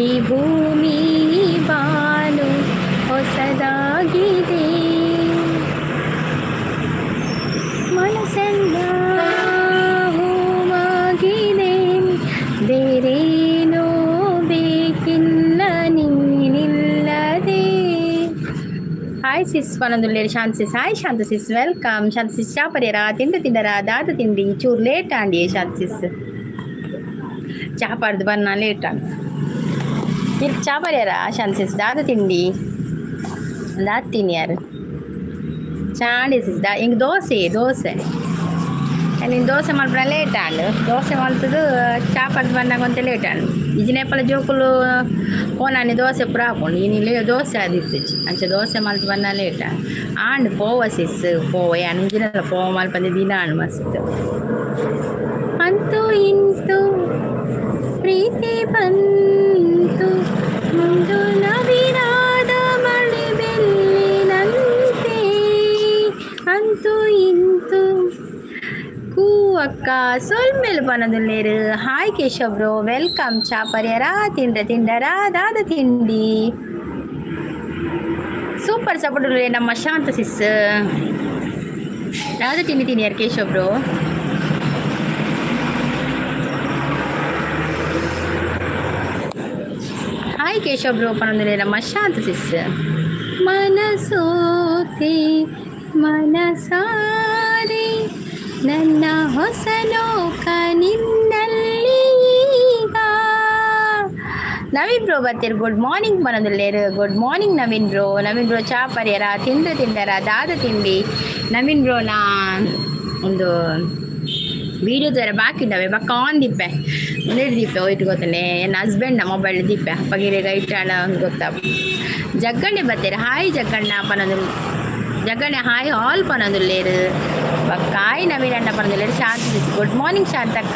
ಈ ಭೂಮಿ ಬಾನು ಹೊಸದಾಗಿದೆ, ಮನಸ್ಸೆಲ್ಲ ಹೂವಾಗಿದೆ, ಬೇರೇನೋ ಬೇಕಿಲ್ಲ ನೀನಿಲ್ಲದೆ. ಹಾಯ್ ಸಿಸ್ ಪನೊಂದುಲ್ಲೇರು ಶಾಂತ ಸಿಸ್. ಹಾಯ್ ಶಾಂತ ಸಿಸ್, ವೆಲ್ಕಮ್ ಶಾಂತ ಸಿಸ್. ಚಾಪರ್ಯರ ತಿಂಡರ ದಾದ ತಿಂಡಿ ಚೂರು ಲೇಟ್ ಆಂಡಿ ಶಾಂತ ಸಿಸ್. ಚಾಪಾಡ್ದು ಬನ್ನ ಲೇಟ್ ಆಂಡ್ ಇರ್ ಚಾಪರ್ಯರ ಶಾಂತ ಸಿಸ್. ದಾದ ತಿಂಡಿ ದಾದ ತಿನ್ಯಾರು ಚಾಂಡಿ ಸಿಸ್. ಹಿಂಗೆ ದೋಸೆ ನೀನು ದೋಸೆ ಮಾಡ್ಬಿಡ ಲೇಟ್ ಆಂಡು. ದೋಸೆ ಮಾಡ್ತದು ಚಾಪಾಡ್ದು ಬಂದಾಗ ಅಂತ ಲೇಟ್ ಆಂಡು. ಇಜಿನೇಪಲ ಜೋಕುಲು ಓನಾನಿ ದೋಸೆ ಪುರ ಹಾಕೊಂಡು ನೀನು ದೋಸೆ ಆದಿತ್ತು ಅಂಚೆ ದೋಸೆ ಮಲ್ತು ಬಂದ ಲೇಟ ಆಂಡ್ ಪೋವ ಸಿಸ್. ಪೋವ ಅಂಜಿನಲ್ಲ ಪೋವ ಮಲ್ಪಂದೆ ದಿನ ಆಂಡ್ ಮಸ್ತ್. ಅಂತೂ ಇಂತೂ ಪ್ರೀತಿ ಬಂತು ಮುಂದು ನವಿರಾದ ಮಳೆ ಬೆಲ್ಲಿನಂತೆ. ಅಂತೂ ಇಂತೂ ಅಕ್ಕ ಸೊಲ್ಮೇಲೆ ಬನ್ನದುಲ್ಲೇರು. Hi Keshav bro, welcome. ಚಾಪರ್ಯರ ತಿಂಡರ ದಾದ ತಿಂಡಿ ಸೂಪರ್ ಸಪೋರ್ಟ್ ನಮ್ಮ ಶಾಂತ ಸಿಸ್. ದಾದ ತಿಂಡಿ ತಿನ್ಯಾರು Keshav bro. Hi Keshav bro ಪನ್ನೊಂದುಲೆ ನಮ್ಮ ಶಾಂತ ಸಿಸ್. ಮನಸೋತೆ ಮನಸಾರೆ ನನ್ನ ಹೊಸ ಲೋಕ ನಿನ್ನಲ್ಲಿ ಈಗ. ನವೀನ್ ಬ್ರೋ ಬರ್ತೀರಿ. ಗುಡ್ ಮಾರ್ನಿಂಗ್ ಮನದಲ್ಲೇರು. ಗುಡ್ ಮಾರ್ನಿಂಗ್ ನವೀನ್ ಬ್ರೋ ಚಾಪರ್ಯರ ತಿಂಡರ ದಾದ ತಿಂಡಿ. ನವೀನ್ ಬ್ರೋನ ಒಂದು ವೀಡಿಯೋ ಥರ ಬಾಕಿದ್ದಾವೆ ಬಕ್ಕ ಆನ್ ದಿಪ್ಪೆ ಒಂದೆರಡು ದಿಪ್ಪೆ ಹೋಯ್ತು ಗೊತ್ತೇ. ನನ್ನ ಹಸ್ಬೆಂಡ್ನ ಮೊಬೈಲ್ ದಿಪ್ಪೆ ಅಪ್ಪಗಿರಿಗ ಇಟ್ಟಾಳ ಒಂದು ಗೊತ್ತಾ. ಜಗ್ಗಣ್ಣೆ ಬರ್ತೀರಿ. ಹಾಯ್ ಜಗ್ಗಣ್ಣ ಜಗ್ಗಣ್ಣೆ ಹಾಯ್ ಆಲ್ ಪನೊಂದುಲ್ಲೇರು. ಕಾಯ್ ನವೀನ್ ಅಣ್ಣ ಪನೊಂದುಲ್ಲೇರು. ಶಾಂತ ಸಿಸ್. ಗುಡ್ ಮಾರ್ನಿಂಗ್ ಶಾಂತಕ್ಕ.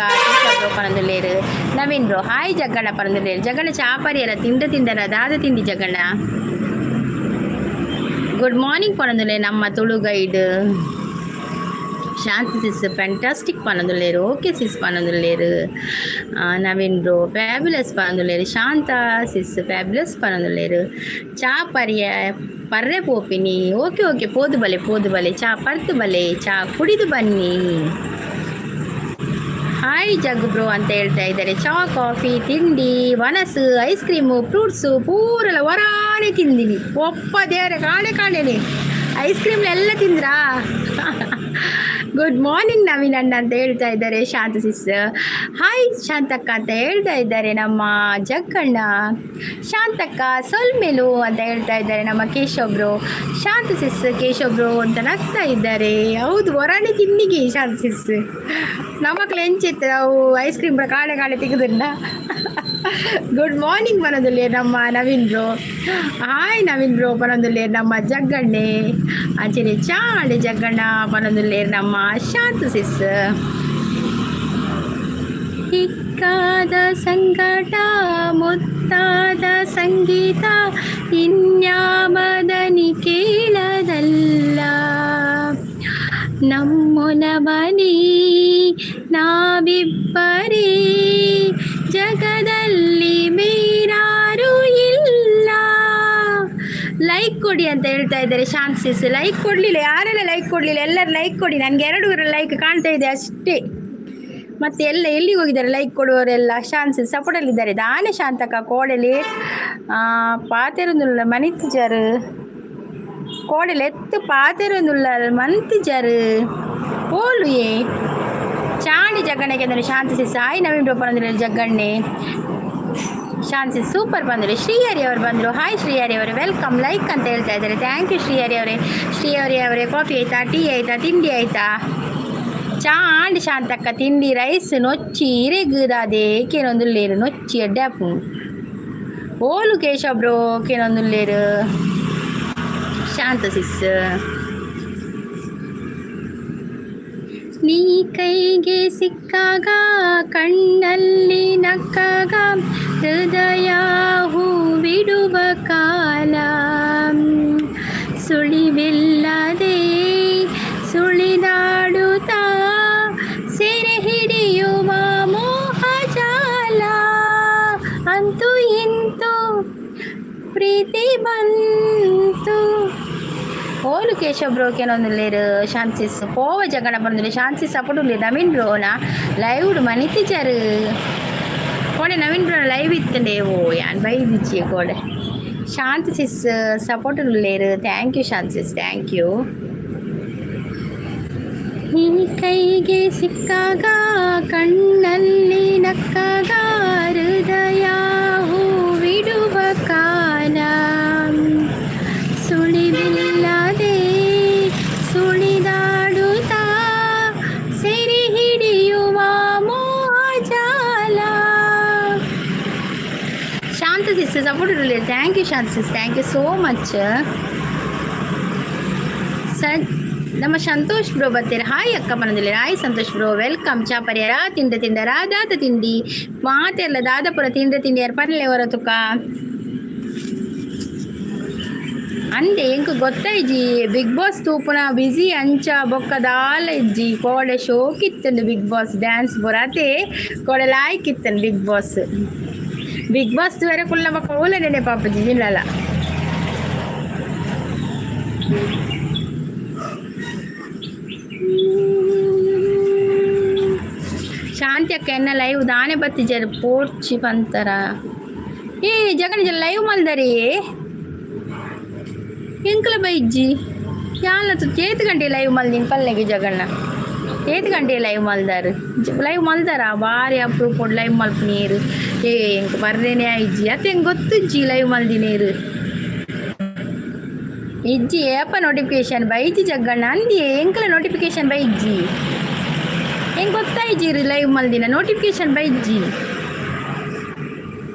ಬ್ರೋ ಪನೊಂದುಲ್ಲೇರು. ನವೀನ್ ಬ್ರೋ ಹಾಯ್ ಜಗ್ಗಣ್ಣ ಪನೊಂದುಲ್ಲೇರು. ಜಗ್ಗಣ್ಣ ಚಾಪರ್ಯರ ತಿಂಡರ ದಾದ ತಿಂಡಿ ಜಗ್ಗಣ್ಣ. ಗುಡ್ ಮಾರ್ನಿಂಗ್ ಪನೊಂದುಲ್ಲೆ ನಮ್ಮ Tulu guide Shanta sis. Fantastic ಪನೊಂದುಲ್ಲೇರು. ಓಕೆ ಸಿಸ್ ಪನೊಂದುಲ್ಲೇರು. ನವೀನ್ ಬ್ರೋ ಫ್ಯಾಬ್ಯುಲಸ್ ಪನೊಂದುಲ್ಲೇರು. ಶಾಂತ ಸಿಸ್ ಫ್ಯಾಬ್ಯುಲಸ್ ಪನೊಂದುಲ್ಲೇರು. ಚಾಪರ್ಯ ಪರ್ರೆ ಪೋಪಿನಿ. ಓಕೆ ಪೋದು ಬಲೆ ಚಾ ಪರ್ತು ಬಲೆ ಚಾ ಕುಡಿದು ಬನ್ನಿ. ಹಾಯ್ ಜಗ್ ಬ್ರೋ ಅಂತ ಹೇಳ್ತಾ ಇದ್ದಾರೆ. ಚಾ ಕಾಫಿ ತಿಂಡಿ ವನಸು ಐಸ್ ಕ್ರೀಮು ಫ್ರೂಟ್ಸು ಪೂರೆಲ್ಲ ಹೊರಾನೆ ತಿಂದಿನಿ. ಒಪ್ಪ ದೇವರೇ ಕಾಣೆನೆ ಐಸ್ ಕ್ರೀಮ್ ಎಲ್ಲ ತಿಂದ್ರಾ. ಗುಡ್ ಮಾರ್ನಿಂಗ್ ನವೀನ್ ಅಣ್ಣ ಅಂತ ಹೇಳ್ತಾ ಇದ್ದಾರೆ ಶಾಂತ ಸಿಸ್. ಹಾಯ್ ಶಾಂತಕ್ಕ ಅಂತ ಹೇಳ್ತಾ ಇದ್ದಾರೆ ನಮ್ಮ ಜಗ್ಗಣ್ಣ. ಶಾಂತಕ್ಕ ಸೊಲ್ಮೇಲು ಅಂತ ಹೇಳ್ತಾ ಇದ್ದಾರೆ ನಮ್ಮ ಕೇಶವ್ ಬ್ರೋ. ಶಾಂತ ಸಿಸ್ ಕೇಶವ್ ಬ್ರೋ ಅಂತ ನಗ್ತಾ ಇದ್ದಾರೆ. ಹೌದು ಹೊರಾಣಿ ತಿನ್ನಿಗೆ ಶಾಂತ ಸಿಸ್. ನಮ್ಮಕ್ಳು ಎಂಚಿತ್ತು ನಾವು ಐಸ್ ಕ್ರೀಮ್ ಕಾಳೆ ತೆಗೆದಿಲ್ಲ. ಗುಡ್ ಮಾರ್ನಿಂಗ್ ಬರೋದಿಲ್ಲ ನಮ್ಮ Naveen bro. Hi Naveen bro ಬರೋದಿಲ್ಲ ನಮ್ಮ ಜಗ್ಗಣ್ಣೆ. ಅಂಚನೆ ಚಾಳೆ ಜಗ್ಗಣ್ಣ ಬರೋದಿಲ್ಲ ನಮ್ಮ ಶಾಂತ ಸಿಸ್. ಹಿಕ್ಕಾದ ಸಂಗಟ ಮುತ್ತಾದ ಸಂಗೀತ ಇನ್ಯಾಮದನಿ ಕೇಳದಲ್ಲ. ನಮ್ಮೊಲವನೇ ನಾವಿಬ್ಬರೇ ಜಗದಲ್ಲಿ ಬೇರಾರು ಇಲ್ಲ. ಲೈಕ್ ಕೊಡಿ ಅಂತ ಹೇಳ್ತಾ ಇದ್ದಾರೆ ಶಾಂತ ಸಿಸ್. ಲೈಕ್ ಕೊಡಲಿಲ್ಲ ಯಾರೆಲ್ಲ ಲೈಕ್ ಕೊಡಲಿಲ್ಲ ಎಲ್ಲರೂ ಲೈಕ್ ಕೊಡಿ. ನನಗೆ 2 ಲೈಕ್ ಕಾಣ್ತಾ ಇದೆ ಅಷ್ಟೇ. ಮತ್ತೆ ಎಲ್ಲಿಗೆ ಹೋಗಿದ್ದಾರೆ ಲೈಕ್ ಕೊಡುವವರೆಲ್ಲ? ಶಾಂತ ಸಿಸ್ ಸಪೋರ್ಟಲ್ಲಿದ್ದಾರೆ. ದಾನೆ ಶಾಂತಕ್ಕ ಕೋಡೆಲಿ ಪಾತೆರೊಂದುಲ್ಲ ಮನಿತಿಜರು ಕೋಡೆಲಿ ಎತ್ತು ಪಾತೆರೊಂದುಲ್ಲ ಮಂತಿಜರು ಓಲುಯೇ ಚಾಂಡಿ ಜಗ್ಗಣ್ಣೆಗೆ ಅಂದರೆ ಶಾಂತ ಸಿಸ್. ಹಾಯ್ ನವೀನ್ ಬ್ರೋ ಬಂದರೆ ಜಗ್ಗಣ್ಣೆ ಶಾಂತ ಸಿಸ್ ಸೂಪರ್ ಬಂದರು. ಶ್ರೀಹರಿ ಅವರು ಬಂದರು. ಹಾಯ್ ಶ್ರೀಹರಿ ಅವರೇ ವೆಲ್ಕಮ್. ಲೈಕ್ ಅಂತ ಹೇಳ್ತಾ ಇದ್ದಾರೆ. ಥ್ಯಾಂಕ್ ಯು ಶ್ರೀಹರಿ ಅವರೇ. ಕಾಫಿ ಆಯಿತಾ ಟೀ ಆಯಿತಾ ತಿಂಡಿ ಆಯಿತಾ? ಚಾಂಡ್ ಶಾಂತಕ್ಕ ತಿಂಡಿ ರೈಸ್ ನೊಚ್ಚಿ ಇರೆಗುದಾದೆ ಕೇನೊಂದುಲ್ಲೇರು ನೊಚ್ಚಿ ಅಡ್ಡಾಪು ಓಲು ಕೇಶವ್ ಬ್ರೋ ಕೇನೊಂದುಲ್ಲೇರು ಶಾಂತ ಸಿಸ್. ನೀ ಕೈಗೆ ಸಿಕ್ಕಾಗ ಕಣ್ಣಲ್ಲಿ ನಕ್ಕಾಗ ಹೃದಯ ಹೂವಿಡುವ ಕಾಲ ಸುಳಿವಿಲ್ಲದೆ ಸುಳಿದಾಡುತ್ತಾ ಸೆರೆ ಹಿಡಿಯುವ ಮೋಹಜಾಲ. ಅಂತೂ ಇಂತೂ ಪ್ರೀತಿ ಬಂತು ಓಲು ಕೇಶವ್ ಬ್ರೋ ಕೆಲವೊಂದು ಶಾನ್ಸಿಸ್ ಪೋವ ಜಗಣ ಬಂದು ಶಾನ್ಸಿಸ್ ಸಪೋರ್ಟ್ ನವೀನ್ ಬ್ರೋನ ಲೈವ್ ಮನಿತಿಚಾರು ಕೋಡೆ ನವೀನ್ ಬ್ರೋ ಲೈವ್ ಇತ್ತಂಡೆ ಓ ಯಾನ್ ಬೈದಿಚ್ಚಿ ಕೋಡೆ ಶಾಂತಿಸಿಸ್ ಸಪೋರ್ಟ್ ಉಳ್ಳೇರು ಥ್ಯಾಂಕ್ ಯು ಶಾಂತಿಸಿಸ್ ಥ್ಯಾಂಕ್ ಯು ನಿನ್ನ ಕೈಗೆ ಸಿಕ್ಕಾಗ ಕಣ್ಣಲ್ಲಿ ನಕ್ಕಾಗ ಹೃದಯ ಹೂವಿಡುವ ಕಾಲ ಸುಳಿವಿಲ್ಲದೆ ಸುಳಿದಾಡುತ್ತಾ ಸೆರೆ ಹಿಡಿಯುವ ಮೋಹಜಾಲ ಶಾಂತ ಸಿಸ್ಟರ್ ಸಪೋರ್ಟ್ ಇರಲಿ thank you Shanta sis thank you so much ನಮ್ಮ ಸಂತೋಷ್ ಬ್ರೋ ಬರ್ತೀರ ಹಾಯ್ ಅಕ್ಕ ಮನದಲ್ಲಿ ಹಾಯ್ ಸಂತೋಷ್ ಬ್ರೋ ವೆಲ್ಕಮ್ ಚಾಪರ್ಯಾರ ತಿಂಡರ ದಾದ ತಿಂಡಿ ಮಾತೆಲ್ಲ ದಾದಪುರ ತಿಂಡಿ ಯಾರು ಪರ್ಲೆ ಹೊರ ತುಕ ಅಂದೆ ಎಂಕ್ ಗೊತ್ತೈಜಿ ಬಿಗ್ ಬಾಸ್ ತೂಪುನ ಬಿಸಿ ಅಂಚ ಬೊಕ್ಕದಾಲ ಇಜ್ಜಿ ಕೋಡೆ ಶೋಕಿತ್ತಂದು ಬಿಗ್ ಬಾಸ್ ಡ್ಯಾನ್ಸ್ ಬರತೆ ಕೋಡೆ ಲಾಯ್ಕಿತ್ತಂದು ಬಿಗ್ ಬಾಸ್ ಬೇರೆ ಕುಲ್ಲ ಬಕ್ಕ ಓಲ ನೆನೆ ಪಾಪಜಿ ಜಿಲ್ಲಲ್ಲ ಶಾಂತಿ ಅಕ್ಕ ಎನ್ನ ಲೈವ್ ದಾನೆ ಬತ್ತಿಜರು ಪೋರ್ಚಿ ಪಂತರ ಏ ಜಗಣ ಜನ ಲೈವ್ ಮಲ್ದರಿ ಎಂಕಲ ಬೈಜ್ಜಿ ಯಾಲ ಏತು ಗಂಟೆ ಲೈವ್ ಮಲ್ದಿನ ಪಲ್ಲೆಗೆ ಜಗಣ್ಣ ಏತು ಗಂಟೆ ಲೈವ್ ಮಲ್ದಾರ ಭಾರಿ ಅಪ್ರೂಪ ಲೈವ್ ಮಲ್ಪ ನೀರು ಏ ಎಂಕ ಬರ್ರೇನೆ ಇಜ್ಜಿ ಅತ್ತೆ ಹೆಂಗೆ ಗೊತ್ತಿಜ್ಜಿ ಲೈವ್ ಮಲ್ದಿ ನೀರು ಇಜ್ಜಿ ಏಪ ನೋಟಿಫಿಕೇಶನ್ ಬೈಜಿ ಜಗ್ಗಣ್ಣ ಅಂದಿ ಎಂಕಲ ನೋಟಿಫಿಕೇಶನ್ ಬೈಜ್ಜಿ ಹೆಂಗೆ ಗೊತ್ತಾಯ್ಜಿ ಲೈವ್ ಮಲ್ದಿನ ನೋಟಿಫಿಕೇಶನ್ ಬೈಜ್ಜಿ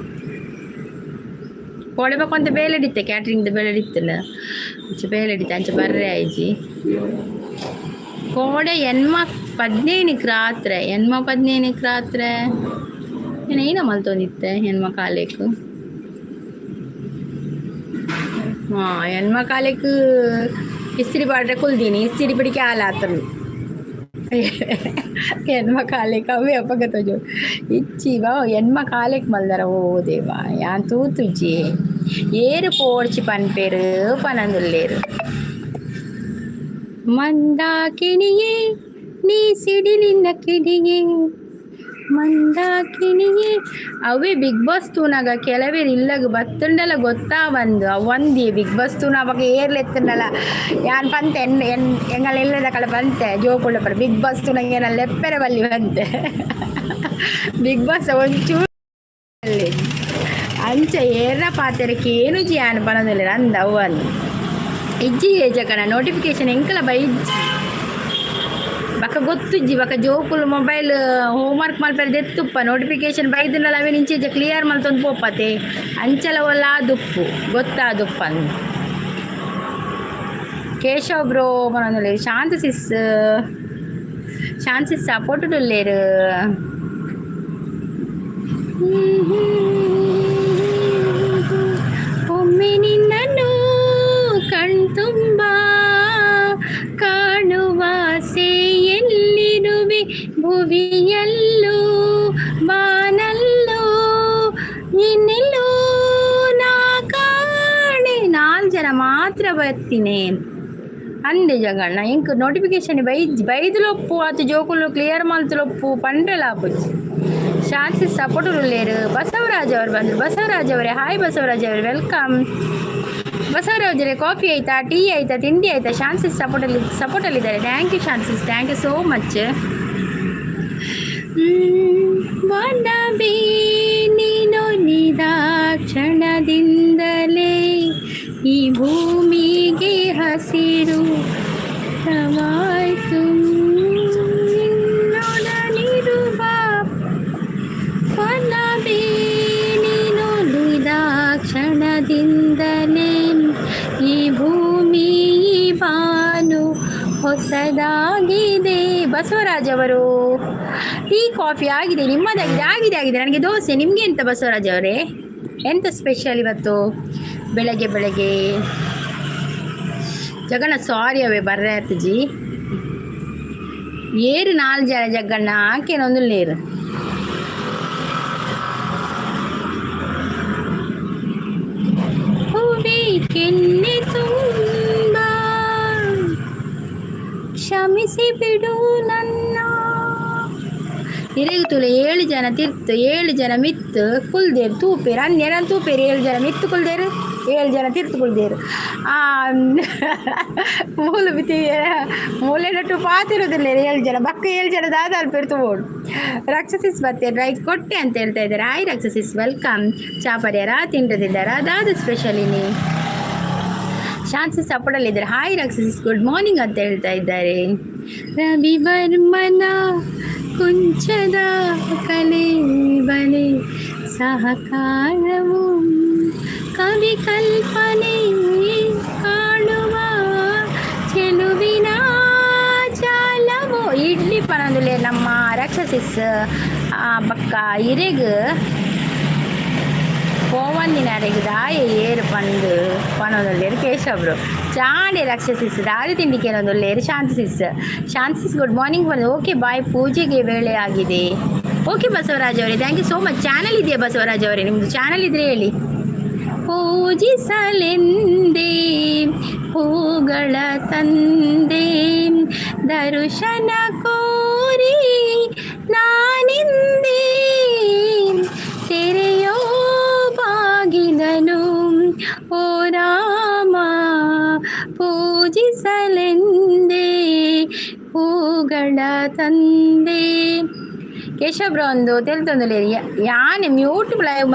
ಕೊಡಬೇಕು ಅಂತ ಬೇಲೆಡಿತ್ತೆ ಕ್ಯಾಟ್ರಿಂಗ್ದು ಬೇಲೆಡಿತ್ತಲ್ಲ ಬೇಲೆಡಿತ್ತೆ ಅಂಚೆ ಬರ್ರೆ ಆಯ್ಜಿ ಕೋಡೆ ಎನ್ಮ 15 ರಾತ್ರೆ ಏನ ಮಲ್ತೊಂದಿತ್ತೆ ಹೆಣ್ಮ ಕಾಲೇಕು ಹಾಂ ಹೆಣ್ಮ ಕಾಲೇಕು ಇಸ್ತ್ರಿ ಪಾಡ್ರೆ ಕುಲ್ದೀನಿ ಇಸ್ತ್ರಿ ಪಿಡಿಕೆ ಹಾಲಾತನು ಹೆಣ್ಮ ಕಾಲೇಕ್ ಅವೇ ಅಪಗತೋಜು ಇಚ್ಚಿ ಬಾ ಹೆಣ್ಮ ಕಾಲೇಕ್ ಮಲ್ದಾರ ಓ ದೇವ ಯಾನ್ ತೂತುಜ್ಜಿ ಏರು ಪೋಡ್ಚಿ ಪನ್ಪೇರು ಪನಂದುಲ್ಲೇರು ಮಂದಾಕಿಣಿಯೇ ನೀ ಸಿಡಿಲಿನ ಕಿಡಿಯೇ ಮಂದಾಕಿಣಿಯೇ ಅವೇ ಬಿಗ್ ಬಾಸ್ ತೂನಾಗ ಕೆಲವೇ ಇಲ್ಲಾಗ ಬತ್ತುಂಡಲ ಗೊತ್ತಾ ಒಂದಿ ಬಿಗ್ ಬಾಸ್ ತೂನ ಅವಾಗ ಏರ್ಲೆತ್ತಂಡಲ್ಲ ಯಾನ್ ಪಂತೆ ಎಂಗಳೆಲ್ಲದ ಕಡೆ ಬಂತೆ ಜೋಕುಳ್ಳ ಪರ ಬಿಗ್ ಬಾಸ್ ತೂನಾಗ ಏನ ಲೆಪ್ಪೆರೆ ಬಲ್ಲಿ ಬಂತೆ ಬಿಗ್ ಬಾಸ್ ಒಂಚೂರು ಅಂಚ ಏರ ಪಾತ್ರಕ್ಕೆ ಏನು ಜಿ ಯಾನ್ ಬನದಿಲ್ಲ ಅಂದ ಅವನ್ ಇಜ್ಜಿ ಏಜಕಣ ನೋಟಿಫಿಕೇಶನ್ ಎಂಕಲ ಬೈಜ್ಜಿ ಬಕ್ಕ ಗೊತ್ತಿಜ್ಜಿ ಬಕ್ಕ ಜೋಕುಲು ಮೊಬೈಲ್ ಹೋಮ್ವರ್ಕ್ ಮಲ್ಪರೆ ದೆತ್ತುಪ್ಪ ನೋಟಿಫಿಕೇಶನ್ ಬೈದನಲ್ಲ ಅವೇ ಇಂಚೆ ಕ್ಲಿಯರ್ ಮಲ್ತೊಂದು ಪೋಪತೆ ಅಂಚಲ ಒಲ್ಲ ದುಪ್ಪು ಗೊತ್ತಾದುಪ್ಪ ಕೇಶವ್ ಬ್ರೋ ಮನೊಂದು ಶಾಂತಿಸಿಸ್ ಸಪೋರ್ಟ್ ಉಳ್ಳೇರು ಒಮ್ಮೆ ನಿನ್ನನ್ನು ಕಣ್ತುಂಬ ಕಾಣುವ ಎಲ್ಲಿರುವೆ ಭುವಿಯಲ್ಲೂ ಬಾನಲ್ಲೂ ಇನ್ನೆಲ್ಲೂ ನಾ ಕಾಣೆ 4 ಜನ ಮಾತ್ರ ಬರ್ತೀನಿ ಅಂದೆ ಜಗಣ್ಣ ಇಂಕ್ ನೋಟಿಫಿಕೇಶನ್ ಬೈದುಲೊಪ್ಪು ಅದು ಜೋಕುಲು ಕ್ಲಿಯರ್ ಮಲ್ತುಲೊಪ್ಪು ಪಂಡ್ರಲಾಪುಜಿ ಶಾನ್ಸಿ ಸಪೋರ್ಟ್ ಉಳ್ಳೇರು ಬಸವರಾಜ್ ಅವರು ಬಂದರು ಬಸವರಾಜ್ ಅವರೇ ಹಾಯ್ ಬಸವರಾಜ್ ಅವರೇ ವೆಲ್ಕಮ್ ಬಸವರಾಜರೇ ಕಾಫಿ ಆಯಿತಾ ಟೀ ಆಯಿತಾ ತಿಂಡಿ ಆಯಿತಾ ಶಾನ್ಸಿಸ್ ಸಪೋರ್ಟಲ್ಲಿದ್ದಾರೆ ಥ್ಯಾಂಕ್ ಯು ಶಾನ್ಸಿಸ್ ಥ್ಯಾಂಕ್ ಯು ಸೋ ಮಚ್ ವನವೇ ನೀನು ನಿದಾಕ್ಷಣದಿಂದಲೇ ಈ ಭೂಮಿಗೆ ಹಸಿರು ರವಾಯ್ತು ನೋಡಲಿರುವ ವನವೇ ನೀನು ನಿದಾಕ್ಷಣದಿಂದಲೇ ಈ ಭೂಮಿ ಬಾನು ಹೊಸದಾಗಿದೆ ಬಸವರಾಜ್ ಅವರು ಟೀ ಕಾಫಿ ಆಗಿದೆ ನಿಮ್ಮದಾಗಿದೆ ಆಗಿದೆ ನನಗೆ ದೋಸೆ ನಿಮಗೆ ಎಂತ ಬಸವರಾಜ್ ಅವರೇ ಎಂತ ಸ್ಪೆಷಲ್ ಇವತ್ತು ಬೆಳಗ್ಗೆ ಜಗಣ್ಣ ಸಾರಿ ಅವೇ ಬರ್ರೆ ಆಯ್ತುಜಿ ಏರು 4 ಜನ ಜಗಣ್ಣ ಆಕೆನೊಂದು ಲೇರು ಕ್ಷಮಿಸಿ ಬಿಡು ನನ್ನ. ಇರೆಗು ತುಲೆ 7 ಜನ ತಿರ್ತು 7 ಜನ ಮಿತ್ತು ಕುಲ್ದೇರು ತೂಪೇರು ಅನ್ಯನ ತೂಪೇರು 7 ಜನ ಮಿತ್ತು ಕುಲ್ದೇರು 7 ಜನ ತಿರ್ತು ಕುಲ್ದೇರು ಮೂಲು ಬಿತ್ತಿ ಮೂಲೆನಟ್ಟು ಪಾತಿರೋದಿಲ್ಲ 7 ಜನ ಬಕ್ಕ 7 ಜನ ದಾದಾಲ್ ಪೆರ್ತು ಓಡು. ರಾಕ್ಷಸಿಸ್ ಬರ್ತೇನೆ ರೈಟ್ ಕೊಟ್ಟೆ ಅಂತ ಹೇಳ್ತಾ ಇದ್ದಾರೆ. ಆಯ್ ರಾಕ್ಷಸಿಸ್ ವೆಲ್ಕಮ್. ಚಾಪರ್ಯಾರ ತಿಂಡಿದ್ದಾರಾ ದಾದ ಸ್ಪೆಷಲ್ ಇನಿ ಶಾಂತಿ ಸಪೋರ್ಟಲ್ಲಿದ್ದಾರೆ. ಹಾಯ್ ರಾಕ್ಷಸಿಸ್ ಗುಡ್ ಮಾರ್ನಿಂಗ್ ಅಂತ ಹೇಳ್ತಾ ಇದ್ದಾರೆ. ರವಿ ವರ್ಮನ ಕುಂಚದ ಕಲೆ ಬಲೆ ಸಹಕಾರವು ಕವಿ ಕಲ್ಪನೆ ಕಾಣುವ ಚೆಲುವಿನ ಜಾಲವು. ಇಡ್ಲಿ ಪನಂದುಲೆ ನಮ್ಮ ರಾಕ್ಷಸಿಸ್ ಬಕ್ಕ ಇರೆಗ್ ಪೋವಂದಿನ ಅರೆಗೆ ದಾಯ ಏರು ಪಂಡು ಪನೊಂದುಲ್ಲೇರು ಕೇಶವ್ರು ಚಾಂಡೆ ರಾಕ್ಷಸಿಸ್ ದಾರಿ ತಿಂಡಿಕೆ ಅನ್ನೋದೊಲ್ಲೇರು ಶಾಂತಿಸಿಸ್ ಗುಡ್ ಮಾರ್ನಿಂಗ್ ಬಂದು. ಓಕೆ ಬಾಯ್, ಪೂಜೆಗೆ ವೇಳೆ ಆಗಿದೆ. ಓಕೆ ಬಸವರಾಜ್ ಅವರೇ, thank you so much. Channel ಇದೆಯಾ ಬಸವರಾಜ್ ಅವರೇ? ನಿಮ್ಮದು ಚಾನಲ್ ಇದ್ರೆ ಹೇಳಿ. ಪೂಜಿಸಲೆಂದೇ ಹೂಗಳ ತಂದೆ ದರ್ಶನ ಕೋರಿ ನಾನಿಂದೇ ತೆರೆಯೋ ಬಾಗಿಲನು ಓ ರಾಮ ಪೂಜಿಸಲೆಂದೇ ಹೂಗಳ ತಂದೆ. ಕೇಶವ್ರ ಒಂದು ತೆಲ್ತೊಂದುಲೇ ಯಾನೆ ಮ್ಯೂಟ್ ಲೈವ್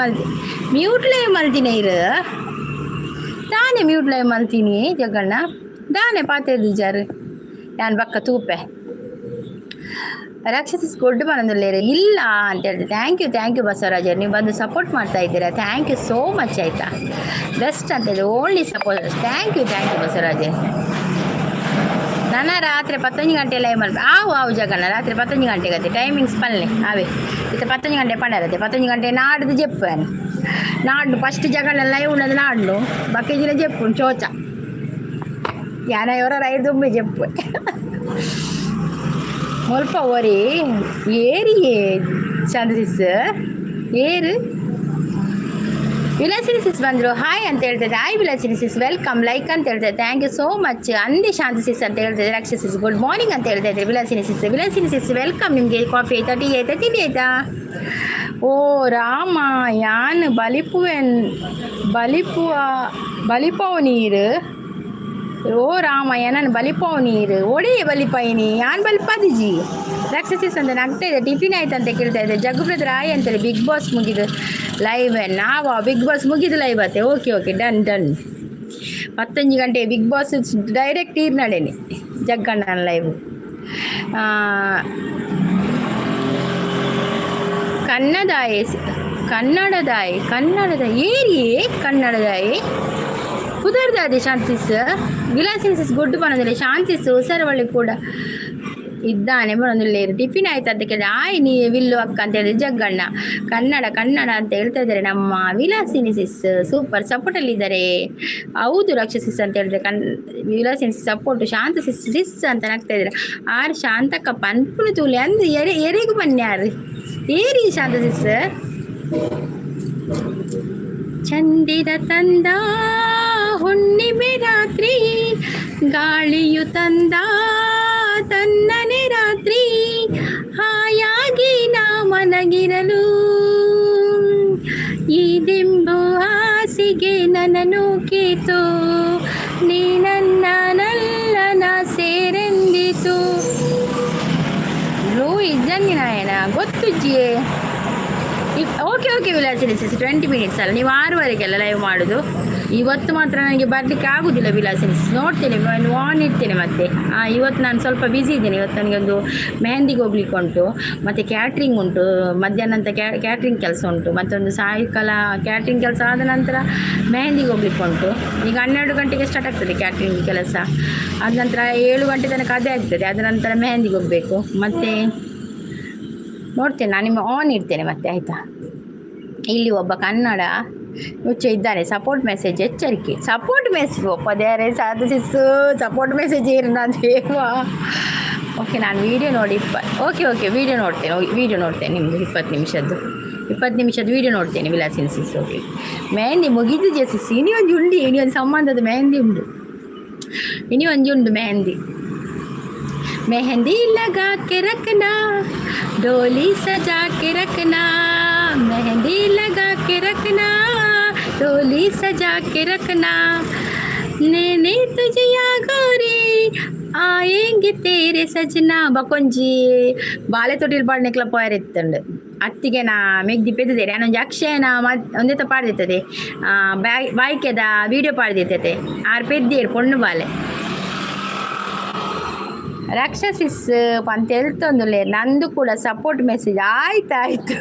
ಮಲ್ತೀನಿ ಇರು ತಾನೇ ಮ್ಯೂಟ್ ಲೈವ್ ಮಲ್ತೀನಿ ಜಗಣ್ಣ ದಾನೆ ಪಾತ್ರೆದಿಜಾರು ನಾನು ಬಕ್ಕ ತೂಪೆ. ರಾಕ್ಷಸಿಸ್ ಗೊಡ್ಡು ಬಂದಿಲ್ಲೇರಿ ಇಲ್ಲ ಅಂತ ಹೇಳಿದೆ. ಥ್ಯಾಂಕ್ ಯು ಬಸವರಾಜರ್, ನೀವು ಬಂದು ಸಪೋರ್ಟ್ ಮಾಡ್ತಾ ಇದ್ದೀರಾ. ಥ್ಯಾಂಕ್ ಯು ಸೋ ಮಚ್ ಆಯಿತಾ. ಬೆಸ್ಟ್ ಅಂತ ಹೇಳಿ ಓನ್ಲಿ ಸಪೋರ್ಟ್. ಥ್ಯಾಂಕ್ ಯು ಬಸವರಾಜರ್. ನನ್ನ ರಾತ್ರಿ 11 ಗಂಟೆ ಲೈವ್ ಮಾಡಿ ಆವು ಜಗಣ್ಣ ರಾತ್ರಿ 11 ಗಂಟೆಗೆ ಅದೇ ಟೈಮಿಂಗ್ಸ್ ಪಲ್ಲೆ ಅವೇ ಇತ್ತು 11 ಗಂಟೆ ಪಂಡರತ್ತೆ 11 ಗಂಟೆ ನಾಡ್ದು ಜೆಪ್ಪನು ನಾಡ್ನು ಫಸ್ಟ್ ಜಗಣ್ಣ ಲೈವ್ ఉన్నది నాడ్ను బకేజిల చెప్పు చోచ యాన ఎవరో 5 చెప్పు ಮುಲ್ಪ ಓರಿ ಏರಿ ಚಂದ್ರಿಸ್ ಏರು ವಿಲಾಸಿನಿ ಸಿಸ್ ಬಂದರು. ಹಾಯ್ ಅಂತ ಹೇಳ್ತಿದ್ದೆ. Hi Vilasini sis welcome like ಅಂತ ಹೇಳ್ತಿದ್ದೆ. Thank you so much. ಅಂದೆ ಶಾಂತಿ ಸಿಸ್ ಅಂತ ಹೇಳ್ತಿದ್ದೆ. ರಾಕ್ಷಸಿಸ್ ಗುಡ್ ಮಾರ್ನಿಂಗ್ ಅಂತ ಹೇಳ್ತಾ ಇದ್ದೆ. Vilasini sis welcome. ನಿಮಗೆ ಕಾಫಿ ಆಯ್ತಾ ಟೀ ಆಯ್ತಾ ತಿಂಡಿ ಆಯ್ತಾ? ಓ ರಾಮ ಯಾನ್ ಬಲಿಪವ ನೀರು ಓ ರಾಮಯ್ಯ ನಾನು ಬಲಿಪಾವ್ ನೀರು ಒಡೆಯ ಬಲಿಪಾಯಿನಿ ಯಾನ್ ಬಲಿಪಾದಿಜಿ. ರಾಕ್ಷಸಿಸ್ ಅಂತ ನಗ್ತಾ ಇದೆ. ಟಿಫಿನ್ ಆಯ್ತು ಅಂತ ಕೇಳ್ತಾ ಇದೆ. ಜಗ್ಬ್ರದ್ರ ಆಯ್ ಅಂತೇಳಿ ಬಿಗ್ ಬಾಸ್ ಮುಗಿದು ಲೈವ್ ನಾವು ಬಿಗ್ ಬಾಸ್ ಮುಗಿದು ಲೈವ್ ಆತೆ. ಓಕೆ ಡನ್ 11 ಗಂಟೆ ಬಿಗ್ ಬಾಸ್ ಡೈರೆಕ್ಟ್ ಈರ್ ನಡೆನೆ ಜಗ್ಗಣ್ಣನ ಲೈವ್. ಕನ್ನಡದಾಯಿ ಏರಿಯೇ ಕನ್ನಡದಾಯಿ ಕುದರ್ದಾದೆ ಶಾಂತಿಸ್ ವಿಲಾಸಿನಿಸ್ ಗುಡ್ಡು ಬನ್ನೋದಿಲ್ಲ. ಶಾಂತಿಸ್ ಹೊಸರವಳ್ಳಿ ಕೂಡ ಇದ್ದಾನೆ ಬರೋದಿಲ್ಲ. ಟಿಫಿನ್ ಆಯ್ತು ಅಂತ ಕೇಳಿದೆ. ಆಯ್ ನೀ ವಿಲ್ಲು ಅಕ್ಕ ಅಂತ ಹೇಳಿದ್ರೆ ಜಗ್ಗಣ್ಣ ಕನ್ನಡ ಅಂತ ಹೇಳ್ತಾ ಇದ್ದಾರೆ. ನಮ್ಮ ವಿಲಾಸಿನಿಸಿಸ್ ಸೂಪರ್ ಸಪೋರ್ಟಲ್ಲಿದ್ದಾರೆ. ಹೌದು ರಾಕ್ಷಸಿಸ್ ಅಂತ ಹೇಳಿದ್ರೆ ವಿಲಾಸಿನಿಸಿಸ್ ಸಪೋರ್ಟು ಶಾಂತಸಿಸ್ ಅಂತ ನಗ್ತಾ ಇದ್ದಾರೆ. ಆರು ಶಾಂತಕ್ಕ ಪನ್ಪುನು ತೂಲಿ ಅಂದ್ರೆ ಎರೆಗೂ ಬನ್ಯಾರು ಏರಿ ಶಾಂತಸಿಸ್ ಚಂದಿರ ತಂದ ಹುಣ್ಣಿಮೆ ರಾತ್ರಿ ಗಾಳಿಯು ತಂದ ತನ್ನನೆ ರಾತ್ರಿ ಹಾಯಾಗಿ ನಾ ಮನಗಿರಲು ಈ ದಿಂಬು ಹಾಸಿಗೆ ನನ್ನನ್ನು ಕೀತು ನೀ ನನ್ನನಲ್ಲ ಸೇರೆಂದಿತು. ಇದ್ದಂಗಿನಾಯನ ಗೊತ್ತುಜ್ಜಿಯೇ. ಓಕೆ ವಿಲಾಸಿನಿಸ್ 20 ಮಿನಿಟ್ಸ್ ಅಲ್ಲ, ನೀವು 6ವರೆಗೆಲ್ಲ ಲೈವ್ ಮಾಡೋದು. ಇವತ್ತು ಮಾತ್ರ ನನಗೆ ಬರಲಿಕ್ಕೆ ಆಗೋದಿಲ್ಲ ವಿಲಾಸಿನಿಸ್. ನೋಡ್ತೇನೆ ಆನ್ ಇಡ್ತೇನೆ ಮತ್ತೆ. ಇವತ್ತು ನಾನು ಸ್ವಲ್ಪ ಬ್ಯುಸಿ ಇದ್ದೇನೆ. ಇವತ್ತು ನನಗೆ ಒಂದು ಮೆಹಂದಿಗೆ ಹೋಗ್ಲಿಕ್ಕೆ ಉಂಟು, ಮತ್ತು ಕ್ಯಾಟ್ರಿಂಗ್ ಉಂಟು, ಮಧ್ಯಾಹ್ನ ಅಂತ ಕ್ಯಾಟ್ರಿಂಗ್ ಕೆಲಸ ಉಂಟು, ಮತ್ತೊಂದು ಸಾಯಂಕಾಲ ಕ್ಯಾಟ್ರಿಂಗ್ ಕೆಲಸ ಆದ ನಂತರ ಮೆಹಂದಿಗೆ ಹೋಗ್ಲಿಕ್ಕೆ ಉಂಟು. ಈಗ 12 ಗಂಟೆಗೆ ಸ್ಟಾರ್ಟ್ ಆಗ್ತದೆ ಕ್ಯಾಟ್ರಿಂಗ್ ಕೆಲಸ. ಆದ ನಂತರ 7 ಗಂಟೆ ತನಕ ಅದೇ ಆಗ್ತದೆ. ಅದ ನಂತರ ಮೆಹಂದಿಗೆ ಹೋಗಬೇಕು. ಮತ್ತು ನೋಡ್ತೇನೆ ನಾನು ನಿಮ್ಮ ಆನ್ ಇಡ್ತೇನೆ ಮತ್ತೆ ಆಯಿತಾ. ಇಲ್ಲಿ ಒಬ್ಬ ಕನ್ನಡ ಹುಚ್ಚ ಇದ್ದಾನೆ. ಸಪೋರ್ಟ್ ಮೆಸೇಜ್ ಎಚ್ಚರಿಕೆ ಸಪೋರ್ಟ್ ಮೆಸೇಜ್ ಒಪ್ಪದೇರೆ ಸಾಧಿಸಿಸು ಸಪೋರ್ಟ್ ಮೆಸೇಜ್ ಏನ ದೇವಾ. ಓಕೆ ನಾನು ವೀಡಿಯೋ ನೋಡಿ ಓಕೆ ವೀಡಿಯೋ ನೋಡ್ತೇನೆ ನಿಮ್ಮದು 20 ನಿಮಿಷದ ವೀಡಿಯೋ ನೋಡ್ತೇನೆ ವಿಲಾಸಿನಿಸ್. ಓಕೆ ಮೆಹಂದಿ ಮುಗಿದು ಜಸಿಸಿ ಇನಿ ಒಂದು ಉಂಡು ಇನಿ ಒಂದು ಸಂಬಂಧದ ಮೆಹಂದಿ ಉಂಟು ಮೆಹಂದಿ मेहंदी लगा के रखना डोली सजा के रखना मेहंदी लगा के रखना डोली सजा के रखना नेने तुझे या गोरी ಆಯಂಗೆ ತೇರೆ ಸಜ್ಜನ ಬಕೊಂಜಿ ಬಾಲೆ ತೊಟ್ಟಿಲ್ ಪಾಡ್ನೆಕ್ಲ ಪೋಯರ್ ಇತ್ತಂಡು ಅತ್ತಿಗೆ ನಾ ಮೆಗ್ದಿ ಪೆದ್ದಿದ್ದೇನೆ ನಾನೊಂದು ಅಕ್ಷಯನ ಒಂದೇತ ಪಾಡ್ದಿತ್ತದೆ ಬಾಯ್ಕೆದ ವಿಡಿಯೋ ಪಾಡ್ದಿರ್ತೈತೆ ಆರು ಪೆದ್ದೇರು ಪೊಣ್ಣು ಬಾಲೆ ರಕ್ಷಸಿಸ್ ಅಂತ ಹೇಳ್ತಂದುಲೆ ನಂದು ಕೂಡ ಸಪೋರ್ಟ್ ಮೆಸೇಜ್ ಆಯ್ತಾಯ್ತು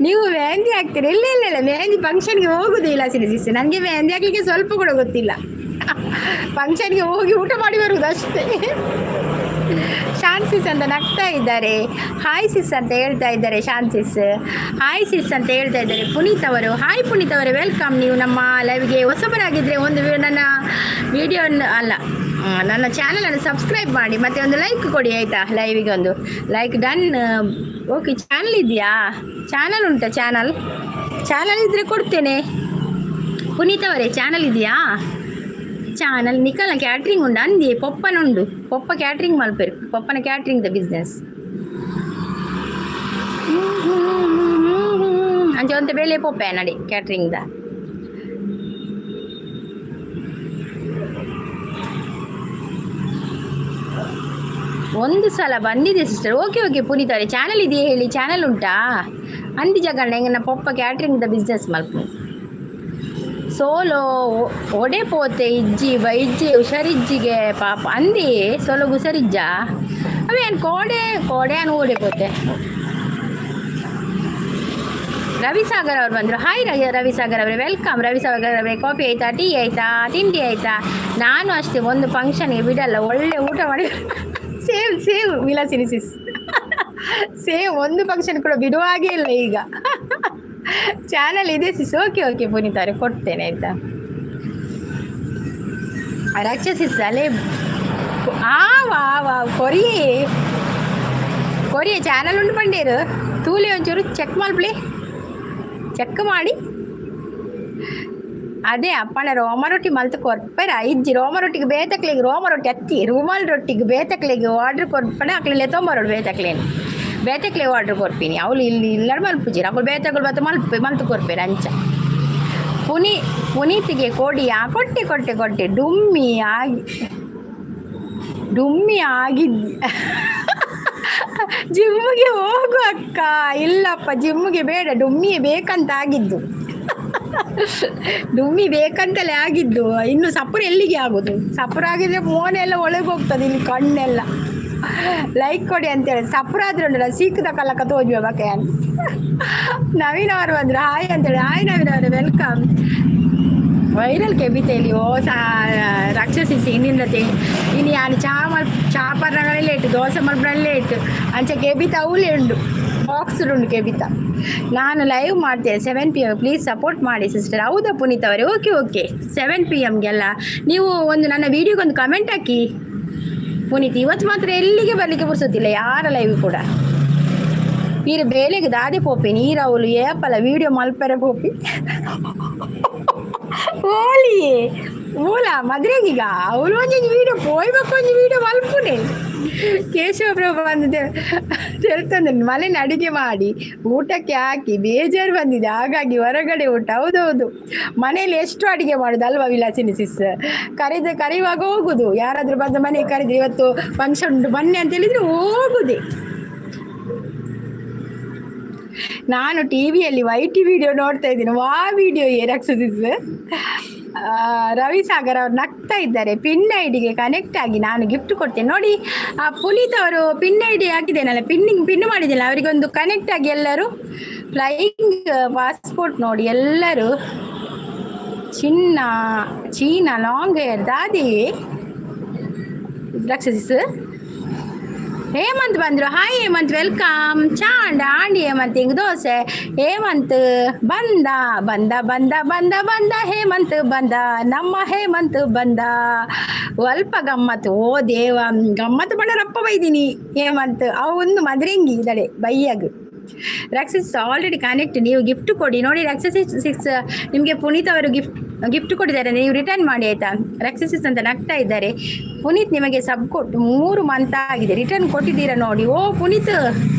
ನೀವು ಮೆಹಂದಿ ಹಾಕ್ತೀರಿ ಇಲ್ಲ ಮೆಹಂದಿ ಫಂಕ್ಷನ್ಗೆ ಹೋಗುದಿಲ್ಲ ಸಿಸ್ ನನಗೆ ಮೆಹಂದಿ ಹಾಕ್ಲಿಕ್ಕೆ ಸ್ವಲ್ಪ ಕೂಡ ಗೊತ್ತಿಲ್ಲ ಫಂಕ್ಷನ್ಗೆ ಹೋಗಿ ಊಟ ಮಾಡಿ ಬರುವುದು ಅಷ್ಟೇ ಶಾನ್ಸಿಸ್ ಅಂತ ನಗ್ತಾ ಇದ್ದಾರೆ ಹಾಯ್ ಸಿಸ್ ಅಂತ ಹೇಳ್ತಾ ಇದ್ದಾರೆ ಶಾನ್ಸಿಸ್ ಹಾಯ್ ಸಿಸ್ ಅಂತ ಹೇಳ್ತಾ ಇದ್ದಾರೆ ಪುನೀತ್ ಅವರು ಹಾಯ್ ಪುನೀತ್ ಅವರೇ ವೆಲ್ಕಮ್ ನೀವು ನಮ್ಮ ಲೈವ್ಗೆ ಹೊಸಬರಾಗಿದ್ದರೆ ಒಂದು ನನ್ನ ವಿಡಿಯೋ ಅಲ್ಲ ನನ್ನ ಚಾನಲನ್ನು ಸಬ್ಸ್ಕ್ರೈಬ್ ಮಾಡಿ ಮತ್ತು ಒಂದು ಲೈಕ್ ಕೊಡಿ ಆಯಿತಾ ಲೈವಿಗೆ ಒಂದು ಲೈಕ್ ಡನ್ ಓಕೆ ಚಾನಲ್ ಇದೆಯಾ ಚಾನಲ್ ಉಂಟಾ ಚಾನಲ್ ಇದ್ದರೆ ಕೊಡ್ತೇನೆ ಪುನೀತ್ ಅವರೇ ಚಾನಲ್ ಇದೆಯಾ ಚಾನಲ್ ನಿಖಲ್ನ ಕ್ಯಾಟ್ರಿಂಗ್ ಉಂಡು ಅಂದಿ ಪೊಪ್ಪನುಂಡು ಪೊಪ್ಪ ಕ್ಯಾಟ್ರಿಂಗ್ ಮಲ್ಪೇರು ಪೊಪ್ಪನ ಕ್ಯಾಟ್ರಿಂಗ್ ದ ಬಿಸ್ನೆಸ್ ಅಂಚೆ ಒಂತೆ ಬೇಳೆ ಪೊಪ್ಪೆ ನಡಿ ಕ್ಯಾಟ್ರಿಂಗ್ ದ ಒಂದು ಸಲ ಬಂದಿದೆ ಸಿಸ್ಟರ್ ಓಕೆ ಪುನೀತ್ ಅವರೇ ಚಾನಲ್ ಇದೆಯಾ ಹೇಳಿ ಚಾನಲ್ ಉಂಟಾ ಅಂದಿ ಜಗಣ್ಣ ಹೆಂಗೆ ಪೊಪ್ಪ ಕ್ಯಾಟ್ರಿಂಗ್ ದ ಬಿಸ್ನೆಸ್ ಮಲ್ಪು ಸೋಲೋ ಒಡೆ ಪೋತೆ ಇಜ್ಜಿ ಹುಷಾರಿಜ್ಜಿಗೆ ಪಾಪ ಅಂದಿ ಸೋಲೋ ಹುಷಾರಿಜ್ಜ ಅವೇನು ಕೋಡೆ ಅನು ಓಡೆ ಪೋತೆ ರವಿಸಾಗರ್ ಅವ್ರು ಬಂದರು ಹಾಯ್ ರವಿಸಾಗರ್ ಅವರೇ ವೆಲ್ಕಮ್ ರವಿಸಾಗರ್ ಅವರೇ ಕಾಫಿ ಆಯಿತಾ ಟೀ ಆಯಿತಾ ತಿಂಡಿ ಆಯಿತಾ ನಾನು ಅಷ್ಟೇ ಒಂದು ಫಂಕ್ಷನ್ಗೆ ಬಿಡಲ್ಲ ಒಳ್ಳೆ ಊಟ ಮಾಡಿ ಸೇವ್ ವಿಲಾಸಿನಿ ಸಿಸ್ ಸೇವ್ ಒಂದು ಫಂಕ್ಷನ್ ಕೂಡ ಬಿಡುವ ಹಾಗೆ ಇಲ್ಲ ಈಗ ಚಾನಲ್ ಇದೆ ಸಿಸ್ ಓಕೆ ಪುನೀತ್ ಅವರೇ ಕೊಡ್ತೇನೆ ಆಯಿತಾ ರಕ್ಷಸಿಸ್ ಅಲ್ಲೇ ವಾ ಕೊರಿಯೆ ಚಾನಲ್ ಉಂಟು ಪಂಡೇರು ತೂಲೆ ಒಂಚೂರು ಚೆಕ್ ಚೆಕ್ ಮಾಡಿ ಅದೇ ಅಪ್ಪಣ ರೋಮ ರೊಟ್ಟಿ ಮಲ್ತು ಕೊರ್ಪರ ಇಜ್ಜಿ ರೋಮ ರೊಟ್ಟಿಗೆ ಬೇತಕ್ಲಿಗೆ ರೋಮ ರೊಟ್ಟಿ ಅತ್ತಿ ರೂಮಾಲ್ ರೊಟ್ಟಿಗೆ ಬೇತಕ್ಲಿಗೆ ಆರ್ಡ್ರ್ ಕೊರ್ಪಣೆ ಅಕ್ಲಿಲ್ಲ ತೊಂಬರೋಡು ಬೇತಕ್ಲೇನು ಬೇತಕ್ಲೆ ಆರ್ಡ್ರ್ ಕೊರ್ಪೀನಿ ಅವಳು ಇಲ್ಲಿ ಇಲ್ಲಡ್ ಮಲ್ಪುಜಿರ ಅವಳು ಬೇತಗಳು ಬತ್ತು ಮಲ್ತು ಕೊರ್ಪೇರು ಅಂಚ ಪುನೀತಿಗೆ ಕೊಡಿಯಾ ಕೊಟ್ಟೆ ಡುಮ್ಮಿ ಆಗಿದ್ದಿ ಜಿಮ್ಮಿಗೆ ಹೋಗು ಅಕ್ಕ ಇಲ್ಲಪ್ಪ ಜಿಮ್ಮಿಗೆ ಬೇಡ ಡುಮ್ಮಿಯೇ ಬೇಕಂತ ಆಗಿದ್ದು ಡುಮ್ಮಿ ಬೇಕಂತಲೇ ಆಗಿದ್ದು ಇನ್ನು ಸಪುರ ಎಲ್ಲಿಗೆ ಆಗೋದು ಸಪುರ ಆಗಿದ್ರೆ ಮೋನೆಲ್ಲ ಒಳಗೆ ಹೋಗ್ತದೆ ಇಲ್ಲಿ ಕಣ್ಣೆಲ್ಲ ಲೈಕ್ ಕೊಡಿ ಅಂತೇಳಿ ಸಪುರ ಆದ್ರೆ ಉಂಟಲ್ಲ ಸಿಕ್ಕದ ಕಲ್ಲಕ್ಕ ತೋಜ್ವೆ ಬಕ್ಕೆ ನವೀನ್ ಅವರು ಬಂದ್ರು ಹಾಯ್ ಅಂತೇಳಿ ಹಾಯ್ ನವೀನ್ ಅವರು ವೆಲ್ಕಮ್ ವೈರಲ್ ಕೆಬಿತೇಲಿ ರಕ್ಷಸಿಸಿ ಇನ್ನಿಂದತೆ ಇನ್ನು ಯಾನು ಚಾಪರ್ನಗಳೇ ಲೇಟು ದೋಸೆ ಮಲ್ಪನಲ್ಲೇ ಇಟ್ಟು ಅಂಚೆ ಕೆಬಿತ ಅವಲೇ ಉಂಡು ಬಾಕ್ಸ್ ಉಂಡು ಕೆಬಿತ ನಾನು ಲೈವ್ ಮಾಡ್ತೇನೆ 7 PM ಪ್ಲೀಸ್ ಸಪೋರ್ಟ್ ಮಾಡಿ ಸಿಸ್ಟರ್ ಹೌದಾ ಪುನೀತ್ ಅವರೇ ಓಕೆ 7 PMಗೆಲ್ಲ ನೀವು ಒಂದು ನನ್ನ ವೀಡಿಯೋಗೊಂದು ಕಮೆಂಟ್ ಹಾಕಿ ಪುನೀತ್ ಇವತ್ತು ಮಾತ್ರ ಎಲ್ಲಿಗೆ ಬರಲಿಕ್ಕೆ ಬುರ್ಸೋತಿಲ್ಲ ಯಾರ ಲೈವ್ ಕೂಡ ನೀರು ಬೇಲೆಗೆ ದಾದೆ ಪೋಪಿ ನೀರವಳು ಏಪಲ ವೀಡಿಯೋ ಮಲ್ಪರೆ ಪೋಪಿ ಓಲಿ ಮೂಲ ಮದ್ರೆಗೀಗ ಅವಳು ಒಂಜಿ ವೀಡಿಯೋ ಪೋಯ್ಬೇಕು ಒಂಜಿ ವೀಡಿಯೋ ಮಲ್ಪುನೆ ಕೇಶವ ಪ್ರಭು ಬಂದಿದೆ ಹೇಳ್ತಂದ್ರೆ ಮನೇಲಿ ಅಡುಗೆ ಮಾಡಿ ಊಟಕ್ಕೆ ಹಾಕಿ ಬೇಜಾರು ಬಂದಿದೆ ಹಾಗಾಗಿ ಹೊರಗಡೆ ಊಟ ಹೌದೌದು ಮನೇಲಿ ಎಷ್ಟು ಅಡುಗೆ ಮಾಡೋದು ಅಲ್ವಾ ವಿಲಾಸಿನಿ ಸಿಸ್ ಕರೆಯುವಾಗ ಹೋಗುದು ಯಾರಾದರೂ ಬಂದ ಮನೆಗೆ ಕರೆದ್ರೆ ಇವತ್ತು ಫಂಕ್ಷನ್ ಉಂಟು ಬನ್ನಿ ಅಂತ ಹೇಳಿದ್ರೆ ಹೋಗುದೇ ನಾನು ಟಿವಿಯಲ್ಲಿ ವೈಟಿ ವಿಡಿಯೋ ನೋಡ್ತಾ ಇದ್ದೀನಿ ವಿಡಿಯೋ ರಕ್ಷಸಿಸ್ ರವಿಸಾಗರ್ ಅವ್ರು ನಗ್ತಾ ಇದ್ದಾರೆ ಪಿನ್ ಐಡಿಗೆ ಕನೆಕ್ಟ್ ಆಗಿ ನಾನು ಗಿಫ್ಟ್ ಕೊಡ್ತೇನೆ ನೋಡಿ ಪುನೀತ್ ಅವರು ಪಿನ್ ಐಡಿ ಹಾಕಿದ್ದೇನಲ್ಲ ಪಿನ್ ಮಾಡಿದ್ದೇನೆ ಅವರಿಗೊಂದು ಕನೆಕ್ಟ್ ಆಗಿ ಎಲ್ಲರೂ ಫ್ಲೈಯಿಂಗ್ ಪಾಸ್ಪೋರ್ಟ್ ನೋಡಿ ಎಲ್ಲರೂ ಚೀನಾ ಲಾಂಗ್ ಹೇರ್ ದಾದಿ ರಕ್ಷಸಿಸ್ ಹೇಮಂತ್ ಬಂದರು ಹಾಯ್ ಹೇಮಂತ್ ವೆಲ್ಕಮ್ ಚಾಂಡ ಆಂಡಿ ಹೇಮಂತ್ ಹಿಂಗೆ ದೋಸೆ ಹೇಮಂತ್ ಬಂದ ಹೇಮಂತ್ ಬಂದ ನಮ್ಮ ಹೇಮಂತ್ ಬಂದ ಸ್ವಲ್ಪ ಗಮ್ಮತ್ತು ಓ ದೇವ ಗಮ್ಮತ್ತು ಬಣ್ಣರಪ್ಪ ಬೈದೀನಿ ಹೇಮಂತ್ ಒಂದು ಮದ್ರೆಂಗಿ ಇದ್ದಾಳೆ ಬೈಯಾಗ ರಕ್ಷಸಿಸ್ ಆಲ್ರೆಡಿ ಕನೆಕ್ಟ್ ನೀವು ಗಿಫ್ಟ್ ಕೊಡಿ ನೋಡಿ ರಕ್ಷಸಿಸ್ ನಿಮಗೆ ಪುನೀತ್ ಅವರು ಗಿಫ್ಟ್ ಗಿಫ್ಟ್ ಕೊಟ್ಟಿದ್ದಾರೆ, ನೀವು ರಿಟರ್ನ್ ಮಾಡಿ ಆಯಿತಾ. ರಕ್ಷಸಿಸ್ ಅಂತ ನಗ್ತಾ ಇದ್ದಾರೆ. ಪುನೀತ್ ನಿಮಗೆ ಸಬ್ ಕೊಟ್ಟು 3 ಮಂತ್ ಆಗಿದೆ, ರಿಟರ್ನ್ ಕೊಟ್ಟಿದ್ದೀರಾ ನೋಡಿ. ಓ ಪುನೀತ್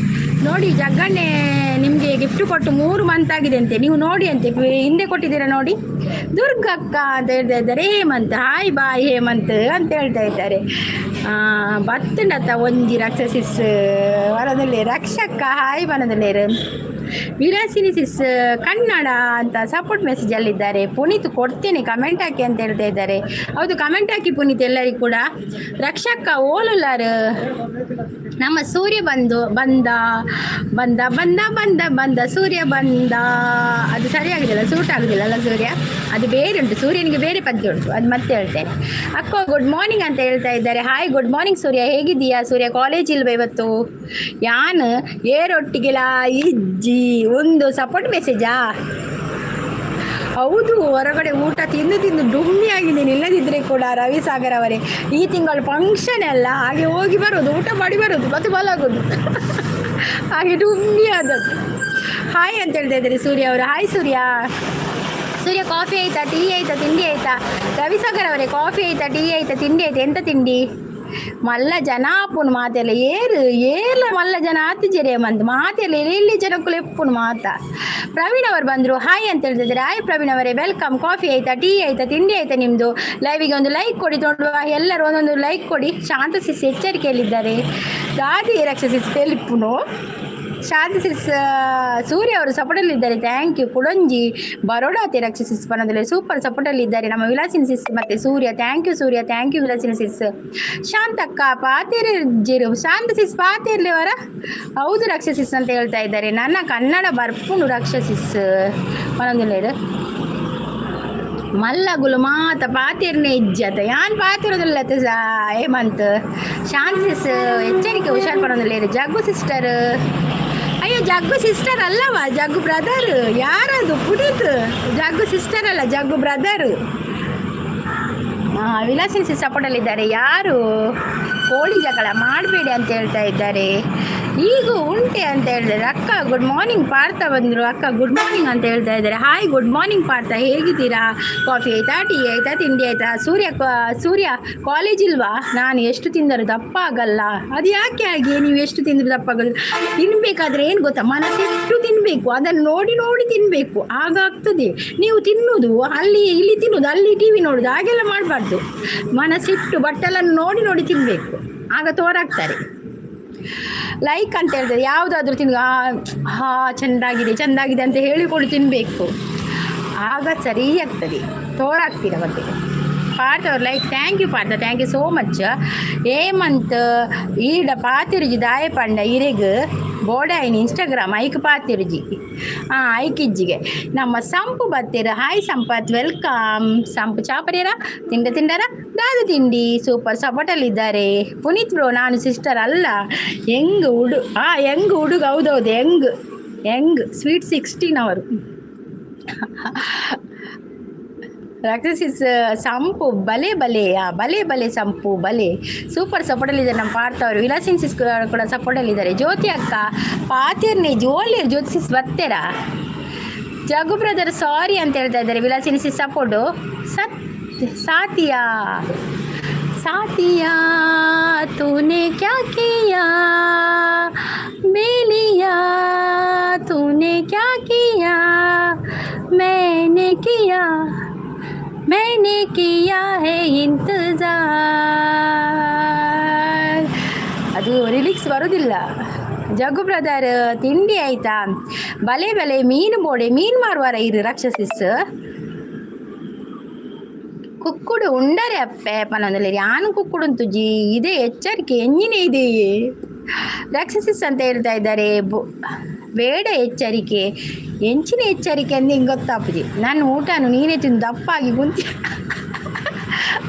ನೋಡಿ, ಜಗ್ಗಣ್ಣೆ ನಿಮಗೆ ಗಿಫ್ಟ್ ಕೊಟ್ಟು 3 ಮಂತ್ ಆಗಿದೆ ಅಂತೆ, ನೀವು ನೋಡಿ ಅಂತೆ, ಹಿಂದೆ ಕೊಟ್ಟಿದ್ದೀರಾ ನೋಡಿ. ದುರ್ಗಕ್ಕ ಅಂತ ಹೇಳ್ತಾ ಇದ್ದಾರೆ. ಹೇಮಂತ್ ಹಾಯ್ ಬಾಯ್ ಹೇಮಂತ್ ಅಂತ ಹೇಳ್ತಾ ಇದ್ದಾರೆ. ಬತ್ತಂಡತ್ತ ಒಂಜಿ ರಕ್ಷಸಿಸ್ ವರದಲ್ಲಿ ರಕ್ಷಕ್ಕ ಹಾಯ್ ವನದಲ್ಲೇರು. ವಿಲಾಸಿನಿ ಸಿಸ್ ಕನ್ನಡ ಅಂತ ಸಪೋರ್ಟ್ ಮೆಸೇಜಲ್ಲಿದ್ದಾರೆ. ಪುನೀತ್ ಕೊಡ್ತೇನೆ ಕಮೆಂಟ್ ಹಾಕಿ ಅಂತ ಹೇಳ್ತಾ ಇದ್ದಾರೆ. ಹೌದು, ಕಮೆಂಟ್ ಹಾಕಿ ಪುನೀತ್ ಎಲ್ಲರಿಗೂ ಕೂಡ. ರಕ್ಷಕ್ಕ ಓಲುಲಾರು ನಮ್ಮ ಸೂರ್ಯ ಬಂದ ಬಂದ ಬಂದ ಬಂದ ಬಂದ ಸೂರ್ಯ ಬಂದ. ಅದು ಸರಿಯಾಗುದಿಲ್ಲ, ಸೂಟ್ ಆಗುದಿಲ್ಲ ಅಲ್ಲ ಸೂರ್ಯ, ಅದು ಬೇರೆ ಉಂಟು, ಸೂರ್ಯನಿಗೆ ಬೇರೆ ಪದ್ಯ ಉಂಟು, ಅದು ಮತ್ತೆ ಹೇಳ್ತೇನೆ. ಅಕ್ಕ ಗುಡ್ ಮಾರ್ನಿಂಗ್ ಅಂತ ಹೇಳ್ತಾ ಇದ್ದಾರೆ. ಹಾಯ್ ಗುಡ್ ಮಾರ್ನಿಂಗ್ ಸೂರ್ಯ, ಹೇಗಿದ್ದೀಯಾ ಸೂರ್ಯ? ಕಾಲೇಜ್ ಇಲ್ವ ಇವತ್ತು? ಯಾನ್ ಏರೊಟ್ಟಿಗೆಲ ಇಜ್ಜಿ ಒಂದು ಸಪೋರ್ಟ್ ಮೆಸೇಜಾ? ಹೌದು, ಹೊರಗಡೆ ಊಟ ತಿಂದು ಡುಮ್ಮಿ ಆಗಿದ್ದೀನಿ. ಇಲ್ಲದಿದ್ದರೆ ಕೂಡ ರವಿಸಾಗರ್ ಅವರೇ ಈ ತಿಂಗಳು ಫಂಕ್ಷನ್ ಎಲ್ಲ ಹಾಗೆ ಹೋಗಿ ಬರೋದು, ಊಟ ಮಾಡಿ ಬರೋದು, ಮತ್ತೆ ಬಲಾಗೋದು ಹಾಗೆ ಡುಮ್ಮಿ ಆದದ್ದು. ಹಾಯ್ ಅಂತ ಹೇಳ್ತಾ ಇದ್ದಾರೆ ಸೂರ್ಯ ಅವರು. ಹಾಯ್ ಸೂರ್ಯ. ಸೂರ್ಯ ಕಾಫಿ ಆಯಿತಾ, ಟೀ ಆಯಿತಾ, ತಿಂಡಿ ಆಯಿತಾ? ರವಿಸಾಗರ್ ಅವರೇ ಕಾಫಿ ಆಯಿತಾ, ಟೀ ಆಯಿತಾ, ತಿಂಡಿ ಆಯಿತಾ? ಎಂತ ತಿಂಡಿ? ಮಲ್ಲ ಜನ ಆಪುನು ಮಾತೆಲ್ಲ ಏರ್ಲ ಮಲ್ಲ ಜನ ಆತಿಜೆರೆ ಮಂತ್ ಮಾತೆಲ್ಲ ಎಲ್ಲಿ ಜನಕ್ಕೂ ಎಪ್ಪುನು ಮಾತ. ಪ್ರವೀಣ್ ಅವರು ಬಂದರು. ಹಾಯ್ ಅಂತ ಹೇಳ್ತಿದ್ದಾರೆ. ಹಾಯ್ ಪ್ರವೀಣ್ ಅವರೇ, ವೆಲ್ಕಮ್. ಕಾಫಿ ಆಯಿತಾ, ಟೀ ಆಯಿತಾ, ತಿಂಡಿ ಆಯಿತಾ ನಿಮ್ಮದು? ಲೈವಿಗೆ ಒಂದು ಲೈಕ್ ಕೊಡಿ, ನೋಡುವ ಎಲ್ಲರೂ ಒಂದೊಂದು ಲೈಕ್ ಕೊಡಿ. ಶಾಂತ ಸಿಸ್ ಎಚ್ಚರಿಕೆಯಲ್ಲಿದ್ದಾರೆ. ಗಾದಿ ರಕ್ಷಸಿಸ್ ತೆಲಿಪ್ಪುನು. ಶಾಂತಿ ಸಿಸ್ ಸೂರ್ಯ ಅವರು ಸಪೋರ್ಟಲ್ಲಿದ್ದಾರೆ. Thank you. ಕುಡಂಜಿ ಬರೋಡಾತಿ ರಕ್ಷಸಿಸ್ ಬನ್ನದಲ್ಲಿ ಸೂಪರ್ ಸಪೋರ್ಟಲ್ಲಿದ್ದಾರೆ ನಮ್ಮ ವಿಲಾಸಿನ ಸಿಸ್ ಮತ್ತು Surya. Thank you Surya, thank you Vilasini sis. ಶಾಂತಕ್ಕ ಪಾತೇರಿರು, ಶಾಂತ ಸಿಸ್ ಪಾತೇರ್ಲಿವರ. ಹೌದು ರಕ್ಷಸಿಸ್ ಅಂತ ಹೇಳ್ತಾ ಇದ್ದಾರೆ. ನನ್ನ ಕನ್ನಡ ಬರ್ಪುಂಡು ರಕ್ಷಸಿಸ್ ಬನ್ನೊಂದಿಲ್ಲ ಮಲ್ಲಗುಲು ಮಾತ ಪಾತಿರ್ನೆ ಇಜ್ಜತ ಯಾನ್ ಪಾತಿರೋದಿಲ್ಲ ಹೇಮಂತ್. ಶಾಂತಿಸ್ ಎಚ್ಚರಿಕೆ ಹುಷಾರು ಪಡೋದಿಲ್ಲ. ಜಗ್ಗು ಸಿಸ್ಟರ್, ಅಯ್ಯೋ ಜಗ್ಗು ಸಿಸ್ಟರ್ ಅಲ್ಲವಾ, ಜಗ್ಗು ಬ್ರದರ್. ಯಾರದು? ಪುನೀತ್. ಜಗ್ಗು ಸಿಸ್ಟರ್ ಅಲ್ಲ, ಜಗ್ಗು ಬ್ರದರ್. ವಿಲಾಸಿನ ಸಿಸ್ ಸಪೋರ್ಟಲ್ಲಿದ್ದಾರೆ. ಯಾರು ಕೋಳಿ ಜಗಳ ಮಾಡಬೇಡಿ ಅಂತ ಹೇಳ್ತಾ ಇದ್ದಾರೆ. ಈಗ ಉಂಟೆ ಅಂತ ಹೇಳಿದ್ದಾರೆ. ಅಕ್ಕ ಗುಡ್ ಮಾರ್ನಿಂಗ್ ಪಾರ್ಥ ಬಂದರು. ಅಕ್ಕ ಗುಡ್ ಮಾರ್ನಿಂಗ್ ಅಂತ ಹೇಳ್ತಾ ಇದ್ದಾರೆ. ಹಾಯ್ ಗುಡ್ ಮಾರ್ನಿಂಗ್ ಪಾರ್ಥ, ಹೇಗಿದ್ದೀರಾ? ಕಾಫಿ ಆಯಿತಾ, ಟೀ ಆಯಿತಾ, ತಿಂಡಿ ಆಯಿತಾ? ಸೂರ್ಯ ಕಾಲೇಜ್ ಇಲ್ವಾ? ನಾನು ಎಷ್ಟು ತಿಂದರೂ ದಪ್ಪ ಆಗಲ್ಲ. ಅದು ಯಾಕೆ ಆಗಿ ನೀವು ಎಷ್ಟು ತಿಂದರೂ ದಪ್ಪ ಆಗಲ್ಲ? ತಿನ್ನಬೇಕಾದ್ರೆ ಏನು ಗೊತ್ತಾ, ಮನಸ್ಸಿಟ್ಟು ತಿನ್ನಬೇಕು, ಅದನ್ನು ನೋಡಿ ನೋಡಿ ತಿನ್ನಬೇಕು, ಆಗಾಗ್ತದೆ. ನೀವು ತಿನ್ನೋದು ಅಲ್ಲಿ ಇಲ್ಲಿ ತಿನ್ನೋದು ಅಲ್ಲಿ ಟಿ ವಿ ನೋಡೋದು ಹಾಗೆಲ್ಲ ಮಾಡಬಾರ್ದು. ಮನಸ್ಸಿಟ್ಟು ಬಟ್ಟೆಲ್ಲ ನೋಡಿ ನೋಡಿ ತಿನ್ನಬೇಕು, ಆಗ ತೋರಾಗ್ತಾರೆ. ಲೈಕ್ ಅಂತ ಹೇಳ್ತಾರೆ. ಯಾವುದಾದ್ರೂ ತಿನ್ನುವ ಚೆಂದಾಗಿದೆ ಅಂತ ಹೇಳಿಕೊಂಡು ತಿನ್ನಬೇಕು, ಆಗ ಸರಿ ಆಗ್ತದೆ, ತೋರಾಗ್ತೀರ ಮತ್ತೆ. ಪಾರ್ಥ ಅವ್ರ like. Thank you Partha, thank you so much. Hemant ಈಡ ಪಾತಿರುಜಿ ದಾಯ ಪಂಡ ಇರೆಗ್ ಬೋಡಾಯಿನ ಇನ್ಸ್ಟಾಗ್ರಾಮ್ ಐಕ್ ಪಾತಿರುಜಿ ಐಕಿಜ್ಜಿಗೆ ನಮ್ಮ ಸಂಪು ಬತ್ತೀರ. Hi Sampath, welcome. ಸಂಪು ಚಾಪರಿಯರ ತಿಂಡಾರ ದಾದು ತಿಂಡಿ ಸೂಪರ್ ಸಪೋರ್ಟಲ್ಲಿದ್ದಾರೆ. ಪುನೀತ್ ಬ್ರೋ, ನಾನು ಸಿಸ್ಟರ್ ಅಲ್ಲ, ಹೆಂಗ್ ಹುಡುಗ. ಹೌದೌದು, ಹೆಂಗ್ ಸ್ವೀಟ್ 16 ಅವರು. ರಕ್ಷಸಿಸ್ ಸಂಪು ಬಲೆ ಸಂಪು ಬಲೆ ಸೂಪರ್ ಸಪೋರ್ಟಲ್ಲಿದ್ದಾರೆ ನಮ್ಮ ಪಾರ್ಥ ಅವರು. ವಿಲಾಸಿನ್ ಸಿಸ್ ಕೂಡ ಸಪೋರ್ಟಲ್ಲಿದ್ದಾರೆ. ಜ್ಯೋತಿ ಅಕ್ಕ ಪಾತಿರ್ನೆ ಜೋಲಿ ಜ್ಯೋತಿ ಸಿಸ್ ಬರ್ತೀರಾ? ಜಗು ಬ್ರದರ್ ಸಾರಿ ಅಂತ ಹೇಳ್ತಾ ಇದ್ದಾರೆ. ವಿಲಾಸಿನ್ ಸಿಸ್ ಸಪೋರ್ಟು. ಸಾತಿಯಾ ತೂನೆ ಕ್ಯಾ ಕಿಯಾ ಬೇಲಿಯಾ ತೂನೆ ಕ್ಯಾ ಕಿಯಾ मैंने किया है इंतजार. ಅದು ರಿಲಿಕ್ಸ್ ಬರೋದಿಲ್ಲ. ಜಗ್ಗು ಬ್ರದರ್ ತಿಂಡಿ ಆಯಿತಾ? ಬಲೆ ಮೀನು ಮಾರುವಾರ ಇರು ರಕ್ಷಸಿಸ್. ಕುಕ್ಕುಡು ಉಂಡರೆ ಅಪ್ಪೆ ಪನ್ನೊಂದಲ್ಲಿ ಯಾನು ಕುಕ್ಕುಡು ತುಜಿ ಇದೆ ಎಚ್ಚರಿಕೆ ಎಂಜಿನೇ ಇದೆ ರಕ್ಷಸಿಸ್ ಅಂತ ಹೇಳ್ತಾ ಇದ್ದಾರೆ. ಬೇಡ ಎಚ್ಚರಿಕೆ, ಎಂಚಿನ ಎಚ್ಚರಿಕೆ ಅಂದು ಹಿಂಗೆ ಗೊತ್ತಾಪುಜಿ. ನನ್ನ ಊಟನು ನೀನೇ ತಿಂದು ದಪ್ಪಾಗಿ ಕುಂತಿ.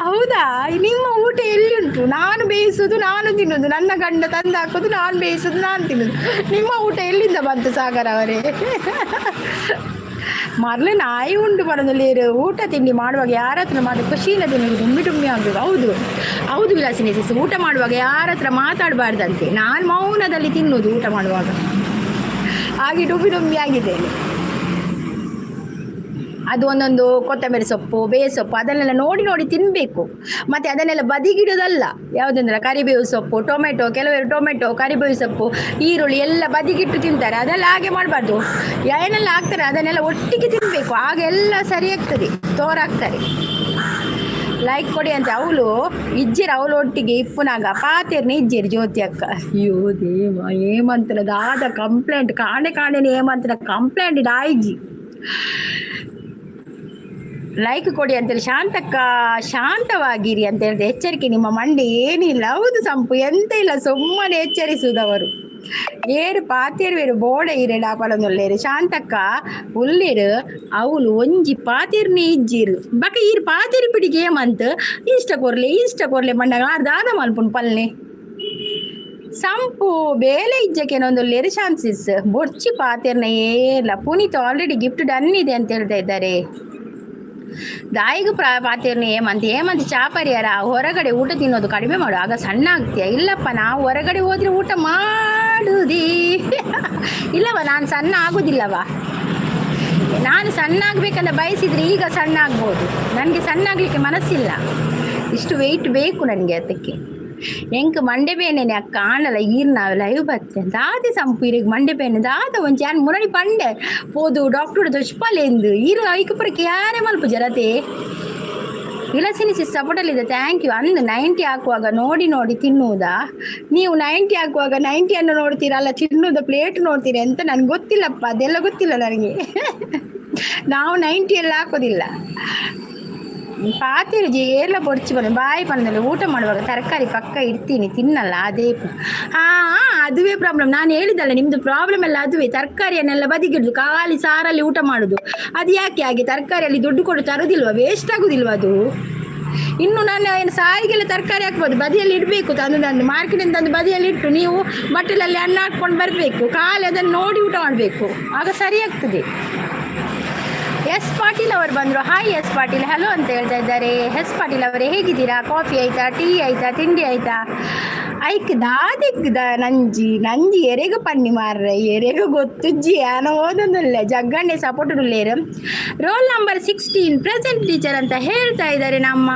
ಹೌದಾ? ನಿಮ್ಮ ಊಟ ಎಲ್ಲಿ ಉಂಟು? ನಾನು ಬೇಯಿಸೋದು ನಾನು ತಿನ್ನೋದು, ನನ್ನ ಗಂಡ ತಂದು ಹಾಕೋದು ನಾನು ಬೇಯಿಸೋದು ನಾನು ತಿನ್ನೋದು. ನಿಮ್ಮ ಊಟ ಎಲ್ಲಿಂದ ಬಂತು ಸಾಗರ್ ಅವರೇ? ಮೊದಲೇ ನಾಯಿ ಉಂಟು ಮಾಡೋದಲ್ಲಿ ಊಟ ತಿಂಡಿ ಮಾಡುವಾಗ ಯಾರ ಹತ್ರ ಮಾಡಿ ಖುಷಿಯಿಂದ ತಿನ್ನೋದು, ಡುಮ್ಮಿ ಆಗಬೇಕು. ಹೌದು ವಿಲಾಸಿನಿ ಸಿಸ್, ಊಟ ಮಾಡುವಾಗ ಯಾರ ಹತ್ರ ಮಾತಾಡಬಾರ್ದಂತೆ. ನಾನು ಮೌನದಲ್ಲಿ ತಿನ್ನೋದು ಊಟ ಮಾಡುವಾಗ, ಹಾಗೆ ಡುಮ್ಮಿ ಆಗಿದ್ದೇನೆ. ಅದು ಒಂದೊಂದು ಕೊತ್ತಂಬರಿ ಸೊಪ್ಪು, ಸೊಪ್ಪು ಅದನ್ನೆಲ್ಲ ನೋಡಿ ನೋಡಿ ತಿನ್ನಬೇಕು. ಮತ್ತು ಅದನ್ನೆಲ್ಲ ಬದಿಗಿಡೋದಲ್ಲ. ಯಾವುದಂದ್ರೆ ಕರಿಬೇವು ಸೊಪ್ಪು, ಟೊಮೆಟೊ, ಕೆಲವರು ಟೊಮೆಟೊ, ಕರಿಬೇವು ಸೊಪ್ಪು, ಈರುಳ್ಳಿ ಎಲ್ಲ ಬದಿಗಿಟ್ಟು ತಿಂತಾರೆ. ಅದೆಲ್ಲ ಹಾಗೆ ಮಾಡಬಾರ್ದು. ಏನೆಲ್ಲ ಹಾಕ್ತಾರೆ ಅದನ್ನೆಲ್ಲ ಒಟ್ಟಿಗೆ ತಿನ್ನಬೇಕು. ಆಗ ಎಲ್ಲ ಸರಿಯಾಗ್ತದೆ, ತೋರಾಗ್ತಾರೆ. ಲೈಕ್ ಕೊಡಿ ಅಂತ. ಅವಳು ಇಜ್ಜಿರ, ಅವಳು ಒಟ್ಟಿಗೆ ಇಪ್ಪುನಾಗ ಪಾತೇರ್ನ ಇಜ್ಜಿರಿ ಜ್ಯೋತಿ ಅಕ್ಕ. ಅಯ್ಯೋ ದೇವ, ಏಮಂತನ ದಾದ ಕಂಪ್ಲೇಂಟ್ ಕಾಣೆನೇ ಏಮಂತನ ಕಂಪ್ಲೇಂಟ್ ಇದಾಯ್ಜಿ. ಲೈಕ್ ಕೊಡಿ ಅಂತೇಳಿ. ಶಾಂತಕ್ಕ ಶಾಂತವಾಗಿರಿ ಅಂತ ಹೇಳಿದೆ. ಎಚ್ಚರಿಕೆ, ನಿಮ್ಮ ಮಂಡೆ ಏನಿಲ್ಲ. ಹೌದು ಸಂಪು, ಎಂತ ಇಲ್ಲ, ಸುಮ್ಮನೆ ಎಚ್ಚರಿಸುವುದವರು. ಏರು ಪಾತೇರ್ವೇರು ಬೋಡೆ ಇರೇಡು ಆಪಲೊಂದೊಲ್ಲೇರು. ಶಾಂತಕ್ಕ ಉಳ್ಳೇರು ಅವಳು ಒಂಜಿ ಪಾತೇರ್ನೇ ಇಜ್ಜಿರು ಬಕ ಈರು ಪಾತೇರಿ ಪಿಡಿಗೆ ಏಮಂತ ಇಷ್ಟ ಕೊರ್ಲೆ ಮಂಡಗ ದಾದ ಮಲ್ಪುಂಡು ಪಲ್ಲೆ ಸಂಪು ಬೇಲೆ ಇಜ್ಜಕ್ಕೇನೊಂದೊಲ್ಲೇರು ಚಾನ್ಸಸ್. ಬೊರ್ಚಿ ಪಾತೇರ್ನ ಏರ್ಲ ಪುನೀತ್ ಆಲ್ರೆಡಿ ಗಿಫ್ಟ್ ಡನ್ ಇದೆ ಅಂತ ಹೇಳ್ತಾ ಇದ್ದಾರೆ. ದಾಯಿಗೂ ಪಾತೇರ್ನ ಏಮಂತ ಚಾಪರಿಯಾರ ಹೊರಗಡೆ ಊಟ ತಿನ್ನೋದು ಕಡಿಮೆ ಮಾಡು, ಆಗ ಸಣ್ಣ ಆಗ್ತೀಯ. ಇಲ್ಲಪ್ಪ, ನಾವು ಹೊರಗಡೆ ಹೋದ್ರೆ ಊಟ ಮಾಡುವುದೇ ಇಲ್ಲವ, ನಾನು ಸಣ್ಣ ಆಗೋದಿಲ್ಲವ. ನಾನು ಸಣ್ಣ ಆಗ್ಬೇಕಂತ ಬಯಸಿದ್ರೆ ಈಗ ಸಣ್ಣ ಆಗ್ಬೋದು. ನನಗೆ ಸಣ್ಣ ಆಗಲಿಕ್ಕೆ ಮನಸ್ಸಿಲ್ಲ, ಇಷ್ಟು ವೆಯ್ಟ್ ಬೇಕು ನನಗೆ. ಅದಕ್ಕೆ ಎಂಕ್ ಮಂಡೆ ಬೇನೆನೆ ಅಕ್ಕ ಕಾಣಲ್ಲ. ಈರ್ ನಾವು ಲೈವ್ ಬತ್ತೆ ದಾದೆ ಸಂಪೀರಿಗೆ ಮಂಡೆ ಬೇನೆ ದಾದ ಒಂಚೆ ಯಾರು ಮುರಡಿ ಪಂಡೆ ಹೋದು ಡಾಕ್ಟರ್ ದುಷ್ಪಾಲೆಂದು ಈರು ಐಕಪುರಕ್ಕೆ ಯಾರೇ ಮಲ್ಪ ಜರತೆ ವಿಲಸಿನಿಸಿ ಸಪೋರ್ಟಲ್ಲಿದೆ. Thank you. ಅಂದು 90 ಹಾಕುವಾಗ ನೋಡಿ ತಿನ್ನುವುದಾ ನೀವು? 90 ಹಾಕುವಾಗ 90 ನೋಡ್ತೀರಲ್ಲ, ತಿನ್ನುವುದ ಪ್ಲೇಟ್ ನೋಡ್ತೀರಿ ಅಂತ ನನಗೆ ಗೊತ್ತಿಲ್ಲಪ್ಪ, ಅದೆಲ್ಲ ಗೊತ್ತಿಲ್ಲ ನನಗೆ. ನಾವು 90 ಎಲ್ಲ ಹಾಕೋದಿಲ್ಲ. ಪಾತಿರುಜಿ ಎಲ್ಲ ಬೊಡ್ಚಿ ಬನ್ನಿ ಬಾಯಿ ಬಂದಲ್ಲಿ ಊಟ ಮಾಡುವಾಗ ತರಕಾರಿ ಪಕ್ಕ ಇಡ್ತೀನಿ, ತಿನ್ನಲ್ಲ. ಅದೇ ಅದುವೇ ಪ್ರಾಬ್ಲಮ್. ನಾನು ಹೇಳಿದಲ್ಲ, ನಿಮ್ಮದು ಪ್ರಾಬ್ಲಮ್ ಎಲ್ಲ ಅದುವೇ. ತರಕಾರಿಯನ್ನೆಲ್ಲ ಬದಿಗಿಡುದು, ಖಾಲಿ ಸಾರಲ್ಲಿ ಊಟ ಮಾಡೋದು. ಅದು ಯಾಕೆ ಹಾಗೆ? ತರಕಾರಿಯಲ್ಲಿ ದುಡ್ಡು ಕೊಟ್ಟು ತರೋದಿಲ್ವ? ವೇಸ್ಟ್ ಆಗೋದಿಲ್ವ ಅದು? ಇನ್ನು ನಾನು ಏನು ಸಾರಿಗೆಲ್ಲ ತರಕಾರಿ ಹಾಕ್ಬೋದು, ಬದಿಯಲ್ಲಿ ಇಡಬೇಕು. ತಂದು ಮಾರ್ಕೆಟಿಂದ ತಂದು ಬದಿಯಲ್ಲಿ ಇಟ್ಟು ನೀವು ಬಟ್ಟಲಲ್ಲಿ ಅನ್ನ ಹಾಕ್ಕೊಂಡು ಬರಬೇಕು. ಖಾಲಿ ಅದನ್ನು ನೋಡಿ ಊಟ ಮಾಡಬೇಕು, ಆಗ ಸರಿಯಾಗ್ತದೆ. ಎಸ್ ಪಾಟೀಲ್ ಅವರು ಬಂದರು. ಹಾಯ್ ಎಸ್ ಪಾಟೀಲ್, ಹಲೋ ಅಂತ ಹೇಳ್ತಾ ಇದ್ದಾರೆ. ಎಸ್ ಪಾಟೀಲ್ ಅವರೇ ಹೇಗಿದ್ದೀರಾ? ಕಾಫಿ ಆಯಿತಾ, ಟೀ ಆಯಿತಾ, ತಿಂಡಿ ಆಯಿತಾ? ಐಕ್ ದಾದಿಕ್ದ ನಂಜಿ ಎರೆಗ ಪನ್ನಿ ಮಾರ್ರೆ, ಎರೆಗ ಗೊತ್ತುಜ್ಜಿ ಏನೋ ಓದೊಂದಿಲ್ಲ ಜಗ್ಗಣ್ಣೆ ಸಪೋರ್ಟುಲ್ಲೇರು. ರೋಲ್ ನಂಬರ್ 16 ಪ್ರೆಸೆಂಟ್ ಟೀಚರ್ ಅಂತ ಹೇಳ್ತಾ ಇದ್ದಾರೆ ನಮ್ಮ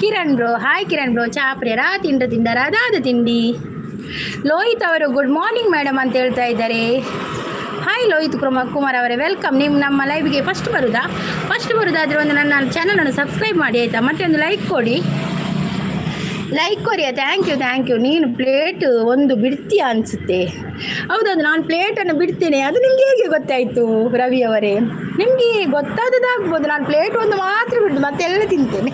Kiran bro. Hi Kiran bro, ಚಾಪ್ರಿಯರ ತಿಂಡರ ಅದಾದ ತಿಂಡಿ. ಲೋಹಿತ್ ಅವರು ಗುಡ್ ಮಾರ್ನಿಂಗ್ ಮೇಡಮ್ ಅಂತ ಹೇಳ್ತಾ ಇದ್ದಾರೆ. ಹಾಯ್ ಲೋಹಿತ್ ಕುಮಾರ್ ಅವರೇ, ವೆಲ್ಕಮ್. ನೀವು ನಮ್ಮ ಲೈವ್ಗೆ ಫಸ್ಟ್ ಬರುವುದಾದರೆ ಒಂದು ನನ್ನ ಚಾನಲನ್ನು ಸಬ್ಸ್ಕ್ರೈಬ್ ಮಾಡಿ ಆಯಿತಾ? ಮತ್ತೆ ಒಂದು ಲೈಕ್ ಕೊಡಿ. Thank you. ನೀನು ಪ್ಲೇಟ್ ಒಂದು ಬಿಡ್ತೀಯ ಅನಿಸುತ್ತೆ. ಹೌದೌದು, ನಾನು ಪ್ಲೇಟನ್ನು ಬಿಡ್ತೇನೆ. ಅದು ನಿಮಗೆ ಹೇಗೆ ಗೊತ್ತಾಯಿತು ರವಿ ಅವರೇ? ನಿಮಗೆ ಗೊತ್ತಾದದಾಗ್ಬೋದು. ನಾನು ಪ್ಲೇಟ್ ಒಂದು ಮಾತ್ರ ಬಿಟ್ಟು ಮತ್ತೆಲ್ಲ ತಿಂತೇನೆ.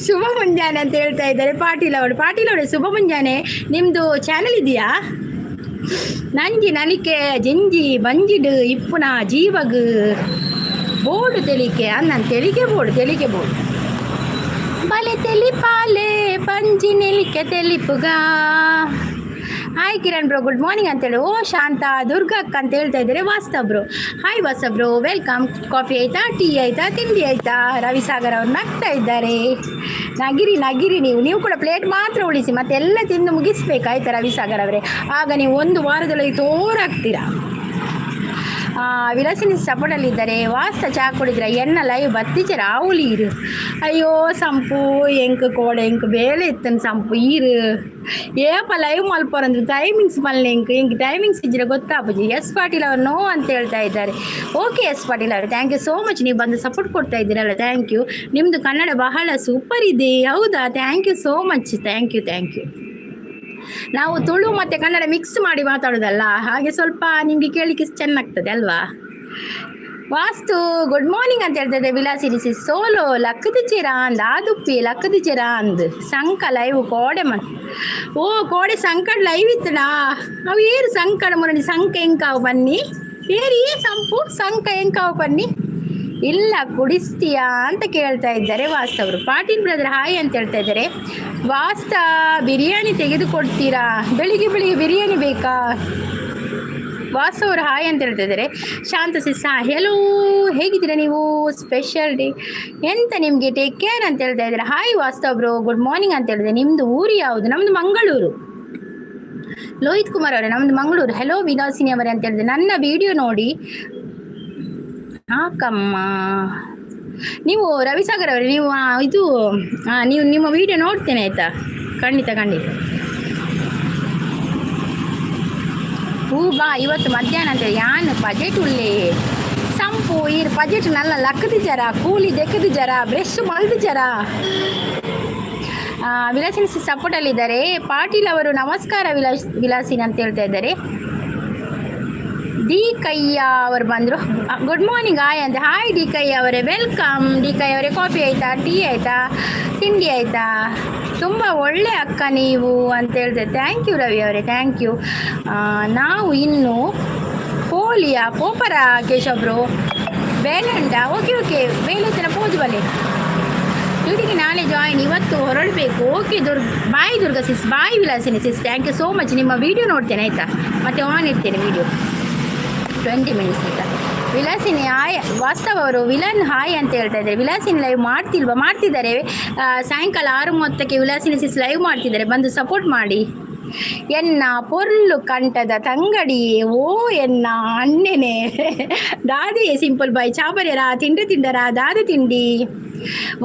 ಶುಭ ಮುಂಜಾನೆ ಅಂತ ಹೇಳ್ತಾ ಇದ್ದಾರೆ ಪಾಟೀಲ್ ಅವರೇ ಶುಭ ಮುಂಜಾನೆ. ನಿಮ್ಮದು ಚಾನಲ್ ಇದೆಯಾ? ನಂಜಿ ನಲಿಕೆ ಜಂಜಿ ಬಂಜಿಡು ಇಪ್ಪುನ ಜೀವಗ್ ಬೋರ್ಡು ತೆಲಿಕೆ ಅನ್ನ ತೆಲಿಕೆ ಬೋರ್ಡು ಬಲೆ ತೆಲಿಪಾಲೆ ಪಂಜಿ ನೆಲಿಕೆ ತೆಲಿಪುಗ. Hi Kiran bro, good morning ಅಂತೇಳಿ. ಓ ಶಾಂತ ದುರ್ಗಾ ಅಕ್ಕ ಅಂತ ಹೇಳ್ತಾ ಇದ್ದಾರೆ. Vastav bro, hi Vastav bro, welcome. Coffee ಆಯಿತಾ, ಟೀ ಆಯಿತಾ, ತಿಂಡಿ ಆಯಿತಾ? ರವಿಸಾಗರ್ ಅವ್ರು ನಗ್ತಾ ಇದ್ದಾರೆ. ನಗಿರಿ ನೀವು ಕೂಡ ಪ್ಲೇಟ್ ಮಾತ್ರ ಉಳಿಸಿ, ಮತ್ತೆ ಎಲ್ಲ ತಿಂದು ಮುಗಿಸ್ಬೇಕಾಯ್ತಾ ರವಿಸಾಗರ್ ಅವರೇ? ಆಗ ನೀವು ಒಂದು ವಾರದೊಳಗೆ ತೋರಾಗ್ತೀರಾ. ವಿಲಾಸಿನಿ ಸಪೋರ್ಟಲ್ಲಿದ್ದಾರೆ. ವಾಸ್ತ ಚಾ ಕುಡಿದ್ರೆ ಎನ್ನ ಲೈವ್ ಬತ್ತಿಚರ ಆವುಲಿ ಇರು. ಅಯ್ಯೋ ಸಂಪು ಎಂಕ್ ಬೇಲೆ ಇತ್ತನ್ ಸಂಪು ಈರು ಏಪ ಲೈವ್ ಮಲ್ಪೋರಂದ್ರೆ ಟೈಮಿಂಗ್ಸ್ ಮಲ್ಲೆ ಎಂಕ್ ಟೈಮಿಂಗ್ಸ್ ಇದ್ರೆ ಗೊತ್ತಾಪುಜಿ. ಎಸ್ ಪಾಟೀಲ್ ಅವರು ನೋ ಅಂತ ಹೇಳ್ತಾ ಇದ್ದಾರೆ. ಓಕೆ ಎಸ್ ಪಾಟೀಲ್ ಅವರು, ಥ್ಯಾಂಕ್ ಯು ಸೋ ಮಚ್. ನೀವು ಬಂದು ಸಪೋರ್ಟ್ ಕೊಡ್ತಾ ಇದ್ದೀರಲ್ಲ, ಥ್ಯಾಂಕ್ ಯು. ನಿಮ್ಮದು ಕನ್ನಡ ಬಹಳ ಸೂಪರ್ ಇದೆ. ಹೌದಾ? Thank you so much. Thank you. ನಾವು ತುಳು ಮತ್ತು ಕನ್ನಡ ಮಿಕ್ಸ್ ಮಾಡಿ ಮಾತಾಡೋದಲ್ಲ, ಹಾಗೆ ಸ್ವಲ್ಪ ನಿಮಗೆ ಕೇಳಲಿಕ್ಕೆ ಚೆನ್ನಾಗ್ತದೆ ಅಲ್ವಾ? ವಾಸ್ತು ಗುಡ್ ಮಾರ್ನಿಂಗ್ ಅಂತ ಹೇಳ್ತದೆ. ವಿಲಾಸಿರಿಸಿ ಸೋಲೋ ಲಕ್ಕದ ಚೀರ ಅಂದ್ ಆದುಪ್ಪಿ ಲಕ್ಕದ ಚೀರ ಅಂದ್ ಸಂಕ ಲೈವ್ ಕೋಡೆ ಕೋಡೆ ಸಂಕಟ ಲೈವ್ ಇತ್ತಡಾ. ಅವು ಏರು ಸಂಕಟ ಮುರಡಿ ಸಂಕ ಎಂಕಾವು ಬನ್ನಿ ಏರಿ ಸಂಪು ಸಂಕ ಎಂಕಾವು ಬನ್ನಿ ಇಲ್ಲ ಕುಡಿಸ್ತೀಯಾ ಅಂತ ಕೇಳ್ತಾ ಇದ್ದಾರೆ ವಾಸ್ತವರು. ಪಾಟೀಲ್ ಬ್ರದರ್ ಹಾಯ್ ಅಂತ ಹೇಳ್ತಾ ಇದ್ದಾರೆ. ವಾಸ್ತ ಬಿರಿಯಾನಿ ತೆಗೆದುಕೊಡ್ತೀರಾ? ಬೆಳಿಗ್ಗೆ ಬಿರಿಯಾನಿ ಬೇಕಾ? ವಾಸ್ತವರು ಹಾಯ್ ಅಂತ ಹೇಳ್ತಾ ಇದ್ದಾರೆ. ಶಾಂತ ಸಿಸ್ಸ ಹೆಲೋ, ಹೇಗಿದ್ದೀರಾ ನೀವು? ಸ್ಪೆಷಲ್ ಡೇ ಎಂತ ನಿಮಗೆ? ಟೇಕ್ ಕೇರ್ ಅಂತ ಹೇಳ್ತಾ ಇದ್ದಾರೆ. ಹಾಯ್ ವಾಸ್ತವ್ರು, ಗುಡ್ ಮಾರ್ನಿಂಗ್ ಅಂತ ಹೇಳಿದೆ. ನಿಮ್ಮದು ಊರು ಯಾವುದು? ನಮ್ಮದು ಮಂಗಳೂರು. ಲೋಹಿತ್ ಕುಮಾರ್ ಅವರೇ, ನಮ್ಮದು ಮಂಗಳೂರು. ಹೆಲೋ ವಿಲಾಸಿನಿ ಅವರೇ ಅಂತ ಹೇಳಿದೆ. ನನ್ನ ವಿಡಿಯೋ ನೋಡಿ ಹಾಕಮ್ಮ. ನೀವು ರವಿಸಾಗರ್ ಅವರೇ, ನೀವು ಇದು ನೀವು ನಿಮ್ಮ ವಿಡಿಯೋ ನೋಡ್ತೇನೆ ಆಯಿತಾ, ಖಂಡಿತ ಖಂಡಿತ. ಹೂ ಬಾ ಇವತ್ತು ಮಧ್ಯಾಹ್ನ ಅಂತ ಯಾನ್ ಬಜೆಟ್ ಉಳ್ಳೇ ಸಂಪು ಈ ಬಜೆಟ್ ನಲ್ಲ ಲಕ್ಕದ ಜರ ಕೂಲಿ ದೆಕ್ಕದ ಜರ ಬ್ರೆಶ್ ಮಲ್ದ ಜರ. ವಿಲಾಸಿನ ಸಪೋರ್ಟಲ್ಲಿದ್ದಾರೆ. ಪಾಟೀಲ್ ಅವರು ನಮಸ್ಕಾರ ವಿಲಾಸಿನ ಅಂತ ಹೇಳ್ತಾ ಇದ್ದಾರೆ. ಡಿ ಕಯ್ಯ ಅವರು ಬಂದರು. ಗುಡ್ ಮಾರ್ನಿಂಗ್ ಆಯ್ ಅಂತ. ಹಾಯ್ ಡಿ ಕಯ್ಯ ಅವರೇ, ವೆಲ್ಕಮ್. ಡಿ ಕಯ್ಯ ಅವರೇ, ಕಾಫಿ ಆಯಿತಾ, ಟೀ ಆಯಿತಾ, ತಿಂಡಿ ಆಯಿತಾ? ತುಂಬ ಒಳ್ಳೆ ಅಕ್ಕ ನೀವು ಅಂತ ಹೇಳ್ತಾರೆ. ಥ್ಯಾಂಕ್ ಯು ರವಿ ಅವರೇ, ಥ್ಯಾಂಕ್ ಯು. ನಾವು ಇನ್ನು ಪೋಪರ ಕೇಶವ್ರು ಬೇಲಂಡ. ಓಕೆ ಓಕೆ, ಬೇಲಂತನ ಪೋಜ್ ಬಲೆ ಡ್ಯೂಟಿಗೆ ನಾಳೆ ಜಾಯಿನ್, ಇವತ್ತು ಹೊರಡಬೇಕು. Okay bye Durga sis, bye Vilasini sis, thank you so much. ನಿಮ್ಮ ವೀಡಿಯೋ ನೋಡ್ತೇನೆ ಆಯಿತಾ, ಮತ್ತೆ ಆನ್ ಇರ್ತೇನೆ ವೀಡಿಯೋ 20 ಮಿನಿಟ್ಸ್ ಆಯಿತಾ. ವಿಲಾಸಿನಿ ಹಾಯ್. ವಾಸ್ತವ ಅವರು ವಿಲನ್ ಹಾಯ್ ಅಂತ ಹೇಳ್ತಾ ಇದ್ದಾರೆ. ವಿಲಾಸಿನಿ ಲೈವ್ ಮಾಡ್ತಿದ್ದಾರೆ. ಸಾಯಂಕಾಲ 6:30ಕ್ಕೆ ವಿಲಾಸಿನಿ ಸಿಸ್ ಲೈವ್ ಮಾಡ್ತಿದ್ದಾರೆ, ಬಂದು ಸಪೋರ್ಟ್ ಮಾಡಿ. ಎನ್ನ ಪೊರ್ಲು ಕಂಠದ ತಂಗಡಿಯೇ ಓ ಎನ್ನ ಅಣ್ಣೆನೆ ದಾದಿಯೇ ಸಿಂಪಲ್ ಬಾಯ್ ಚಾಬರ್ಯರ ತಿಂಡರ ದಾದ ತಿಂಡಿ.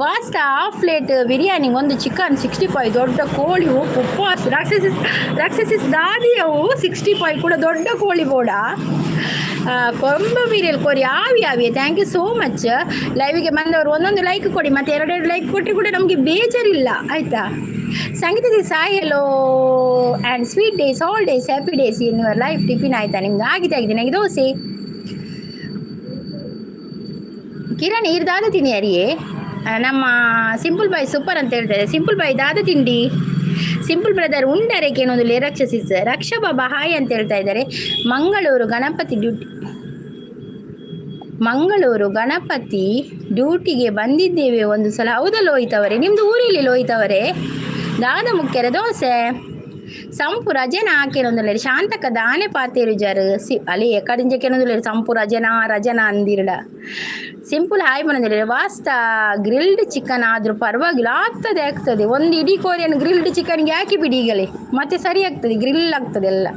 ವಾಸ್ತ ಹಾಫ್ ಪ್ಲೇಟ್ ಬಿರಿಯಾನಿ, ಒಂದು ಚಿಕನ್ 65, ದೊಡ್ಡ ಕೋಳಿ ಉಪವಾಸ ರಾಕ್ಷಸಿಸ್ ದಾದಿಯವು 65 ಕೂಡ ದೊಡ್ಡ ಕೋಳಿ ಬೋಡ. ಕೊಂಬ ಮೀರಿಯಲ್ ಕೋರಿ ಆವಿ. Thank you so much. ಲೈವಿಗೆ ಬಂದವರು ಒಂದೊಂದು ಲೈಕ್ ಕೊಡಿ, ಮತ್ತು 2 ಲೈಕ್ ಕೊಟ್ಟರೆ ಕೂಡ ನಮಗೆ ಬೇಜಾರಿಲ್ಲ ಆಯಿತಾ. ಸಂಗೀತ ಸಾಯ್ hello and sweet days, all days, happy days in your life. Tiffin ಆಯಿತಾ ನಿಮ್ಗೆ? ಆಗಿದೆ ನನಗೆ ದೋಸೆ. ಕಿರಣ್ ಇರ್ದಾದ ತಿನ್ನಿ ಅರಿಯೇ. ನಮ್ಮ ಸಿಂಪಲ್ ಬಾಯ್ ಸೂಪರ್ ಅಂತ ಹೇಳ್ತಾರೆ. ಸಿಂಪಲ್ ಬಾಯ್ ದಾದ ತಿಂಡಿ. ಸಿಂಪಲ್ ಬ್ರದರ್ ಉಂಡರೆಗೆ ಏನೊಂದು ರಕ್ಷಸಿಸ್ ರಕ್ಷಾ ಬಾಬಾ ಹಾಯ್ ಅಂತ ಹೇಳ್ತಾ ಇದ್ದಾರೆ. ಮಂಗಳೂರು ಗಣಪತಿ ಡ್ಯೂಟಿಗೆ ಬಂದಿದ್ದೇವೆ ಒಂದು ಸಲ. ಹೌದಾ ಲೋಹಿತವರೇ? ನಿಮ್ಮದು ಊರಲ್ಲಿ ಲೋಹಿತವರೇ? ದಾದ ಮುಖ್ಯರ ದೋಸೆ ಸಂಪು ರಜನ ಹಾಕೇನೊಂದು ಶಾಂತಕ ದಾನೆ ಪಾತೇರು ಜರು ಅಲ್ಲಿ ಎಕಡಿಂಜಕ್ಕೇನೊಂದು ಸಂಪು ರಜನ ಅಂದಿರಡ. ಸಿಂಪಲ್ ಹಾಯ್ ಬಂದಿಲ್ಲ. ವಾಸ್ತ ಗ್ರಿಲ್ಡ್ ಚಿಕನ್ ಆದರೂ ಪರವಾಗಿಲ್ಲ, ಆಗ್ತದೆ. ಒಂದು ಇಡೀ ಕೋರಿಯನ್ನು ಗ್ರಿಲ್ಡ್ ಚಿಕನ್ಗೆ ಹಾಕಿ ಬಿಡಿ ಈಗಲೇ, ಮತ್ತೆ ಸರಿ ಆಗ್ತದೆ, ಗ್ರಿಲ್ ಆಗ್ತದೆ ಎಲ್ಲ.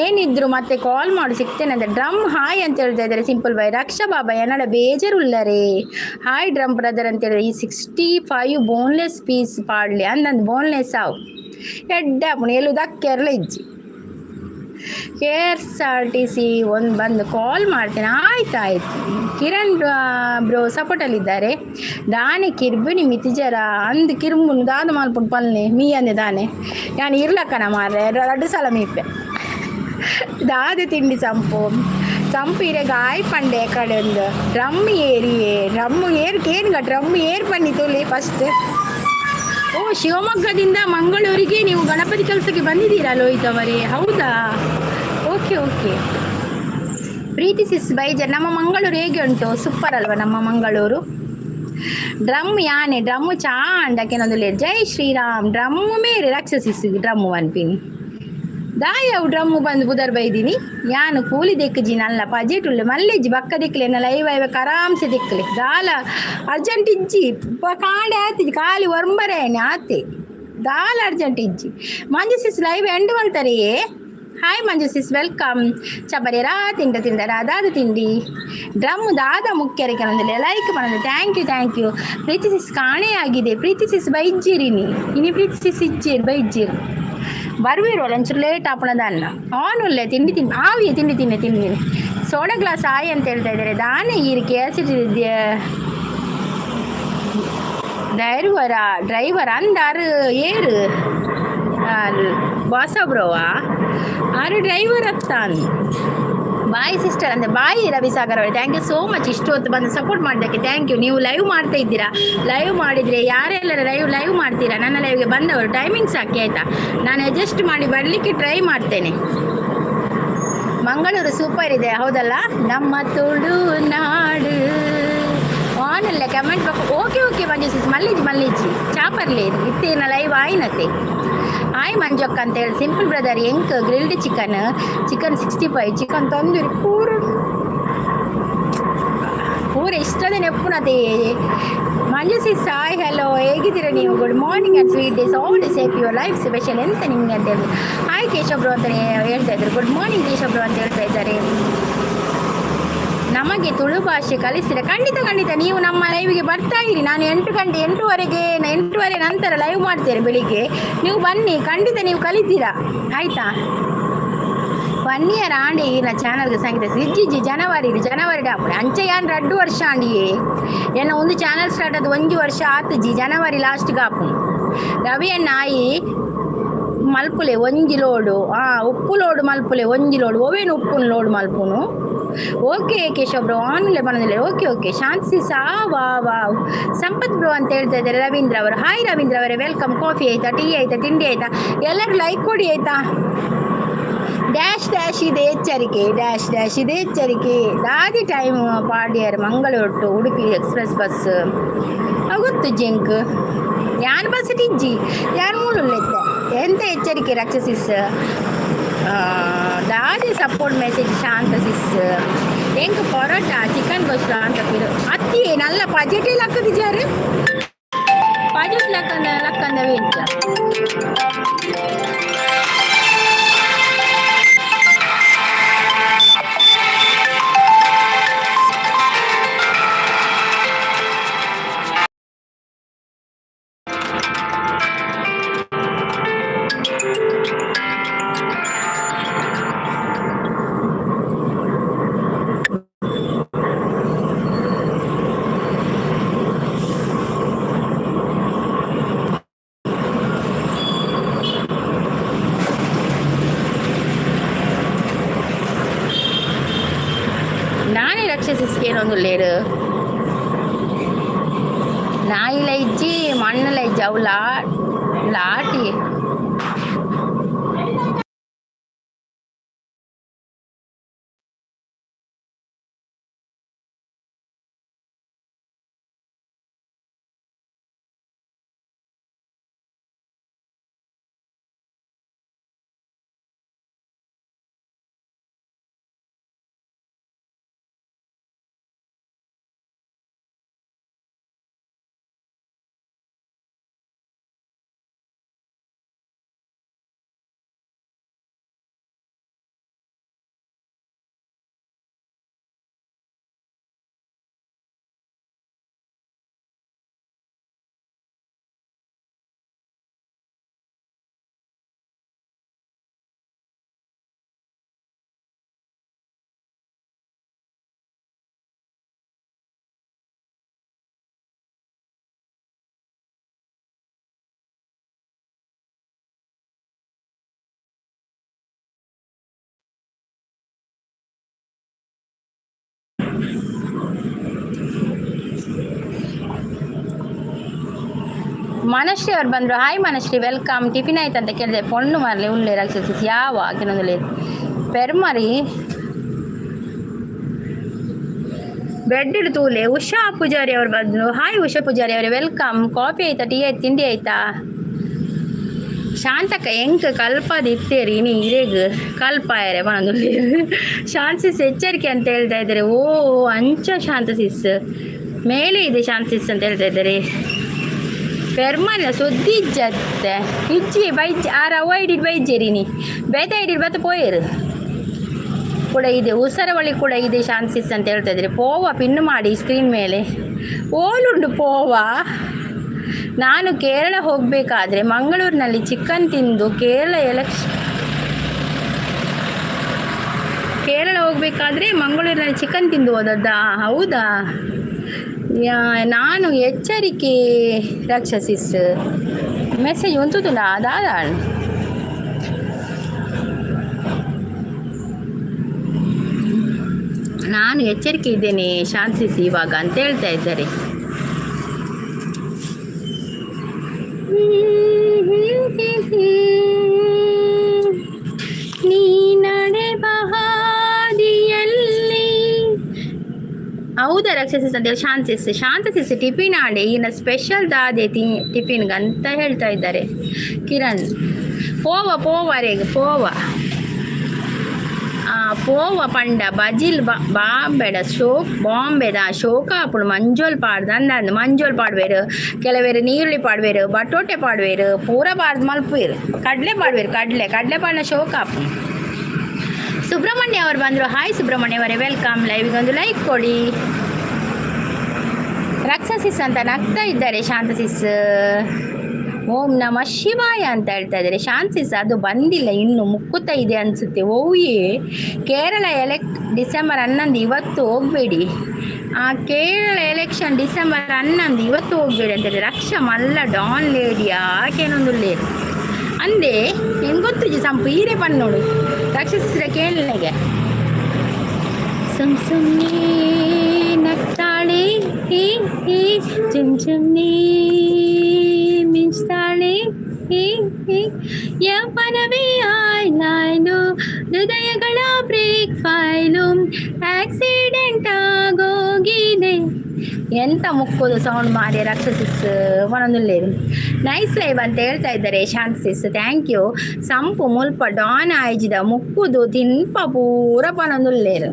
ಏನಿದ್ರು ಮತ್ತೆ ಕಾಲ್ ಮಾಡಿ ಸಿಗ್ತೇನೆ ಅಂತ. ಡ್ರಮ್ ಹಾಯ್ ಅಂತ ಹೇಳ್ತಾ ಇದ್ದಾರೆ ಸಿಂಪಲ್ ಬಾಯ್. ರಕ್ಷಾ ಬಾಬಾ ಎನ್ನಡ ಬೇಜಾರುಳ್ಳರೇ. ಹಾಯ್ ಡ್ರಮ್ ಬ್ರದರ್ ಅಂತ ಹೇಳಿದ್ರೆ. ಈ 65 ಬೋನ್ಲೆಸ್ ಪೀಸ್ ಪಾಡ್ಲಿ ಅಂದಂದು ಬೋನ್ಲೆಸ್ ಆವು ಎಡ್ಡ ಪುಣ ಎಲ್ಲುದಕ್ಕೆರಲ ಇಜ್ಜಿ. KSRTC ಒಂದು ಬಂದು ಕಾಲ್ ಮಾಡ್ತೇನೆ. ಆಯ್ತು. ಕಿರಣ್ ಬ್ರೋ ಸಪೋರ್ಟಲ್ಲಿದ್ದಾರೆ. ದಾನೆ ಕಿರ್ಬಿನಿ ಮಿತಿಜರ ಅಂದು ಕಿರ್ಬುನು ದಾದ ಮಾಲ್ಪುಂಡು ಪಲ್ನೆ ಮೀ ಅಂದೆ ದಾನೆ ನಾನು ಇರ್ಲಕ್ಕನ ಮಾರ್ರೆ 2 ಸಲ ಮೀಪೆ ದಾದ ತಿಂಡಿ ಸಂಪು ಇರೆಗ ಆಯ್ ಪಂಡೆ ಕಡೆ ಒಂದು ಡ್ರಮ್ ಏರ್ಕೇನುಗ ಡ್ರಮ್ ಏರ್ ಪನ್ನಿ ತೊಲೆ ಫಸ್ಟ್. ಓ, ಶಿವಮೊಗ್ಗದಿಂದ ಮಂಗಳೂರಿಗೆ ನೀವು ಗಣಪತಿ ಕೆಲಸಕ್ಕೆ ಬಂದಿದ್ದೀರಾ ಲೋಹಿತವರೇ? ಹೌದಾ? ಓಕೆ. ಪ್ರೀತಿ ಸಿಸ್ ಬೈಜರ್. ನಮ್ಮ ಮಂಗಳೂರು ಹೇಗೆ ಉಂಟು? ಸೂಪರ್ ಅಲ್ವಾ ನಮ್ಮ ಮಂಗಳೂರು? ಡ್ರಮ್ ಯಾನೆ ಡ್ರಮ್ಮು ಚಾಂಡಕ್ಕೇನೊಂದು ಜೈ ಶ್ರೀರಾಮ್. ಡ್ರಮ್ಮು ಮೇರೆ ರಾಕ್ಷಸಿಸ್ ಡ್ರಮ್ಮು ಅನ್ಪಿನಿ ದಾಯವು ಡ್ರಮ್ಮು ಬಂದು ಬುದರ್ ಬೈದಿನಿ. ಯಾನು ಕೂಲಿ ದೆಕ್ಕಜಿ ನಲ್ಲ ಬಜೆಟ್ ಉಳ್ಳೆ ಮಲ್ಲೆಜ್ಜಿ ಬಕ್ಕ ದಿಕ್ಕಲೆ ನಲ್ಲ ಐವೈವಕ್ಕೆ ಆರಾಮ್ಸೆ ದಿಕ್ಕಲೆ ದಾಲ ಅರ್ಜೆಂಟ್ ಇಜ್ಜಿ ಕಾಂಡೆ ಆತಿಜಿ ಖಾಲಿ ವರ್ಂಬರೇನೆ ಆತೆ ದಾಲ ಅರ್ಜೆಂಟ್ ಇಜ್ಜಿ. ಮಂಜು ಸಿಸ್ ಲೈವ್ ಎಂಡ್ ಮಾಡ್ತಾರೆಯೇ. Hi Manju sis, welcome. ಚಬರಿಯರ ತಿಂಡರ ಅದಾದ ತಿಂಡಿ. ಡ್ರಮ್ ದಾದ ಮುಖ್ಯರ ಕೆಲವೊಂದಿಲ್ಲ ಲೈಕ್ ಮಾಡೋದು. Thank you. ಪ್ರೀತಿ ಸಿಸ್ ಕಾಣೆ ಆಗಿದೆ. ಪ್ರೀತಿ ಸಿಸ್ ಬೈಜ್ಜಿರಿನಿ ಇನಿ ಪ್ರೀತಿ ಸಿಸ್ ಇಜ್ಜಿರಿ ಬೈಜ್ಜಿರಿ ಬರ್ವಿರೋಲ್ಲ ಒಂಚೂರು ಲೇಟ್ ಆಪಣದ ಅನ್ನ ಆನುಲ್ಲೇ ತಿಂಡಿ ಆವಿಯೇ ತಿಂಡಿ. ಸೋಡಾ ಗ್ಲಾಸ್ ಆಯ್ ಅಂತ ಹೇಳ್ತಾ ಇದ್ದಾರೆ. ದಾನೆ ಈರಿಕೆ ಆಸಿಡ್ ಡ್ರೈವರ್ ಅಂದಾರು ಏರು ಬಾಸ ಬ್ರೋವಾ ಆರು ಡ್ರೈವರ್ ಅತ್ತಾನ್. ಬಾಯ್ ಸಿಸ್ಟರ್ ಅಂದರೆ ಬಾಯಿ ರವಿಸಾಗರ್ ಅವರೇ, ಥ್ಯಾಂಕ್ ಯು ಸೋ ಮಚ್. ಇಷ್ಟು ಹೊತ್ತು ಬಂದು ಸಪೋರ್ಟ್ ಮಾಡೋದಕ್ಕೆ ಥ್ಯಾಂಕ್ ಯು. ನೀವು ಲೈವ್ ಮಾಡ್ತಾ ಇದ್ದೀರಾ. ಲೈವ್ ಮಾಡಿದರೆ ಯಾರೆಲ್ಲರ ಲೈವ್ ಮಾಡ್ತೀರಾ ನನ್ನ ಲೈವ್ಗೆ ಬಂದವರು ಟೈಮಿಂಗ್ಸ್ ಹಾಕಿ ಆಯಿತಾ. ನಾನು ಅಡ್ಜಸ್ಟ್ ಮಾಡಿ ಬರಲಿಕ್ಕೆ ಟ್ರೈ ಮಾಡ್ತೇನೆ. ಮಂಗಳೂರು ಸೂಪರ್ ಇದೆ ಹೌದಲ್ಲ? ನಮ್ಮ ತುಳು ನಾಡು ಆನಲ್ಲ ಕಮೆಂಟ್ ಬಾಕ್. ಓಕೆ ಮಂಜು ಸಿಸ್ ಮಲ್ಲಿಜಿ ಚಾಪರ್ಲಿ ಇತ್ತೇನ ಲೈವ್ ಆಯ್ನತ್ತೆ. ಆಯ್ ಮಂಜಕ್ಕ ಅಂತ ಹೇಳಿ. ಸಿಂಪಲ್ ಬ್ರದರ್ ಎಂಕ್ ಗ್ರಿಲ್ಡ್ ಚಿಕನ್ 65 ಚಿಕನ್ ತಂದೂರಿ ಪೂರ ಇಷ್ಟದ ನೆಪ್ಪುನತೆ. ಮಂಜು ಸಿಸ್ ಹಾಯ್ ಹಲೋ, ಹೇಗಿದ್ದೀರಾ ನೀವು? Good morning and sweet days, all day safe your life. Special ಎಂತ ನಿಮಗೆ ಅಂತ ಹೇಳಿ. ಹಾಯ್ ಕೇಶವ್ರು ಅಂತ ಹೇಳ್ತಾ ಇದ್ದಾರೆ. ಗುಡ್ ಮಾರ್ನಿಂಗ್ ಕೇಶವ್ರು ಅಂತ ಹೇಳ್ತಾ ಇದ್ದಾರೆ. ನಮಗೆ ತುಳು ಭಾಷೆ ಕಲಿಸಿದರೆ ಖಂಡಿತ ನೀವು ನಮ್ಮ ಲೈವ್ಗೆ ಬರ್ತಾ ಇರಿ. ನಾನು 8 ಗಂಟೆ 8:30 ನಂತರ ಲೈವ್ ಮಾಡ್ತೇನೆ ಬೆಳಿಗ್ಗೆ. ನೀವು ಬನ್ನಿ, ಖಂಡಿತ ನೀವು ಕಲಿತೀರಾ ಆಯಿತಾ. 1 year ಆಂಡಿ నా ఛానల్కి సంగీత ఇజ్జి జనవరి అప్పుడు అంచె యాన్ 2 ವರ್ಷ ఆండియే ఎన్న ಒಂದು ఛానల్ స్టార్ట్ అది 1 ವರ್ಷ ಆತಜಿ ಜನವರಿ ಲಾಸ್ಟ್ ಗಾಪು ರವಿ ಅಣ್ಣ ಆಯಿ ಮಲ್ಪುಲೆ ಒಂಜಿ ಲೋಡು ಉಪ್ಪು ಲೋಡು ಮಲ್ಪುಲೆ ಒಂಜಿ ಲೋಡು ಓವೇನು ಉಪ್ಪುನ ಲೋಡು ಮಲ್ಪುನು. ಓಕೆ ಕೇಶವ್ ಬ್ರೋ ಆನ್ಲೇ ಬಂದಿಲ್ಲ. ಓಕೆ ಶಾಂತಿ ಸಾ ವಾ ಸಂಪತ್ ಬ್ರೋ ಅಂತ ಹೇಳ್ತಾ ಇದ್ದಾರೆ ರವೀಂದ್ರ ಅವರು. ಹಾಯ್ ರವೀಂದ್ರ ಅವರೇ, ವೆಲ್ಕಮ್. ಕಾಫಿ ಆಯ್ತಾ, ಟೀ ಆಯ್ತಾ, ತಿಂಡಿ ಆಯ್ತಾ? ಎಲ್ಲರೂ ಲೈಕ್ ಕೊಡಿ ಆಯ್ತಾ. ಡ್ಯಾಶ್ ಇದೆ ಎಚ್ಚರಿಕೆ, ಡ್ಯಾಶ್ ಇದೆ ಎಚ್ಚರಿಕೆ. ದಾದಿ ಟೈಮ್ ಪಾಡ್ಯರ್ Mangaluru to Udupi express bus ಗೊತ್ತು ಜಿಂಕ್ ಯಾನ್ ಬಸ್ ಟಿಜ್ಜಿ ಯಾನ್ ಮೂಲುಲ್ಲೆತ್ತ ಎಂತ ಎಚ್ಚರಿಕೆ ರಕ್ಷಸಿಸ್. ದಾದಿ ಸಪೋರ್ಟ್ ಮೆಸೇಜ್ ಶಾಂತ ಸಿಸ್ ಎಂಕ್ ಪರೋಟ ಚಿಕನ್ ಗೊಸ್ತು ಅಂತ ಅತ್ತಿ ನಲ್ಲ ಬಜೆಟ್ ಲಕ್ಕದಿದ್ದಾರೆ. ಬಜೆಟ್ ಲಕ್ಕಂದವೇ ಇಂಚ రక్షసిస్కేనొందు లేరు నాయిల ఇచ్చి మಣ್ಣుల ఇచ్చి అవు లాటి ಮನಶ್ರೀ ಅವ್ರು ಬಂದರು. Hi Manashree, welcome. ಟಿಫಿನ್ ಆಯ್ತು ಅಂತ ಕೇಳಿದೆ. ಪೊಣ್ಣು ಮರಲಿ ಉಳ್ಳೆ ರಕ್ಷಿಸಿ ಯಾವ ಕೆಲವೊಂದು ಲೇದು ಪೆರ್ಮರಿ ಬೆಡ್ ತೂಲೆ. ಉಷಾ ಪೂಜಾರಿ ಅವ್ರು ಬಂದರು. ಹಾಯ್ ಉಷಾ ಪೂಜಾರಿ ಅವರೇ, ವೆಲ್ಕಮ್. ಕಾಫಿ ಆಯ್ತಾ, ಟೀ ಆಯ್ತು, ತಿಂಡಿ ಆಯ್ತಾ? ಶಾಂತಕ್ಕ ಎಂಕ್ ಕಲ್ಪದಿತ್ತೇರಿ ನೀ ಇರೇಗ ಕಲ್ಪಾಯರೆ ಬಂದು ಶಾಂತಿಸ್ ಎಚ್ಚರಿಕೆ ಅಂತ ಹೇಳ್ತಾ ಇದ್ದಾರೆ. ಓ ಅಂಚ ಶಾಂತಸಿಸ್ ಮೇಲೆ ಇದೆ ಶಾಂತಸಿಸ್ ಅಂತ ಹೇಳ್ತಾ ಇದ್ದಾರೆ. ಪೆರ್ಮನ ಸುದ್ದಿ ಇಜ್ಜತ್ತೆ ಇಜ್ಜಿ ಬೈಜ್ ಆರ ಅವೈಡಿಡ್ ಬೈಜೇರಿನಿ ಬೇತ ಐಡಿಡ್ ಬತ್ತ ಪೋಯರು ಕೂಡ ಇದೆ. ಉಸರವಳಿ ಕೂಡ ಇದೆ ಶಾಂತಿಸ್ ಅಂತ ಹೇಳ್ತಾ ಇದ್ದಾರೆ. ಪೋವ ಪಿನ್ ಮಾಡಿ ಸ್ಕ್ರೀನ್ ಮೇಲೆ ಓಲುಂಡು ಪೋವ. ನಾನು ಕೇರಳ ಹೋಗಬೇಕಾದ್ರೆ ಮಂಗಳೂರಿನಲ್ಲಿ ಚಿಕನ್ ತಿಂದು ಕೇರಳ ಹೋಗಬೇಕಾದ್ರೆ ಮಂಗಳೂರಿನಲ್ಲಿ ಚಿಕನ್ ತಿಂದು ಹೋದದ್ದಾ? ಹೌದಾ? ನಾನು ಎಚ್ಚರಿಕೆ ರಕ್ಷಸಿಸ್ ಮೆಸೇಜ್ ಒಂತುಂಡ ಅದಾದ ನಾನು ಎಚ್ಚರಿಕೆ ಇದ್ದೇನೆ ಶಾಂತಿಸ್ ಇವಾಗ ಅಂತ ಹೇಳ್ತಾ ಇದ್ದಾರೆ. ನೀ ನಡೆವ ಹಾದಿಯಲ್ಲಿ ಹೌದಾ ರಕ್ಷಸಿಸ್ ಅಂತೇಳಿ ಶಾಂತಸಿಸ್ ಟಿಫಿನ್ ಆಡಿ ಇನ್ನು ಸ್ಪೆಷಲ್ ದಾದೆ ಟಿಫಿನ್ಗೆ ಅಂತ ಹೇಳ್ತಾ ಇದ್ದಾರೆ. ಕಿರಣ್ ಪೋವರೇಗ ಪೋವ ಪಂಡ ಬಜಿಲ್ ಬಾಂಬೆಡ ಬಾಂಬೆದ ಶೋಕಾಪುಡು ಮಂಜೋಲ್ ಪಾಡ್ದು ಅಂದಂದು ಮಂಜೋಲ್ ಪಾಡ್ವೇರು, ಕೆಲವೇರು ನೀರುಳ್ಳಿ ಪಾಡ್ವೇರು, ಬಟೋಟೆ ಪಾಡ್ವೇರು, ಪೂರ ಪಾಡ್ದು ಮಲ್ಪುವೇರು, ಕಡಲೆ ಪಾಡ್ವೇರು, ಕಡಲೆ ಪಾಡಿನ ಶೋಕಾಪು ಸುಬ್ರಹ್ಮಣ್ಯ ಅವರು ಬಂದರು. ಹಾಯ್ ಸುಬ್ರಹ್ಮಣ್ಯ ಅವರೇ, ವೆಲ್ಕಮ್. ಲೈವ್ಗೆ ಒಂದು ಲೈಕ್ ಕೊಡಿ. ರಕ್ಷಸಿಸ್ ಅಂತ ನಗ್ತಾ ಇದ್ದಾರೆ ಶಾಂತಸಿಸ್. ಓಂ ನಮ ಶಿವಾಯ ಅಂತ ಹೇಳ್ತಾ ಇದ್ದಾರೆ ಶಾಂತಸಿಸ್. ಅದು ಬಂದಿಲ್ಲ ಇನ್ನು, ಮುಕ್ಕುತ್ತಾ ಇದೆ ಅನಿಸುತ್ತೆ. ಓಯೇ ಕೇರಳ ಡಿಸೆಂಬರ್ 11 ಇವತ್ತು ಹೋಗಬೇಡಿ. ಆ ಕೇರಳ ಎಲೆಕ್ಷನ್ ಡಿಸೆಂಬರ್ 11 ಇವತ್ತು ಹೋಗಬೇಡಿ ಅಂತ ಹೇಳಿ ರಕ್ಷ ಮಲ್ಲ ಡಾನ್ ಲೇಡಿ ಆಕೇನೊಂದು ಲೇಡಿ ಅಂದೆ ಹೆಂಗೆ ಗೊತ್ತು ಸಂಪು ಹೀರೆ ಪನ್ನೋಡು ರಕ್ಷಸಿರ ಕೇಳಲೆಗೆ ಸುಮ್ಮನೆ ನಗ್ತಾಳೆ ಸುಮ್ಮನೆ ಮಿಂಚ್ತಾಳೆ ಯೌವನವೇ ಆಯ್ಲಾಯ್ಲು ಹೃದಯಗಳ ಬ್ರೇಕ್ ಫೈಲು ಆಕ್ಸಿಡೆಂಟ್ ಆಗೋಗಿದೆ. ಎಂತ ಮುಕ್ಕೋದು ಸೌಂಡ್ ಮಾಡಿ ರಕ್ಷಸಿಸ್ ಒಂದೊಂದು ನೈಸ್ ಲೈವ್ ಅಂತ ಹೇಳ್ತಾ ಇದ್ದಾರೆ ಶಾಂತಸಿಸ್. Thank you. ಸಂಪು ಮುಲ್ಪ ಡಾನ್ ಆಯ್ಜಿದ ಮುಕ್ಕುದು ತಿನ್ಪ ಪೂರ ಪನೊಂದುಲ್ಲೇರು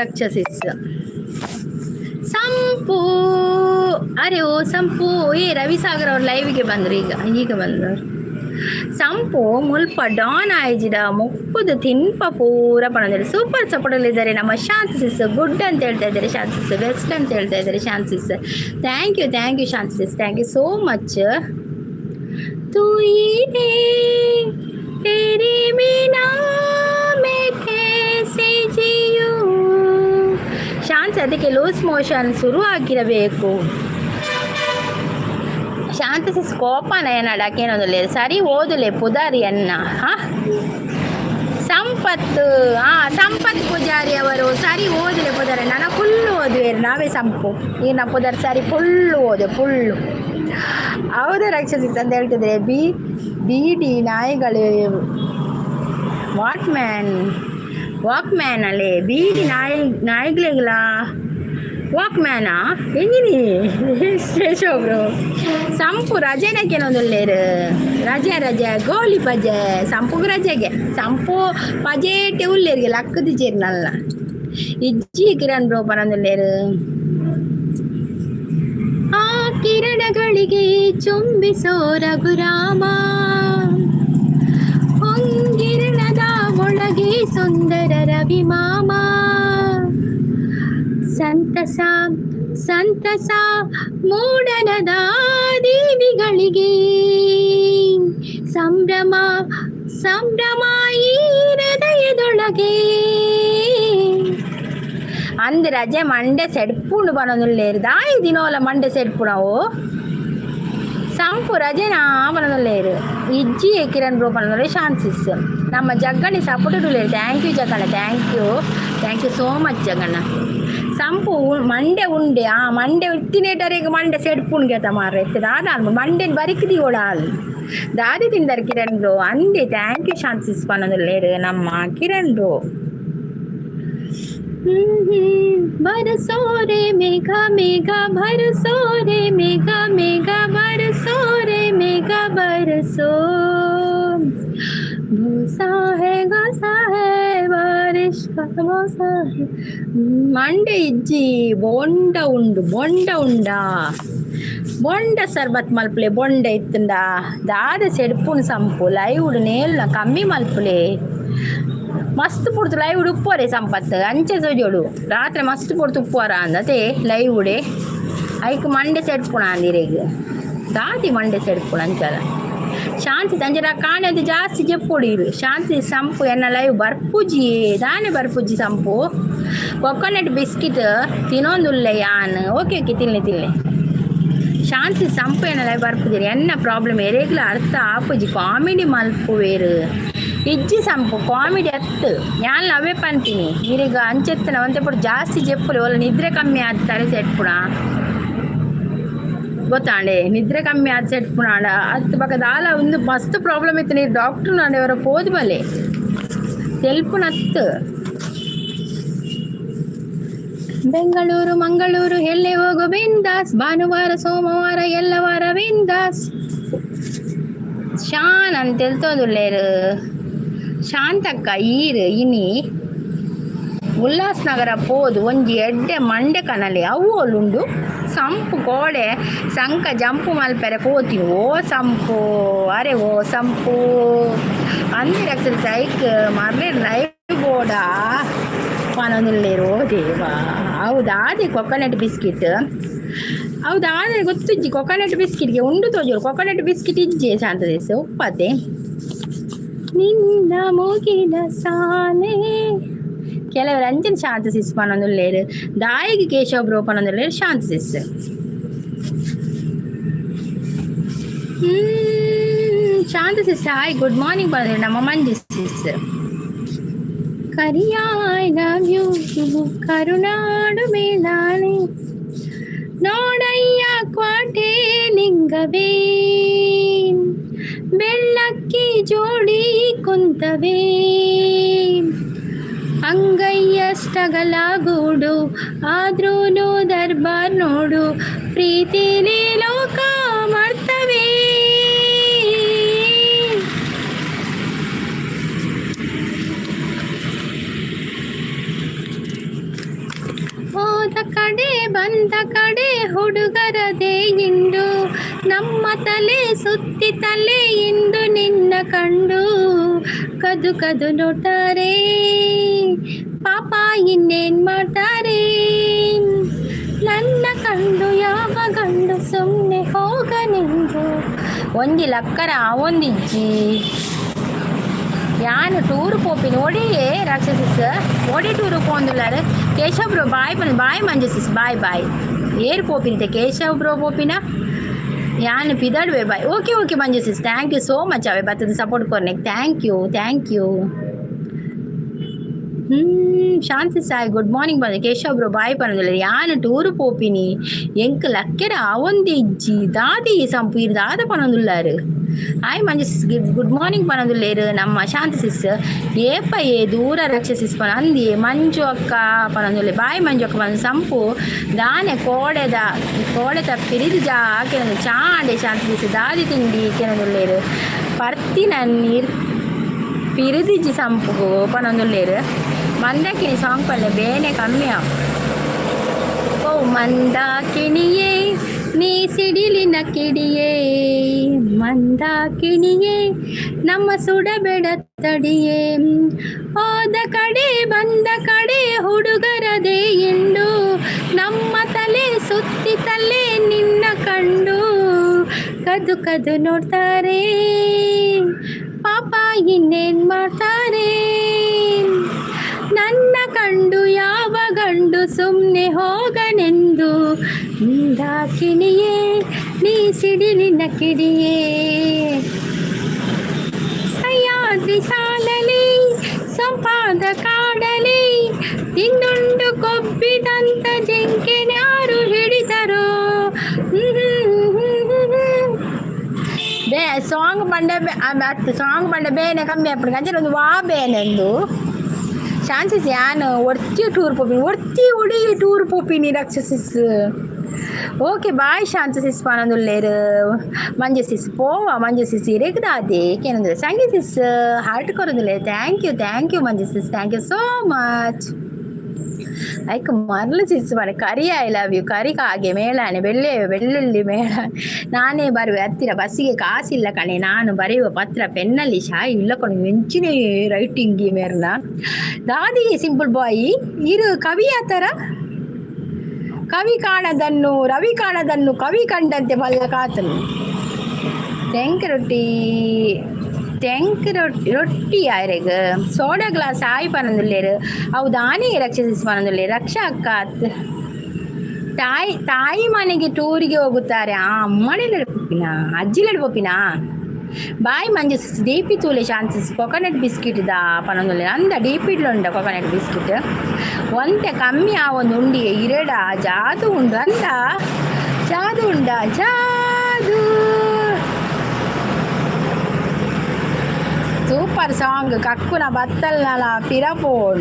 ರಕ್ಷಸಿಸ್. ಸಂಪು ಅರೆ ಓ ಸಂಪು ರವಿಸಾಗರ್ ಅವ್ರ ಲೈವ್ಗೆ ಬಂದರು. ಈಗ ಬಂದರು. ಸಂಪು ಮುಲ್ಪ ಡಾನ್ ಆಯ್ಜಿದ ಮುಕ್ಕುದು ತಿನ್ಪ ಪೂರ ಪಣದಲ್ಲಿ ಸೂಪರ್ ಸಪೋರ್ಟಲ್ಲಿದ್ದಾರೆ ನಮ್ಮ ಶಾಂತಸಿಸ್. ಗುಡ್ ಅಂತ ಹೇಳ್ತಾ ಇದ್ದಾರೆ ಶಾಂತಸಿಸ್. ಬೆಸ್ಟ್ ಅಂತ ಹೇಳ್ತಾ ಇದ್ದಾರೆ Shantha sis. Thank you Shantha sis. Thank you so much. ತೂ तेरी बिना मैं कैसे जियूं. ಶಾಂತ ಅದಕ್ಕೆ ಲೂಸ್ ಮೋಷನ್ ಶುರು ಆಗಿರಬೇಕು. ಶಾಂತಸಿಸ್ ಕೋಪನ ಏನಡಕೇನೋದಲ್ಲ ಸರಿ ಓದಲೆ ಪುದಾರಿ ಅನ್ನ ಸಂಪತ್ ಪೂಜಾರಿ ಅವರು ಸರಿ ಓದಲೆ ಪುದಾರಿ. ನಾನು ಫುಲ್ಲು ಓದುವೆ ನಾವೇ ಸಂಪು ಈ ನಮ್ಮ ಪುದಾರಿ ಸರಿ ಫುಲ್ಲು ಓದೆ ಫುಲ್ಲು. ಹೌದು ರಕ್ಷಸಿಸ್ ಅಂತ ಹೇಳ್ತಿದ್ರೆ ಬೀಡಿ ನಾಯಿಗಳು ವಾಕ್ಮ್ಯಾನ್ ಅಲ್ಲೇ ಬೀಡಿ ನಾಯಿಗಳಿಲ್ಲ ವಾಕ್ಮ್ಯಾನಾ ಹೆಂಗಿನಿ ಶೇಷೊಬ್ರು. ಸಂಪು ರಜೆನಕ್ಕೇನೊಂದುಲ್ಲೇರು ರಜೆ ಗೋಲಿ ಪಜೆ ಸಂಪುಗೆ ರಜೆಗೆ ಸಂಪು ಪಜೇಟೆ ಉಲ್ಲೇರಿಗೆ ಲಕ್ಕದ ಚೇರ್ನಲ್ಲ ಇಜ್ಜಿ ಕಿರಣ್ ಬ್ರೋ ಪನೊಂದುಲ್ಲೇರು. ಆ ಕಿರಣಗಳಿಗೆ ಚುಂಬಿಸೋ ರಘುರಾಮ ಹೊಂಗಿರಣದ ಒಳಗೆ ಸುಂದರ ರವಿಮಾಮ. ಸಂತಸ ಮೂಡನದ ದೇವಿಗಳಿಗೆ ಸಂಭ್ರಮ ಈ ಹೃದಯದೊಳಗೆ. ಅಂದ್ ರಜೆ ಮಂಡೆ ಸೆಡ್ಪುಂಡು ಬನೊಂದುಲ್ಲೇರು ದಿನೋಲ ಮಂಡೆ ಸೆಡ್ಪುಣವು ಸಂಪು ರಜೆನ ಬನೊಂದುಲ್ಲೇರು ಇಜ್ಜಿ ಕಿರಣ್ ಬ್ರೋ ಬನೊಂದುಲ್ಲೆ ಶಾಂತಸಿಸ್. ನಮ್ಮ ಜಗ್ಗಣ್ಣಿ ಸಪೋರ್ಟುಲೇರು. Thank you Jaganna. Thank you so much Jaganna. Sampu ಮಂಡೆ ಉಂಡೆ ಮಂಡೆ ಇತ್ತಿನೇಟರಿಗೆ ಮಂಡೆ ಸೆಡ್ಪುಣ್ಗೆತ ಮಾರ್ರೆ ದಾದ ಮಂಡೆನ ಬರಿಕಿದಿ ಓಡಾಲ್ ದಾದಿ ತಿಂದಾರೆ ಕಿರಣ್ ಬ್ರೋ ಅಂದೆ. ಥ್ಯಾಂಕ್ ಯು ಶಾಂತಸಿಸ್ ಬನೊಂದುಲ್ಲೇರು ನಮ್ಮ ಕಿರಣ್ ಬ್ರೋ. बरसो रे मेघा बरसो रे मेघा बरसो रे मेघा बरसो भूसा है बारिश का भूसा है. ಮಂಡೆ ಇಜ್ಜಿ ಬೊಂಡ ಉಂಡಾ ಬೊಂಡ ಸರ್ಬತ್ ಮಲ್ಪುಲೆ ಬೊಂಡ ಇತ್ತುಂಡ ದಾದ ಸೆಡ್ಪುಣ್ ಸಂಪು ಲೈವ್ ನೇಲ್ನ ಕಮ್ಮಿ ಮಲ್ಪುಲೆ ಮಸ್ತ್ ಪುಡ್ತು ಲೈವ್ ಉಪ್ಪೋರೆ ಸಂಪತ್ತು ಅಂಚೆ ಸೋಜೋಡು ರಾತ್ರಿ ಮಸ್ತ್ ಪುಡ್ತು ಉಪ್ಪೋರ ಅಂದತೆ ಲೈವ್ ಉಡೆ ಐಕ್ ಮಂಡೆ ಸೆಡ್ಪುಣ ಅಂದಿರೇಗ ದಾತಿ ಮಂಡೆ ಸೆಡ್ಪುಣ ಅಂಚಲ. ಶಾಂತಿ ಸಂಜೆ ಕಾಣದು ಜಾಸ್ತಿ ಜಪ್ಪುಡಿರು ಶಾಂತಿ ಸಂಪು ಎನ್ನ ಲೈವ್ ಬರ್ಪುಜಿ ದಾನೆ ಬರ್ಪುಜಿ ಸಂಪು ಕೊಕೊನಟ್ ಬಿಸ್ಕಿಟ್ ತಿನ್ನೊಂದುಲ್ಲೆ ಯಾನ್ ಓಕೆ ತಿನ್ಲೆ ಶಾಂತಿ ಸಂಪು ಎನ್ನ ಲೈವ್ ಬರ್ಪುಜಿರಿ ಎನ್ನ ಪ್ರಾಬ್ಲಮ್ ಎರೆಗ್ಲ ಅರ್ಥ ಆಪುಜಿ ಕಾಮಿಡಿ ಮಲ್ಪುವೇರು ಇಜ್ಜಿ ಸಂಪು ಕಾಮಿಡಿ ಅತ್ತು ಯಾನ್ ಅವೇ ಪಂತೀನಿ ನೀರೀಗ ಅಂಚೆತ್ತನ ಒಂತೆ ಪುಡ ಜಾಸ್ತಿ ಜಪ್ಪುಲೆ ಒಲ್ಲ ನಿದ್ರೆ ಕಮ್ಮಿ ಆದ ತಲೆ ಸೆಟ್ಪುಣ ಗೊತ್ತಾಂಡೆ ನಿದ್ರೆ ಕಮ್ಮಿ ಆದ ಸೆಟ್ಪುಣ ಹತ್ತು ಪಕ್ಕದ ಆಲ ಒಂದು ಮಸ್ತ್ ಪ್ರಾಬ್ಲಮ್ ಇತ್ತು ನೀರು ಡಾಕ್ಟ್ರು ನಾಳೆ ಅವರ ಹೋದ್ ಬಲೆ ತೆಲ್ಪುಣ ಹತ್ತು. ಬೆಂಗಳೂರು ಮಂಗಳೂರು ಎಲ್ಲೇ ಹೋಗೋ ಬಿಂದಾಸ್ ಭಾನುವಾರ ಸೋಮವಾರ ಎಲ್ಲ ವಾರ ಬಿಂದಾಸ್. ಶಾನ್ ಅಂತ ಹೇಳ್ತೋದುಲ್ಲೇರು ಶಾಂತಕ್ಕ ಈರು ಇನಿ ಉಲ್ಲಾಸ್ ನಗರ ಪೋದು ಒಂಜಿ ಎಡ್ಡೆ ಮಂಡೆ ಕನಲೆ ಅವು ಅಲ್ಲುಂಡು ಸಂಪು ಕೋಡೆ ಸಂಕ ಜಂಪು ಮಲ್ಪೆರೆ ಕೋತೀನಿ ಓ ಸಂಪು ಅರೆ ಓ ಸಂಪು ಅಂದಿರ ಸೈಕ್ ಮರ್ಲೆ ಲೈವ್ ಬೋರ್ಡ ಪನೊಂದುಲ್ಲೇರು ದೇವಾ ಹೌದಾದೆ ಕೊಕೊನಟ್ ಬಿಸ್ಕಿಟ್ ಹೌದಾದ್ರೆ ಗೊತ್ತಿಜ್ಜಿ ಕೊಕೊನಟ್ ಬಿಸ್ಕಿಟ್ಗೆ ಉಂಡು ತೋಜೋರು ಕೊಕೊನಟ್ ಬಿಸ್ಕಿಟ್ ಇಜ್ಜೆ ಶಾಂತದೇಶ ಉಪ್ಪತ್ತೆ ನಿನ್ನ ಮುಗಿನ ಸಾನೆ ಕೆಲವರು ಅಂಜನ್ ಶಾಂತ ಸಿಸ್ ಪನೊಂದುಲ್ಲೇರು ದಾಯಿಗೆ ಕೇಶವ ಬ್ರೋ ಪನೊಂದುಲ್ಲೇರು ಶಾಂತ ಸಿಸ್ ಶಾಂತ ಸಿಸ್ ಹಾಯ್ ಗುಡ್ ಮಾರ್ನಿಂಗ್ ಬಂದ್ರೆ ನಮ್ಮ ಮಂಜು ಸಿಸ್ ಕರಿಯ ಐ ಲವ್ ಯು ಕರುನಾಡು ಮೇಲಾನೆ ನೋಡಯ್ಯ ಕ್ವಾಟೆ ಲಿಂಗವೇ ಬೆಳ್ಳಕ್ಕಿ ಜೋಡಿ ಕುಂತವೇ ಅಂಗೈಯಷ್ಟಗಲ ಗೂಡು ಆದ್ರೂನು ದರ್ಬಾರ್ ನೋಡು ಪ್ರೀತಿಲಿ ಲೋಕ ಮಾಡ್ತವೇ ಹೋದ ಕಡೆ ಬಂದ ಕಡೆ ಹುಡುಗರದೇ ಇಂಡು ನಮ್ಮ ತಲೆ ಸುತ್ತಿ ತಲೆ ಇಂದು ನಿನ್ನ ಕಂಡು ಕದು ಕದು ನೋಡ್ತಾರೆ ಪಾಪ ಇನ್ನೇನ್ ಮಾಡ್ತಾರೆ ನನ್ನ ಕಂಡು ಯಾವ ಗಂಡು ಸುಮ್ಮನೆ ಹೋಗ ನಿಂದು ಒಂದಿ ಲಕ್ಕರ ಒಂದಿಜ್ಜಿ ಯಾನು ಟೂರ್ ಪೋಪಿನ ಓಡಿಯೇ ರಾಕ್ಷಸಿಸ್ ಓಡಿ ಟೂರು ಪೋಂದುಲ್ಲಾರು Keshav bro bye bye Manju sis bye bye ಏರ್ ಪೋಪಿನಿದೆ ಕೇಶವ್ ಬ್ರೋ ಪೋಪಿನ ಯಾನು ಪಿದಡ್ವೆ bye okay okay Manju sis thank you so much ಅವೇ ಬರ್ತದೆ ಸಪೋರ್ಟ್ ಕೊರ್ನೆಕ್ ಥ್ಯಾಂಕ್ ಯು ಶಾಂತಿ ಸಾಯ್ ಗುಡ್ ಮಾರ್ನಿಂಗ್ ಬಂದೆ ಕೇಶವ್ ಬ್ರೋ ಬಾಯ್ ಪನದಿಲ್ಲ ಯಾನು ಟೂರು ಪೋಪಿನಿ ಎಂಕ್ ಲಕ್ಕೆರ ಅವೊಂದಿ ಇಜ್ಜಿ ದಾದಿ ಸಂಪೀರ್ ದಾದ ಪನೊಂದುಲ್ಲಾರು ಹಾಯ್ ಮಂಜು ಸಿಸ್ ಗುಡ್ ಮಾರ್ನಿಂಗ್ ಪನೊಂದುಲ್ಲೇರು ನಮ್ಮ ಶಾಂತಿ ಸಿಸ್ ಏಪ ದೂರ ರಕ್ಷ ಸಿಸ್ ಪನ ಅಂದಿ ಮಂಜು ಅಕ್ಕ ಪನೊಂದುಲ್ಲೆ ಬಾಯ್ ಮಂಜು ಅಕ್ಕ ಪನ ಸಂಪು ದಾನೆ ಕೋಡೆ ತಪ್ಪಿರಿದು ಜಾ ಕೆಲವೊಂದು ಚಾಂಡೆ ಶಾಂತಿ ಸಿಸ್ ದಾದಿ ತಿಂಡಿ ಕೆಲವೊಂದುಲ್ಲೇರು ಪರ್ತಿನ ನೀರು ಪಿರಿದಿಜ್ಜಿ ಸಂಪು ಪನೊಂದುಲ್ಲೇರು ಮಂದಕಿನಿ ಸಾಂಗ್ ಪಲ್ಲೆ ಬೇನೆ ಕಮ್ಮಿಯ ಓ ಮಂದಾಕಿಣಿಯೇ ನೀ ಸಿಡಿಲಿನ ಕಿಡಿಯೇ ಮಂದಾಕಿಣಿಯೇ ನಮ್ಮ ಸುಡಬೇಡ ತಡಿಯೇ ಹೋದ ಕಡೆ ಬಂದ ಕಡೆ ಹುಡುಗರದೇ ಇಂಡು ನಮ್ಮ ತಲೆ ಸುತ್ತಿ ತಲೆ ನಿನ್ನ ಕಂಡು ಕದು ಕದು ನೋಡ್ತಾರೆ ಪಾಪ ಇನ್ನೇನ್ ಮಾಡ್ತಾರೆ ನನ್ನ ಕಂಡು ಯಾವ ಗಂಡು ಸುಮ್ಮನೆ ಹೋಗನೆಂದು ಮಂದಾಕಿಣಿಯೇ ನೀ ಸಿಡಿಲಿನ ಕಿಡಿಯೇ ಸಹ್ಯಾದ್ರಿ ಸಾಲಲಿ ಸೊಂಪಾದ ಕಾಡಲಿ ತಿನ್ನುಂಡು ಕೊಬ್ಬಿದಂತ ಜಿಂಕೆನ್ಯಾರು ಹಿಡಿದರೋ ಸಾಂಗ್ ಬಂಡೆ ಬೇನೆ ಕಮ್ಮಿ ಅಪ್ಪನ ಗಂಜನ ಒಂದು ವಾ ಬೇನೆಂದು ಚಾನ್ಸಸ್ ಯಾನು ಒರ್ತಿ ಟೂರ್ ಪೋಪಿನಿ ಒರ್ತಿ ಉಡಿ ಟೂರ್ ಪೋಪಿನಿ ರಕ್ಷಸಿಸ್ ಓಕೆ ಬಾಯ್ ಶಾಂತಸಿಸ್ ಪನೊಂದುಲ್ಲೇರು ಮಂಜು ಸಿಸ್ ಪೋವ ಮಂಜು ಸಿಸ್ ಇರೆಗ್ದಾದೆ ಕೇನಂದ್ರೆ ಸಂಗೀತ ಸಿಸ್ ಹಾರ್ಟ್ ಕೊರೋದಿಲ್ಲ thank you Manju sis thank you so much ಐಕ್ ಮರಳು ಸಿಸ್ ಮಾಡಿ ಕರಿ ಐ ಲವ್ ಯು ಕರಿ ಕಾಗೆ ಮೇಳಾನೆ ಬೆಳ್ಳುಳ್ಳಿ ಮೇಳ ನಾನೇ ಬರುವೆ ಹತ್ತಿರ ಬಸ್ಸಿಗೆ ಕಾಸಿಲ್ಲ ಕಣೆ ನಾನು ಬರೆಯುವ ಪತ್ರ ಪೆನ್ನಲ್ಲಿ ಶಾಯಿ ಇಲ್ಲ ಕಣೆ ಮೆಂಚಿನ ರೈಟಿಂಗ್ ಮೇರ್ನ ದಾದಿ ಸಿಂಪಲ್ ಬಾಯ್ ಇರು ಕವಿ ಆ ಥರ ಕವಿ ಕಾಣದನ್ನು ರವಿ ಕಾಣದನ್ನು ಕವಿ ಕಂಡಂತೆ ಬಲ್ಲ ಕಾತನು ತೆಂಕ್ ರೊಟ್ಟಿ ಆಯ್ರೆಗ ಸೋಡಾ ಗ್ಲಾಸ್ ಆಯ್ ಪನೊಂದುಲ್ಲೇರು ಅವು ದಾನಿ ರಕ್ಷಸಿಸ್ ಪನೊಂದುಲ್ಲೆ ರಕ್ಷಾ ಅಕ್ಕ ತಾಯಿ ಮನೆಗೆ ಟೂರಿಗೆ ಹೋಗುತ್ತಾರೆ ಆ ಅಮ್ಮನೆಲ್ಲ ಪೋಪಿನ ಅಜ್ಜಿಲಡ್ ಪೋಪಿನ ಬಾಯ್ ಮಂಜು ಡಿಪಿ ತೂಲೆ ಶಾಂತಿಸ್ ಕೊಕೊನಟ್ ಬಿಸ್ಕಿಟ್ ದ ಪನೊಂದುಲ್ಲೆ ಅಂದ ಡಿಪಿಡ್ಲುಂಡ ಕೊಕೊನಟ್ ಬಿಸ್ಕಿಟ್ ಒಂತೆ ಕಮ್ಮಿ ಆ ಒಂದು ಉಂಡಿ ಇರಡ ಜಾದು ಉಂಡು ಅಂದ ಜಾದು ಉಂಡ ಜಾದು ಸೂಪರ್ ಸಾಂಗ್ ಕಕ್ಕುನ ಬತ್ತಲ್ನಲ ಪಿರಪೋಡ್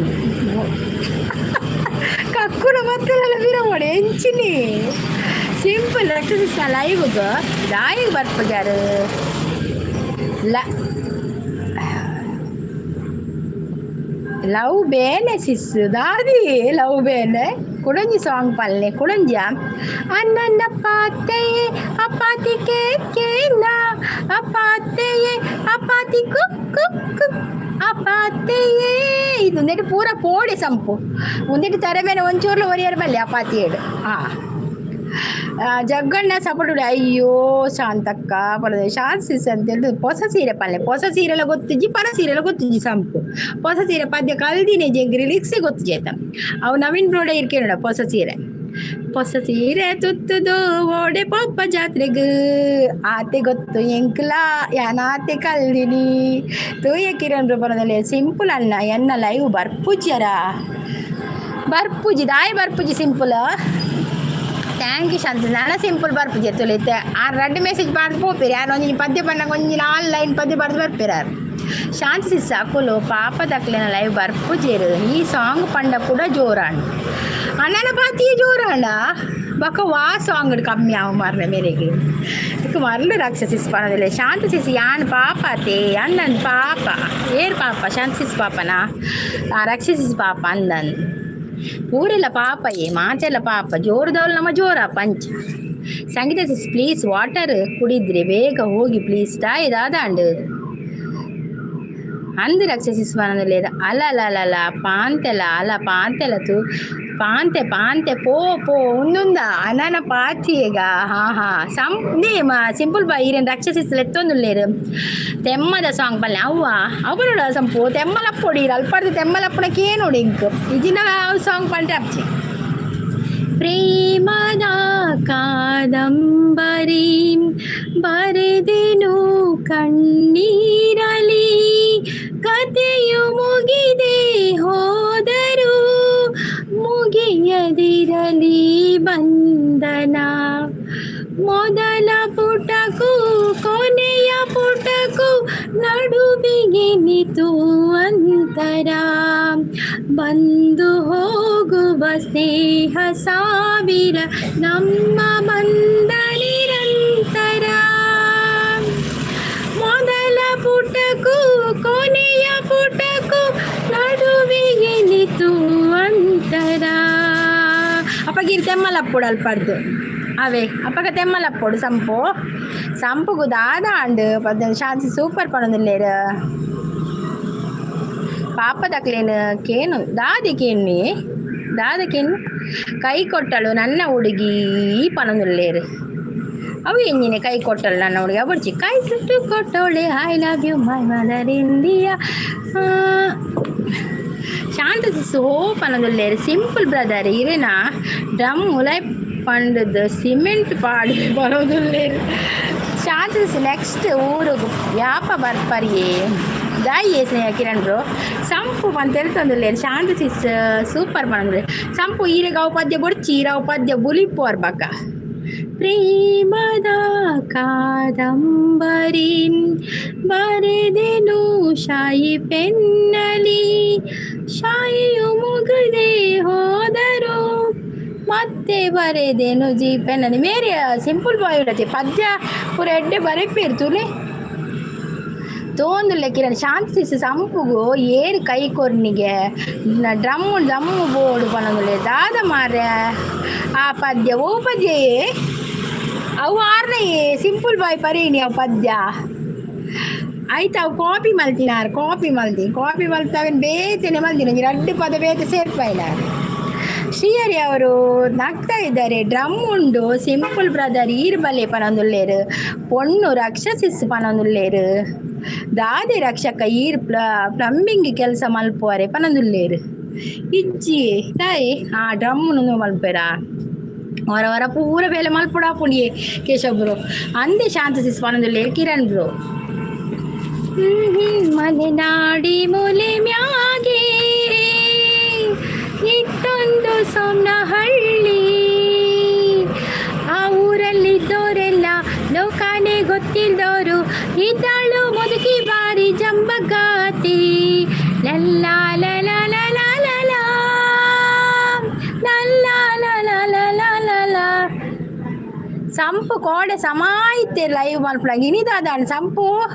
ಕಕ್ಕುನ ಬತ್ತಲ್ನಲ ಪಿರಪೋಡ್ ಎಂಚಿನಿ ಸಿಂಪಲ್ ರಕ್ಷಸಿಸ್ನ ಲೈವ್ಗೆ ದಾಯಿಗೆ ಬರ್ಪಗ್ಯಾರು ಲವ್ ಬೇನೆ ಸಿಸ್ ದಾದಿ ಲವ್ ಬೇನೆ ಕುಡಂಜಿ ಸಾಂಗ್ ಪಲ್ಲೆ ಕುಡಂಜ ಅಣ್ಣನ ಪಾತೆಯೇ ಅಪಾತಿಗೆ ಕೇನ ಅಪಾತೆಯೇ ಅಪಾತಿ ಕುಕ್ ಅಪಾತೆಯೇ ಇದು ಒಂದೇಟು ಪೂರ ಪೋಡೆ ಸಂಪು ಒಂದೇಟು ತರ ಮೇಲೆ ಒಂಚೂರ್ಲು ಒರಿಯರ್ ಬಲ್ಲೆ ಅಪಾತಿ ಏಡು ಜಗ್ಗಣ್ಣ ಸಪೋರ್ಟ್ ಅಯ್ಯೋ ಶಾಂತಕ್ಕ ಪರದೆ ಶಾಂತಿಸ್ ಅಂತ ಹೇಳಿದ್ರು ಹೊಸ ಸೀರೆ ಪಲ್ಲೆ ಹೊಸ ಸೀರೆಲ್ಲ ಗೊತ್ತಿಜ್ಜಿ ಪರ ಸೀರೆಲ್ಲ ಗೊತ್ತಿಜ್ಜಿ ಸಂಪು ಹೊಸ ಸೀರೆ ಪದ್ಯ ಕಲ್ದಿನೇ ಜಂಗ್ರಿ ಲಿಕ್ಸಿ ಗೊತ್ತಿಜಾಯ್ತ ಅವು ನವೀನ್ ಬ್ರೋಡೆ ಇರ್ಕೇನೋಡ ಹೊಸ ಸೀರೆ ತುತ್ತುದು ಓಡೆ ಪೊಪ್ಪ ಜಾತ್ರೆಗ್ ಆತೆ ಗೊತ್ತು ಎಂಕ್ಲ ಯಾನಾತೆ ಕಲ್ದಿನಿ ತೂಯ ಕಿರಣ್ ಬರೋದಲ್ಲಿ ಸಿಂಪಲ್ ಅಣ್ಣ ಎನ್ನ ಲೈವ್ ಬರ್ಪುಜ್ಯರ ಬರ್ಪುಜಿ ದಾಯಿ ಬರ್ಪುಜಿ ಸಿಂಪಲ್ ಥ್ಯಾಂಕ್ ಯು ಶಾಂತಿ ನಾನು ಸಿಂಪಲ್ ಬರ್ಪುಜಿ ತೊಳಿತೆ ಆ ರೆಡ್ ಮೆಸೇಜ್ ಮಾಡ್ದು ಹೋಗ್ತೀರಿ ಯಾರು ಒಂದಿನ ಪದ್ಯ ಬಣ್ಣಗೆ ಒಂದಿನ ಆನ್ಲೈನ್ ಪದ್ಯ ಬರ್ದು ಬರ್ಪಿರಾರು ಶಾಂತಿ ಸಾಕುಲು ಪಾಪ ದಕ್ಲಿನ ಲೈವ್ ಬರ್ಪುಜೇರು ಈ ಸಾಂಗ್ ಪಂಡ ಕೂಡ ಜೋರಾಂಡ್ ಅಣ್ಣನ ಪಾತಿಯೇ ಜೋರಾಂಡ ಬಕ್ಕ ವಾ ಸಾಂಗ್ ಕಮ್ಮಿ ಆವ ಮಾರ್ರೆ ಮೇರೆಗೆ ಇದಕ್ಕೆ ಮರಳು ರಾಕ್ಷಸಿಸ್ ಪಣದಿಲ್ಲ ಶಾಂತಿ ಸಿಸಿ ಯಾನ್ ಪಾಪತೆ ಅಣ್ಣನ್ ಪಾಪ ಏರ್ ಪಾಪ ಶಾಂತಿ ಸಿಸ್ ಪಾಪನಾ ಆ ರಾಕ್ಷಸಿಸ್ ಪಾಪ ಅಂದನ್ ಊರೆಲ್ಲ ಪಾಪಯೇ ಮಾತೆಲ್ಲ ಪಾಪ ಜೋರದವಳು ನಮ್ಮ ಜೋರ ಪಂಚ ಸಂಗೀತ ಸಿಸ್ ಪ್ಲೀಸ್ ವಾಟರ್ ಕುಡಿದ್ರೆ ಬೇಗ ಹೋಗಿ ಪ್ಲೀಸ್ ದಾದಾಂಡು ಅಂದು ರಾಕ್ಷಸಿಸ್ ಪಣದಿಲ್ಲ ಅಲ್ಲ ಪಾಂತೆಲ್ಲ ಅಲ್ಲ ಪಾಂತೆಲ್ಲ ತು ಪಾಂತೆ ಪೋ ಒಂದೊಂದ ಅನನ ಪಾತಿಯೇಗ ಹಾ ಸಿಂಪಲ್ ಬಾ ಈರೇನು ರಾಕ್ಷಸಿಸ್ ಎತ್ತೊಂದುಲ್ಲೇರು ತೆಮ್ಮದ ಸಾಂಗ್ ಬಲ್ಲೆ ಅವನೋಡ ಸಂಪು ತೆಮ್ಮಲಪ್ಪೊಡಿ ಅಲ್ಪಡ್ದು ತೆಮ್ಮಲಪ್ಪಣಕ್ಕೆ ನೋಡಿ ಇಂಕ್ ಇದಿನ ಸಾಂಗ್ ಪಂಟೆ ಅಪ್ಚಿ ಪ್ರೇಮದ ಕಾದಂಬರಿ ಬರೆದೆನು ಕಣ್ಣೀರಲಿ ಕಥೆಯು ಮುಗಿದೆ ಹೋದರು ಮುಗಿಯದಿರಲಿ ಬಂಧನ ಮೊದಲ ಪುಟಕು ಕೊನೆಯ ಪುಟಕು ನಡುವಿಗಿನಿತು ಅಂತರ ಬಂದು ಹೋಗುವ ಸ್ನೇಹ ಸಾವಿರ ನಮ್ಮ ಬಂಧ ನಿರಂತರ ಮೊದಲ ಪುಟಕು ಕೊನೆಯ ಪುಟಕು ನಡುವಿಗಿನಿತು ಅಂತರ ಅಪ್ಪಗಿರಿ ತೆಮ್ಮಲಪ್ಪುಡು ಅಲ್ಪಡ್ದು ಅವೇ ಅಪ್ಪಗ ತೆಮ್ಮಲಪ್ಪುಡು ಸಂಪುಗು ದಾದಾಂಡು ಪದ ಶಾಂತಿ ಸೂಪರ್ ಪಣದಿಲ್ಲೇರು ಪಾಪ ದಕ್ಲೇನು ಕೇನು ದಾದಕೇನು ಕೈ ಕೊಟ್ಟಳು ನನ್ನ ಹುಡುಗಿ ಪಣದಿಲ್ಲೇರು ಅವು ಎಂಜಿನೆ ಕೈ ಕೊಟ್ಟಳು ನನ್ನ ಹುಡುಗಿ ಅವಡ್ಚಿ ಕೈ ಸುಟ್ಟು ಕೊಟ್ಟವಳೆ I love you my mother India Shanthi sis ಪಣದಿಲ್ಲೇರು ಸಿಂಪಲ್ ಬ್ರದರ್ ಇರೇನಾ ಡ್ರಮ್ ಮುಲೈ ಪಂಡದು ಸಿಮೆಂಟ್ ಪಾಡಿ ಬರೋದಿಲ್ಲೇರು ಶಾಂತಿ ನೆಕ್ಸ್ಟ್ ಊರು ಯಾಪ ಬರ್ಪರಿಯೇ ದಾಯಿ ಸ್ನೇಹ ಕಿರಣ್ ಬ್ರೋ ಸಂಪು ಅಂತ ಹೇಳ್ತಂದಿಲ್ಲ ಶಾಂತಿ ಸಿಸ್ ಸೂಪರ್ ಬಂದ್ರೆ ಸಂಪು ಈರೆಗಾವ್ ಪದ್ಯ ಬೊಡ್ಚಿ ಈರಾವ್ ಪದ್ಯ ಬುಲಿಪೋರ್ ಬಕ್ಕ ಪ್ರೇಮದ ಕಾದಂಬರಿ ಬರೆದೆನು ಶಾಯಿ ಪೆನ್ನಲಿ ಶಾಯಿಯು ಮುಗದೆ ಹೋದರು ಮತ್ತೆ ಬರೆದೇನು ಜಿ ಪೆನ್ನಲ್ಲಿ ಮೇರೆ ಸಿಂಪಲ್ ಬಾಯ್ ಇಡತ್ತೆ ಪದ್ಯ ಪೂರ ಎಡ್ಡೆ ಬರೆಪಿರ್ತುಲೆ ತೋಂದುಲ್ಲೆ ಕಿರಣ್ ಶಾಂತಿ ಸಂಪುಗು ಏರು ಕೈ ಕೊರ್ನಿಗೆ ಡ್ರಮ್ಮು ಬೋರ್ಡು ಪನೊಂದುಲ್ಲೆ ದಾದ ಮಾರ್ರೆ ಆ ಪದ್ಯ ಓ ಪದ್ಯಯೇ ಅವು ಆರ್ನಯೇ ಸಿಂಪಲ್ ಬಾಯ್ ಪರೀನಿ ಅವು ಪದ್ಯ ಆಯ್ತು ಅವು ಕಾಪಿ ಮಲ್ತಾವೇನು ಬೇತೇನೆ ಮಲ್ದಿನ ಎರಡು ಪದ ಬೇತೆ ಸೇರ್ಪಾಯಿನಾರು ಶ್ರೀಹರಿ ಅವರು ನಗ್ತಾ ಇದ್ದಾರೆ ಡ್ರಮ್ ಉಂಡು ಸಿಂಪಲ್ ಬ್ರದರ್ ಈರ್ಬಲೆ ಪನೊಂದುಲ್ಲೇರು ಪೊಣ್ಣು ರಕ್ಷಸಿಸ್ ಪನೊಂದುಲ್ಲೇರು ದಾದೆ ರಕ್ಷಕ ಪ್ಲಂಬಿಂಗ್ ಕೆಲಸ ಮಲ್ಪುವರೆ ಪನೊಂದುಲ್ಲೇರು ಇಜ್ಜಿ ತಾಯಿ ಆ ಡ್ರಮ್ ಮಲ್ಪೇರ ಹೊರ ಪೂರ ಬೇಲೆ ಮಲ್ಪುಡ ಪುಣಿಯೇ ಕೇಶವ್ ಬ್ರೋ ಅಂದೇ ಶಾಂತಿ ಸಿಸ್ ಪನೊಂದುಲ್ಲೇರು ಕಿರಣ್ ಬ್ರೋ ಮಲೆನಾಡಿ ಮೂಲೆ ಮ್ಯಾಗೆ ಇತ್ತೊಂದು ಸೊನ್ನ ಹಳ್ಳಿ ಆ ಊರಲ್ಲಿದ್ದವರೆಲ್ಲ ಲೋಕಾನೆ ಗೊತ್ತಿಲ್ದವರು ಇದ್ದಾಳು ಮುದುಕಿ ಬಾರಿ ಜಂಬಗಾತಿ ಲಲ್ಲ ಲಲ ಲಲ ಲಲ ಲಲ್ಲ ಲಲ ಲಲ ಲಲ ಸಂಪು ಕೋಡೆ ಸಮಾಯಿತ್ತೆ ಲೈವ್ ಮಲ್ಪಡಂಗೆ ಇನಿದಾದಾಣ ಸಂಪು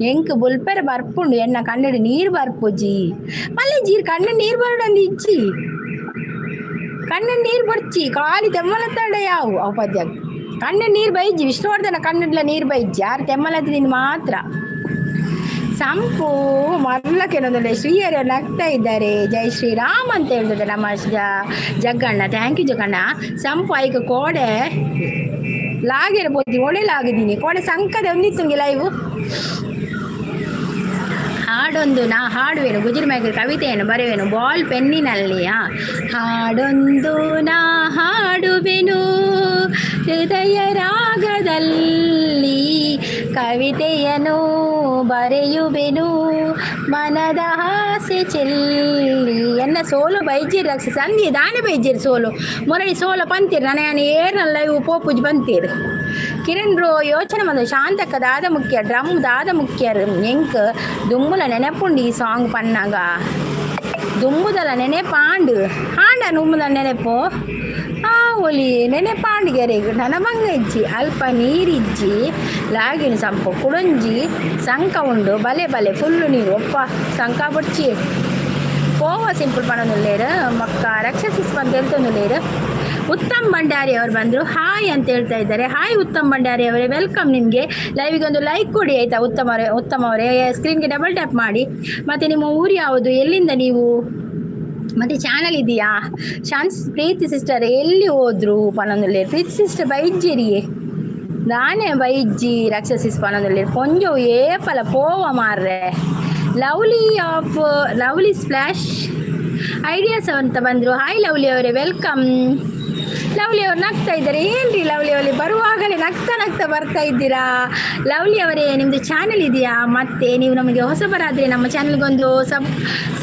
ಎಂಕ್ ಬುಲ್ಪೆರೆ ಬರ್ಪುಂಡು ಎನ್ನ ಕಣ್ಣಡು ನೀರು ಬರ್ಪುಜಿ ಮಲ್ಲೆ ಜೀರ್ ಕಣ್ಣು ನೀರು ಬರೋಡಂದು ಇಜ್ಜಿ ಕಣ್ಣ ನೀರು ಬಡ್ಚಿ ಖಾಲಿ ತೆಮ್ಮಲತ್ತಾಡ ಯಾವು ಅವು ಪದ್ಯ ಕಣ್ಣ ನೀರು ಬೈಜಿ ವಿಷ್ಣುವರ್ಧನ ಕಣ್ಣಡ್ಲ ನೀರು ಬೈಜಿ ಯಾರು ತೆಮ್ಮಲತ್ತಿನ ಮಾತ್ರ ಸಂಪು ಮರ್ಲಕ್ಕೆನೊಂದೊಳ್ಳೆ ಶ್ರೀಹರಿ ನಗ್ತಾ ಇದ್ದಾರೆ. ಜೈ ಶ್ರೀರಾಮ್ ಅಂತ ಹೇಳ್ತದೆ ನಮ್ಮ ಜಗ್ಗಣ್ಣ. Thank you Jagganna. ಸಂಪು ಐಕ ಕೋಡೆ ಲಾಗಿರ ಬೋದಿ ಒಳ್ಳೆಲಾಗಿದ್ದೀನಿ ಕೋಡೆ ಸಂಕದ ಒಂದಿತ್ತುಂಗೆ ಲೈವು ಹಾಡೊಂದು ನಾ ಹಾಡುವೆನು ಗುಜರಿ ಮ್ಯಾಗ ಕವಿತೆಯನ್ನು ಬರೆಯುವೆನು ಬಾಲ್ ಪೆನ್ನಿನಲ್ಲಿಯ ಹಾಡೊಂದು ನಾ ಹಾಡುವೆನು ಹೃದಯ ರಾಗದಲ್ಲಿ ಕವಿತೆಯನ್ನು ಬರೆಯುವೆನು ಮನದ ಆಸೆ ಚೆಲ್ಲಿ ಎನ್ನ ಸೋಲು ಬೈಜಿರಿ ರಕ್ಷಿಸ ಅಂದಿ ದಾನೆ ಬೈಜಿರಿ ಸೋಲು ಮೊರಳಿ ಸೋಲ ಪಂತೀರಿ ನಾನು ಏರ್ನಲ್ಲ ಇವು ಪೋಪುಜಿ ಬಂತೀರಿ ಕಿರಣ್ ಬ್ರೋ ಯೋಚನೆ ಬಂದು ಶಾಂತಕ್ಕ ದಾದ ಮುಖ್ಯ ಡ್ರಮ್ ದಾದ ಮುಖ್ಯ ಎಂಕ್ ದುಮ್ಮುಲ ನೆನೆಪುಂಡು ಈ ಸಾಂಗ್ ಪನ್ನಾಗ ದುಂಬುದಲ್ಲ ನೆನೆಪಾಂಡು ಹಾಂಡ ನುಮ್ಮುದ ನೆನೆಪು ಆ ಒಲಿ ನೆನೆಪಾಂಡಿಗೆರೆ ನನಮಂಗ ಇಜ್ಜಿ ಅಲ್ಪ ನೀರಿಜ್ಜಿ ಲಾಗಿನ ಸಂಪು ಕುಡಂಜಿ ಸಂಕ ಉಂಡು ಬಲೆ ಬಲೆ ಫುಲ್ಲು ನೀರು ಒಪ್ಪ ಸಂಕ ಬುಡ್ಚಿ ಪೋವ ಸಿಂಪಲ್ ಪಣನುಲ್ಲೇರು ಮಕ್ಕ ರಕ್ಷಸಿಸ್ ಅಂತ ಹೇಳ್ತಂದುಲ್ಲೇರು. ಉತ್ತಮ್ ಭಂಡಾರಿ ಅವರು ಬಂದರು ಹಾಯ್ ಅಂತ ಹೇಳ್ತಾ ಇದ್ದಾರೆ. ಹಾಯ್ ಉತ್ತಮ್ ಭಂಡಾರಿ ಅವರೇ, ವೆಲ್ಕಮ್ ನಿಮಗೆ. ಲೈವಿಗೆ ಒಂದು ಲೈಕ್ ಕೊಡಿ ಆಯಿತಾ ಉತ್ತಮ ಅವರೇ. ಸ್ಕ್ರೀನ್ಗೆ ಡಬಲ್ ಟ್ಯಾಪ್ ಮಾಡಿ. ಮತ್ತು ನಿಮ್ಮ ಊರು ಯಾವುದು, ಎಲ್ಲಿಂದ ನೀವು, ಮತ್ತು ಚಾನಲ್ ಇದೆಯಾ? ಪ್ರೀತಿ ಸಿಸ್ಟರ್ ಎಲ್ಲಿ ಹೋದ್ರು ಪನೊಂದುಲ್ಲೇರು. ಪ್ರೀತಿ ಸಿಸ್ಟರ್ ಬೈಜ್ಜಿರಿಯೇ ನಾನೇ ಬೈಜ್ಜಿ ರಕ್ಷಸಿಸ್ ಪನೊಂದುಲ್ಲೇರು ಕೊಂಜವು ಏಪಲ ಪೋವ ಮಾರ್ರೆ. ಲವ್ಲಿ ಸ್ಪ್ಲಾಶ್ ಐಡಿಯಾಸ್ ಅಂತ ಬಂದರು. ಹಾಯ್ ಲವ್ಲಿ ಅವರೇ, ವೆಲ್ಕಮ್. ಲವ್ಲಿ ಅವ್ರು ನಗ್ತಾ ಇದ್ದಾರೆ. ಏನ್ರಿ ಲವ್ಲಿ ಅವರೇ, ಬರುವಾಗಲೇ ನಗ್ತಾ ಬರ್ತಾ ಇದ್ದೀರಾ? ಲವ್ಲಿ ಅವರೇ, ನಿಮ್ಮದು ಚಾನಲ್ ಇದೆಯಾ? ಮತ್ತು ನೀವು ನಮಗೆ ಹೊಸಬರಾದರೆ ನಮ್ಮ ಚಾನಲ್ಗೊಂದು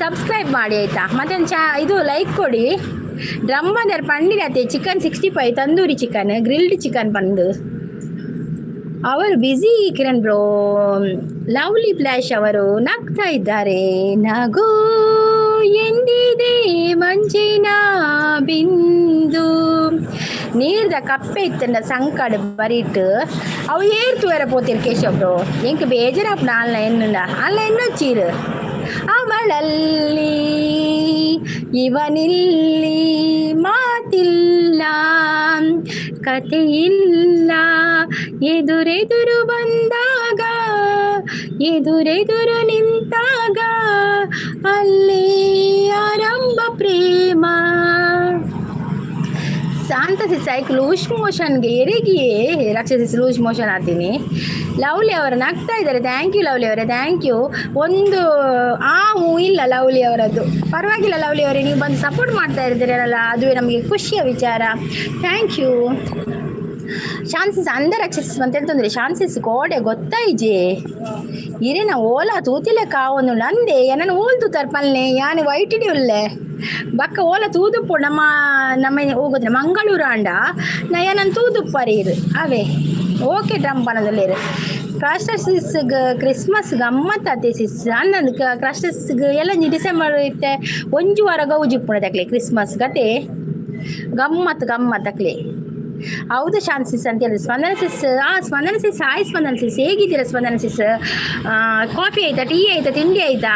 ಸಬ್ಸ್ಕ್ರೈಬ್ ಮಾಡಿ ಆಯಿತಾ. ಮತ್ತು ಇದು ಲೈಕ್ ಕೊಡಿ. ಡ್ರಮ್ ಬಂದರೆ ಪಂಡಿರತ್ತೆ chicken 65 tandoori chicken grilled chicken ಬಂದು ಅವರು busy. Kiran bro, lovely flash ಅವರು ನಗ್ತಾ ಇದ್ದಾರೆ. ನಗು ಎಂದಿದೆ ಮಂಜಿನ ಬಿಂದು ನೀರ್ದ ಕಪ್ಪೆ ಇತ್ತಂಡ ಸಂಕಡ ಬರೀಟ್ ಅವು ಏರ್ತು ವರ ಪೋತಿರು ಕೇಶವ್ ಬ್ರೋ. ಎಂಕ್ ಬೇಜಾರಪ್ಪನ ಅಲ್ಲ ಎನ್ನುಂಡ ಅಲ್ಲ ಎನ್ನೊಚ್ಚೀರು ಅವಳಲ್ಲಿ ಇವನಿಲ್ಲಿ ಮಾತಿಲ್ಲ ಕಥೆಯಿಲ್ಲ ಎದುರೆದುರು ಬಂದಾಗ ಎದುರೆದುರು ನಿಂತಾಗ ಅಲ್ಲಿ ಆರಂಭ ಪ್ರೇಮ. ಶಾಂತಸಿ ಸೈಕ್ ಲೂಸ್ ಮೋಷನ್ಗೆ ಎರಿಗಿಯೇ ರಕ್ಷಿಸಿ ಲೂಸ್ ಮೋಷನ್ ಆಗ್ತೀನಿ. ಲವ್ಲಿ ಅವರು ನಗ್ತಾ ಇದ್ದಾರೆ. ಥ್ಯಾಂಕ್ ಯು ಲವ್ಲಿ ಅವರೇ, ಥ್ಯಾಂಕ್ ಯು. ಒಂದು ಇಲ್ಲ ಲವ್ಲಿ ಅವರದ್ದು, ಪರವಾಗಿಲ್ಲ ಲವ್ಲಿ ಅವರೇ, ನೀವು ಬಂದು ಸಪೋರ್ಟ್ ಮಾಡ್ತಾ ಇದ್ದೀರಲ್ಲ, ಅದುವೇ ನಮಗೆ ಖುಷಿಯ ವಿಚಾರ. Thank you. ಶಾನ್ಸಿಸ್ ಅಂದ ರಕ್ಷಿಸ್ ಅಂತ ಹೇಳ್ತಂದ್ರೆ ಶಾನ್ಸಿಸ್ ಕೋಡೆ ಗೊತ್ತಾಯಿಜೆ ಇರೇನ ಓಲಾ ತೂತಿಲೆ ಕಾವನು ಅಂದೆ ಏನನ್ನು ಓಲ್ ತೂತಾರ ಪಲ್ಲೆ ಯಾನು ವೈಟಿಡಿ ಉಲ್ಲೆ ಬಕ್ಕ ಓಲ ತೂದುಪ್ಪು ನಮ್ಮ ಹೋಗೋದ್ರೆ ಮಂಗಳೂರು ಅಂಡ ನಾ ಏನನ್ನು ತೂದುಪ್ಪರೀರು ಅವೇ ಓಕೆ ಡ್ರಂಪನದಲ್ಲಿರು. ಕ್ರಾಸ್ಟರ್ಸಿಸ್ಗೆ ಕ್ರಿಸ್ಮಸ್ ಗಮ್ಮತ್ತಾತೆ ಸಿಸ್ ಅನ್ನೊಂದು ಕ್ರಾಸ್ಟರ್ಸ್ಗೆ ಎಲ್ಲ ಡಿಸೆಂಬರ್ ಇತ್ತೆ ಒಂಜು ವಾರ ಗೌಜಿಪ್ಪುಣ ತಕ್ಲೆ ಕ್ರಿಸ್ಮಸ್ ಗತೆ ಗಮ್ಮತ್ತಕ್ಲೆ. ಹೌದು ಶಾನ್ಸಿಸ್ ಅಂತ ಹೇಳಿದ್ರು. ಸ್ಪಂದನ ಸಿಸ್ ಸ್ಪಂದನ ಸಿಸ್ ಹಾಯ್ ಸ್ಪಂದನ ಸಿಸ್, ಹೇಗಿದ್ದೀರಾ ಸ್ಪಂದನ ಸಿಸ್? ಕಾಫಿ ಆಯ್ತಾ, ಟೀ ಆಯ್ತಾ, ತಿಂಡಿ ಆಯ್ತಾ?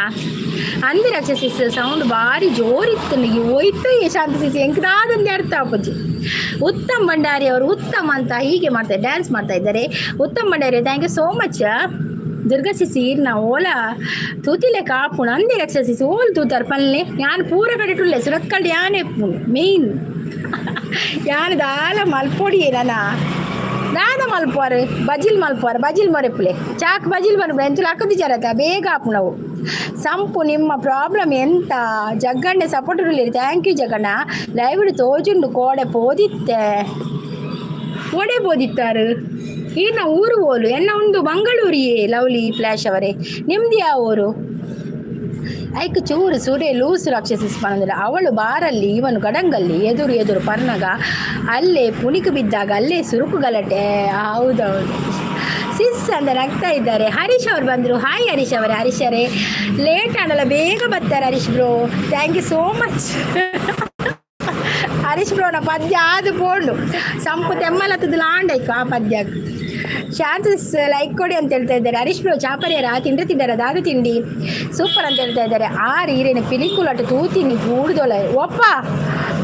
ಅಂದಿರ ಸಿಸ್ ಸೌಂಡ್ ಭಾರಿ ಜೋರಿತ್ತು ನನಗೆ ಹೋಯ್ತು ಈ ಶಾಂತಿ ಸಿಸ್ ಎಂಕದಾದಂದು ಅರ್ಥ ಅಪ್ಪಜ್ಜಿ. ಉತ್ತಮ್ ಭಂಡಾರಿ ಅವರು ಉತ್ತಮ ಅಂತ ಹೀಗೆ ಡ್ಯಾನ್ಸ್ ಮಾಡ್ತಾ ಇದ್ದಾರೆ. Uttam Bhandari thank you so much. Durga sis ನಾ ಓಲ ತೂತಿಲೆ ಕಾಪುಣ ಅಂದಿ ರಕ್ಷ ಸಿಸಿ ಓಲ್ ತೂತಾರ ಪಲ್ಲೆ ಯಾನು ಪೂರ ಕಡೆ ಟುಲ್ಲೆ ಸುರತ್ಕಲ್ಡು ಯಾನೇ ಮೇಯ್ನ್ ಯಾನು ದಾಲ ಮಲ್ಪೊಡಿ ನಾನ ದಾದ ಮಲ್ಪುವಾರು ಬಜಿಲ್ ಮರೆಪುಲೆ ಚಾಕ್ ಬಜಿಲ್ ಮಲ್ಪುಲೆ ಎಂತೂ ಹಾಕೋದು ಜರತ ಬೇಗ ಆಪು ನಾವು ಸಂಪು ನಿಮ್ಮ ಪ್ರಾಬ್ಲಮ್ ಎಂತ ಜಗ್ಗಣ್ಣೆ ಸಪೋರ್ಟ್ ಇರಲಿ. Thank you Jaganna. ಲೈವ್ಡು ತೋಜುಂಡು ಕೋಡೆ ಪೋದಿತ್ತೆ ಓಡೆ ಪೋದಿತ್ತಾರು ಈಗ ನಾವು ಊರು ಹೋಲು ಎನ್ನ ಉಂಡು ಮಂಗಳೂರಿಯೇ. ಲವ್ಲಿ ಫ್ಲಾಶ್ ಅವರೇ ನಿಮ್ದು ಯಾವ ಊರು? ಐಕ್ ಚೂರು ಸುರೆ ಲೂಸು ರಾಕ್ಷಸಿಸ್ ಪಣಂದಿಲ್ಲ ಅವಳು ಬಾರಲ್ಲಿ ಇವನು ಗಡಂಗಲ್ಲಿ ಎದುರು ಪರ್ನಗ ಅಲ್ಲೇ ಪುಣಿಕು ಬಿದ್ದಾಗ ಅಲ್ಲೇ ಸುರುಕು ಗಲಾಟೆ. ಹೌದೌದು ಸಿಸ್ ಅಂತ ನಗ್ತಾ ಇದ್ದಾರೆ. ಹರೀಶ್ ಅವ್ರು ಬಂದರು. ಹಾಯ್ ಹರೀಶ್ ಅವರೇ. ಹರೀಶ್ ಅವರೇ ಲೇಟ್ ಆಡಲ್ಲ ಬೇಗ ಬರ್ತಾರೆ Harish bro. Thank you so much Harish ಬ್ರೋನ ಪದ್ಯ ಆದು ಪೋಂಡು ಸಂಪು ತೆಮ್ಮಲತ್ತದು ಲಾಂಡೈಕು ಆ ಪದ್ಯಕ್ಕೆ. ಶಾಂತಿಸ್ ಲೈಕ್ ಕೊಡಿ ಅಂತ ಹೇಳ್ತಾ ಇದ್ದಾರೆ. ಹರೀಶ್ ಬ್ರೋ ಚಾಪರ್ಯಾರ ತಿಂಡಿರ ದಾದ ತಿಂಡಿ ಸೂಪರ್ ಅಂತ ಹೇಳ್ತಾ ಇದ್ದಾರೆ. ಆ ರೀರೇನ ಪಿಲಿಕುಲಾಟ ತೂತಿನಿ ಕೂಡ್ದೊಳ ಒಪ್ಪ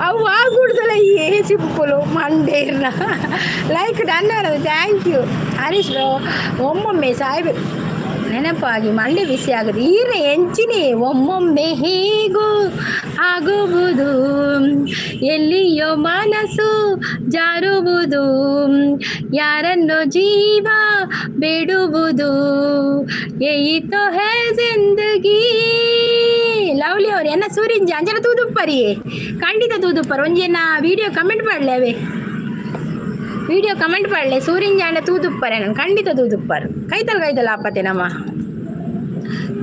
ಅವು ಆಗ್ಬಿಡ್ದಲ್ಲ ಏ ಸಿಂಪಲು ಮಂಡೇ ಇರಲ್ಲ ಲೈಕ್ ಡನ್ ಅನ್ನೋದು ಥ್ಯಾಂಕ್ ಯು ಹರೀಶ್ ಬ್ರೋ. ಒಮ್ಮೊಮ್ಮೆ ಸಾಯ್ಬೇಕು ನೆನಪಾಗಿ ಮಂಡೆ ಬಿಸಿ ಆಗೋದು ಈರ ಎಂಚಿನಿ ಒಮ್ಮೊಮ್ಮೆ ಹೇಗೂ ಆಗುವುದು ಎಲ್ಲಿಯೋ ಮನಸ್ಸು ಜಾರುವುದು ಯಾರನ್ನೋ ಜೀವ ಬೇಡುವುದು ಏತೋ ಹೇ ಜಿಂದಗಿ. ಲವ್ಲಿ ಅವ್ರು ಎನ್ನ ಸೂರಿಂಜ ಅಂಜನ ತೂದುಪ್ಪರಿ ಖಂಡಿತ ತೂದುಪ್ಪರು ಒಂಜೇನ ವಿಡಿಯೋ ಕಮೆಂಟ್ ಮಾಡಲೆ ಅವೇ ವಿಡಿಯೋ ಕಮೆಂಟ್ ಮಾಡಲೆ ಸೂರಿಂಜ ಅಂಡ ತೂದುಪ್ಪರೆ ನಾನು ಖಂಡಿತ ತೂದುಪ್ಪರು ಕೈತಲ್ ಆಪತ್ತೆ ನಮ್ಮ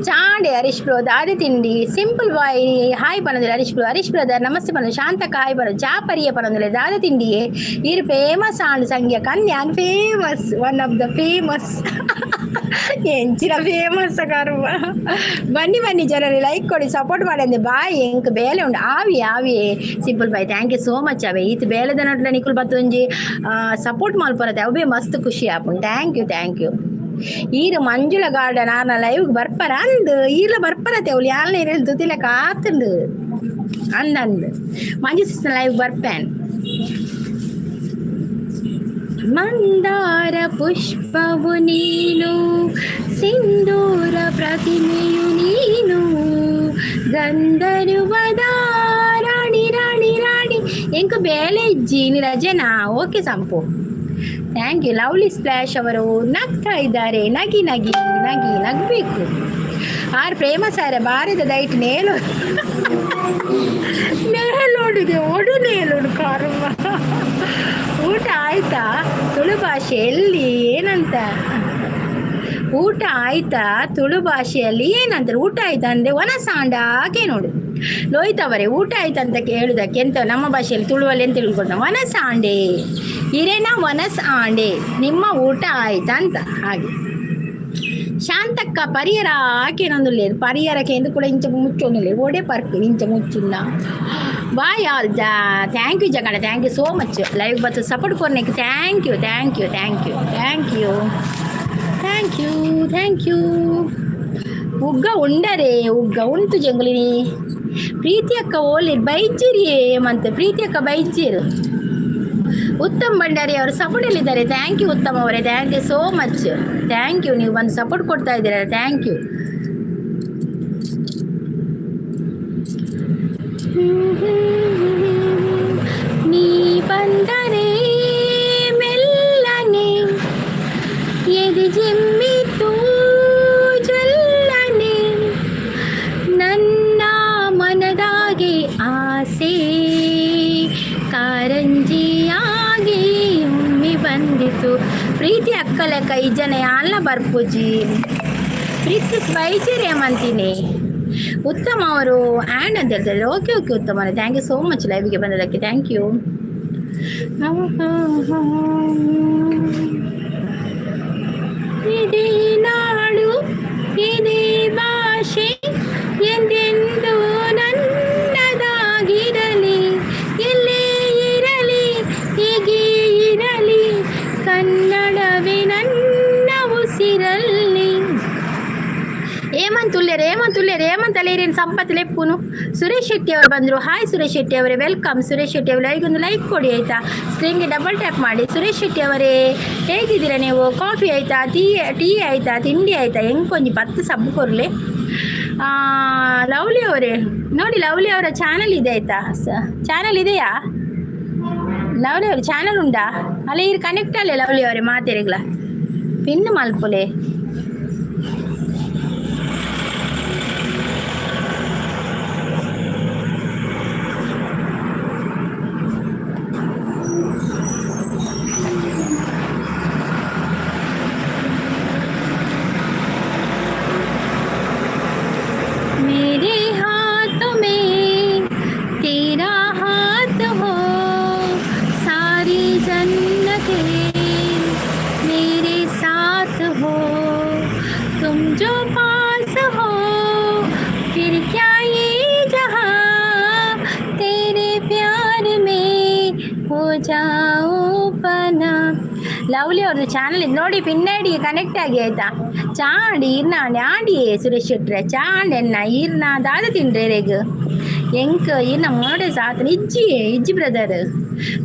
ಚಾಂಡೆ ಹರೀಶ್ ಬ್ರೋ ದಾದಿ ತಿಂಡಿ ಸಿಂಪಲ್ ಬಾಯ್ ಹಾಯ್ ಪನಂದಿಲ್ಲ ಹರೀಶ್ ಬ್ರದರ್ ನಮಸ್ತೆ ಪನ ಶಾಂತಕ ಹಾಯ್ ಬರೋ ಜಾಪರಿಯ ಪನಂದಿಲ್ಲ ದಾದಿ ತಿಂಡಿಯೇ ಇರು ಫೇಮಸ್ ಆಂಡ್ ಸಂಖ್ಯಾ ಕನ್ಯಾನ್ famous one of the famous ಎಂಚಿನ ಫೇಮಸ್ ಕರ್ಮ. ಬನ್ನಿ ಜನರಿ ಲೈಕ್ ಕೊಡಿ ಸಪೋರ್ಟ್ ಮಾಡಿ ಅಂದೆ ಬಾಯ್ ಎಂಕ್ ಬೇಲೆ ಉಂಡು ಆವಿ simple boy thank you so much ಅವೇ ಈತ್ ಬೇಲೆದ ನಟ್ಲ ನಿಕುಲ್ ಬತ್ತೊಂಜಿ ಸಪೋರ್ಟ್ ಮಲ್ಪರತ್ತೆ ಅವೇ ಮಸ್ತ್ ಖುಷಿ ಆಪುಂಡು ಥ್ಯಾಂಕ್ ಯು. ಈರು ಮಂಜುಳ ಗಾರ್ಡನ್ ಆರ್ನ ಲೈವ್ ಬರ್ಪರ ಅಂದು ಈರ್ಲ ಬರ್ಪರತ್ತೆ ಅವಳು ಯಾರನ್ನ ಇರ ತುತಿಲ ಕಾತುಂಡು ಅಂದಂದು ಮಂಜು ಸಿಸ್ನ ಲೈವ್ ಬರ್ಪೇನ್. ಮಂದಾರ ಪುಷ್ಪವು ನೀನು ಸಿಂಧೂರ ಪ್ರತಿಮೆಯು ನೀನು ಗಂಧರ್ವದ ರಾಣಿ ಎಂಕ ಬೇಲೆ ಇಜ್ಜಿ ನೀ ರಜನಾ okay Sampu thank you. Lovely splash ಅವರು ನಗ್ತಾ ಇದ್ದಾರೆ ನಗಬೇಕು. ಆರ್ ಪ್ರೇಮ ಸಾರ ಬಾರದ ದೈಟ್ ನೇಲೋಡಿದೆ ಒಡು ನೇಲೋಡು ಕಾರಮ್ಮ. ಊಟ ಆಯ್ತಾ ತುಳು ಭಾಷೆಯಲ್ಲಿ ಏನಂತ ಊಟ ಆಯ್ತಾ ತುಳು ಭಾಷೆಯಲ್ಲಿ ಏನಂತಾರೆ ಊಟ ಆಯ್ತಾ ಅಂದ್ರೆ ವನಸಾಂಡಾಕೆ ನೋಡು ಲೋಯ್ತವರೇ ಊಟ ಆಯ್ತಂತ ಕೇಳುದಕ್ಕೆ ಎಂತ ನಮ್ಮ ಭಾಷೆಯಲ್ಲಿ ತುಳುವಲ್ಲಿ ಎಂತ ತಿಳ್ಕೊಂಡ ವನಸಾಂಡೆ ಇರೇನ ವನಸ್ ಆಂಡೆ ನಿಮ್ಮ ಊಟ ಆಯ್ತಾ ಅಂತ ಹಾಗೆ. ಶಾಂತಕ್ಕ ಪರಿಯರ ಆಕೆನೊಂದು ಲೇರು ಪರಿಯರಕ್ಕೆ ಎಂದು ಕೂಡ ಇಂಚ ಮುಚ್ಚೊಂದು ಓಡೆ ಪರ್ಪಿ ಇಂಚ ಮುಚ್ಚಿಲ್ಲ bye all thank you Jagana thank you so much live ಬತ್ತು ಸಪೋರ್ಟ್ ಕೊರ್ನೆಕ್ ಥ್ಯಾಂಕ್ ಯು. ಉಗ್ಗ ಉಂಟು ಜಂಗುಲಿನಿ ಪ್ರೀತಿ ಅಕ್ಕ ಓಲಿ ಬೈಜಿರಿ ಏಮಂತೆ ಪ್ರೀತಿ ಅಕ್ಕ ಬೈಜಿರು. ಉತ್ತಮ್ ಭಂಡಾರಿ ಅವರು ಸಪೋರ್ಟ್ ಎಲ್ಲಿದ್ದಾರೆ ಥ್ಯಾಂಕ್ ಯು ಉತ್ತಮ್ ಅವರೇ thank you so much thank you. ನೀವು ಒಂದು ಸಪೋರ್ಟ್ ಕೊಡ್ತಾ ಇದ್ದೀರಾ ಥ್ಯಾಂಕ್ ಯು. ನೀ ಬಂದರೆ ಮೆಲ್ಲನೆ ಎದೆ ಜಿಮ್ಮಿತು ಜಲ್ಲನೆ ನನ್ನ ಮನದಾಗೆ ಆಸೆ ಕಾರಂಜಿಯಾಗಿ ಒಮ್ಮೆ ಬಂದಿತು. ಪ್ರೀತಿ ಅಕ್ಕಲ ಕೈ ಜನ ಎಲ್ಲ ಬರ್ಪುಜಿ ಪ್ರೀತಿ ಬೈಜಿರಿ ಮಂತೀನಿ. ಉತ್ತಮ ಅವರು ಆ್ಯಂಡ್ ಅಂತ ಹೇಳ್ತಾರೆ ಓಕೆ ಉತ್ತಮ ಥ್ಯಾಂಕ್ ಯು ಸೋ ಮಚ್ ಲೈವ್ಗೆ ಬಂದದಕ್ಕೆ ಥ್ಯಾಂಕ್ ಯು. ಇದೇ ನಾಡು ಇದೇ ಭಾಷೆ ಎಂದೆಂದು ನನ್ನದಾಗಿರಲಿ ಎಲ್ಲೇ ಇರಲಿ ಹೀಗೆ ಇರಲಿ ಕನ್ನಡವೇ ನನ್ನ ಉಸಿರಲ್ಲಿ. ಹೇಮಂತ್ ಅಲೇರಿನ ಸಂಪತ್ ಲೆಪ್ಪುನು. ಸುರೇಶ್ ಶೆಟ್ಟಿ ಅವರು ಬಂದರು ಹಾಯ್ ಸುರೇಶ್ ಶೆಟ್ಟಿ ಅವರೇ ವೆಲ್ಕಮ್. ಸುರೇಶ್ ಶೆಟ್ಟಿ ಅವರೇ ಒಂದು ಲೈಕ್ ಕೊಡಿ ಆಯಿತಾ ಸ್ಕ್ರೀನ್ಗೆ ಡಬಲ್ ಟ್ಯಾಪ್ ಮಾಡಿ. ಸುರೇಶ್ ಶೆಟ್ಟಿ ಅವರೇ ಹೇಗಿದ್ದೀರಾ ನೀವು ಕಾಫಿ ಆಯಿತಾ ಟೀ ಆಯಿತಾ ತಿಂಡಿ ಆಯಿತಾ ಹೆಂಗೆ 10 ಸಬ್ಬು ಕೊರಲೆ. ಲವ್ಲಿ ಅವರೇ ನೋಡಿ ಲವ್ಲಿ ಅವರ ಚಾನಲ್ ಇದೆ ಆಯಿತಾ ಚಾನಲ್ ಇದೆಯಾ ಲವ್ಲಿ ಅವ್ರ ಚಾನಲ್ ಉಂಟಾ ಅಲ್ಲ ಇರು ಕನೆಕ್ಟ್ ಅಲ್ಲೇ ಲವ್ಲಿ ಅವರೇ ಮಾತೇರಿಗ್ಲ ಪಿನ್ ಮಲ್ಪುಲೆ. ಲವ್ಲಿ ಅವ್ರದ್ದು ಚಾನಲ್ ಇದು ನೋಡಿ ಪಿನ್ನಡಿಗೆ ಕನೆಕ್ಟ್ ಆಗಿ ಆಯ್ತಾ. ಚಾಂಡಿ ಇರ್ನಾಂಡೆ ಆಂಡಿಯೇ ಸುರೇಶ್ ಶೆಟ್ರೆ ಚಾಂಡೆನ್ನ ಈರ್ನ ದಾದ ತಿಂಡ್ರೆ ರೇಗ್ ಎಂಕ್ ಇನ್ನ ಮೊನೋಟೈಸ್ ಆತನ ಇಜ್ಜಿ ಬ್ರದರ್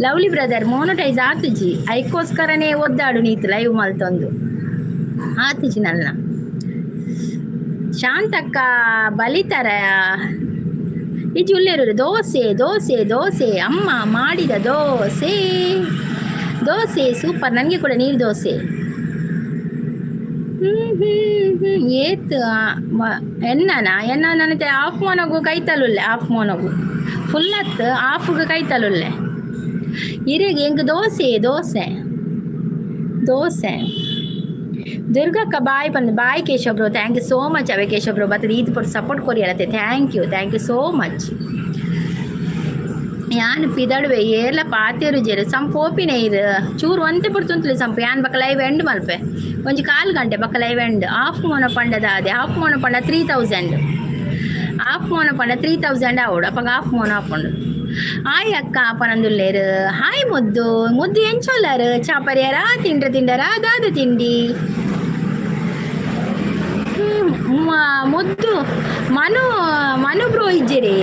ಲವ್ಲಿ ಬ್ರದರ್ ಮೊನೋಟೈಸ್ ಆತುಜಿ ಐಕೋಸ್ಕರನೇ ಒದ್ದಾಡು ನೀತು ಲೈವ್ ಮಲ್ತೊಂದು ಆತುಜಿ ನನ್ನ ಶಾಂತಕ್ಕ ಬಲಿತರ ಇಜ್ಜಿ ಉಲ್ಲೇರು ದೋಸೆ ದೋಸೆ ದೋಸೆ ಅಮ್ಮ ಮಾಡಿದ ದೋಸೆ ದೋಸೆ ಸೂಪರ್ ನನಗೆ ಕೂಡ ನೀರು ದೋಸೆ ಏತ್ ಎನ್ನ ನನಗೆ ಆಫ್ ಮೋನಗು ಕೈತಲುಲ್ಲೆ ಆಫ್ ಮೋನಗು ಫುಲ್ ಹತ್ತು ಆಫ್ಗೆ ಕೈತಲುಲ್ಲೆ ಇರೆಗೆ ಹೆಂಗೆ ದೋಸೆ ದೋಸೆ ದೋಸೆ ದುರ್ಗಕ್ಕ ಬಾಯ್ ಬಂದು bye Keshav bro thank you so much ಅವೇ ಕೇಶವ್ ಬ್ರೋ ಬರ್ತದೆ ಈದ್ ಪಟ್ಟು ಸಪೋರ್ಟ್ ಕೊರಿಯರತ್ತೆ ಥ್ಯಾಂಕ್ ಯು ಸೋ ಮಚ್ ಯಾನ್ ಪಿದಡ್ವೆ ಏರ್ಲ ಪಾತೇರು ಜೇರು ಸಂಪ್ ಓಪಿನೇ ಇರು ಚೂರು ಒಂತೆ ಪಡ್ತುಂತಲಿ ಸಂಪ್ ಯಾನ್ ಬಕ್ಕ ಲೈವ್ ಎಂಡ್ ಮಲ್ಪೆ ಒಂಜಿ 4 ಗಂಟೆ ಬಕ್ಕ ಲೈವ್ ಎಂಡ್ ಹಾಫ್ ಮೋನ ಪಂಡದ ಅದೇ ಹಾಫ್ ಮೋನ ಪಂಡ 3000 ಹಾಫ್ ಮೋನ ಪಂಡ 3000 ಆವಡು ಅಪ್ಪಗ ಹಾಫ್ ಮೋನ ಹಾಕೊಂಡು ಹಾಯ್ ಅಕ್ಕ ಅಪ್ಪನಂದುಲ್ಲೇರು ಹಾಯ್ ಮುದ್ದು ಮುದ್ದು ಎಂಚೊಲ್ಲರು ಚಾಪರ್ಯಾರ ತಿಂಡರ ದಾದ ತಿಂಡಿ ಮುದ್ದು ಮನು ಬ್ರೋ ಇಜ್ಜಿರಿ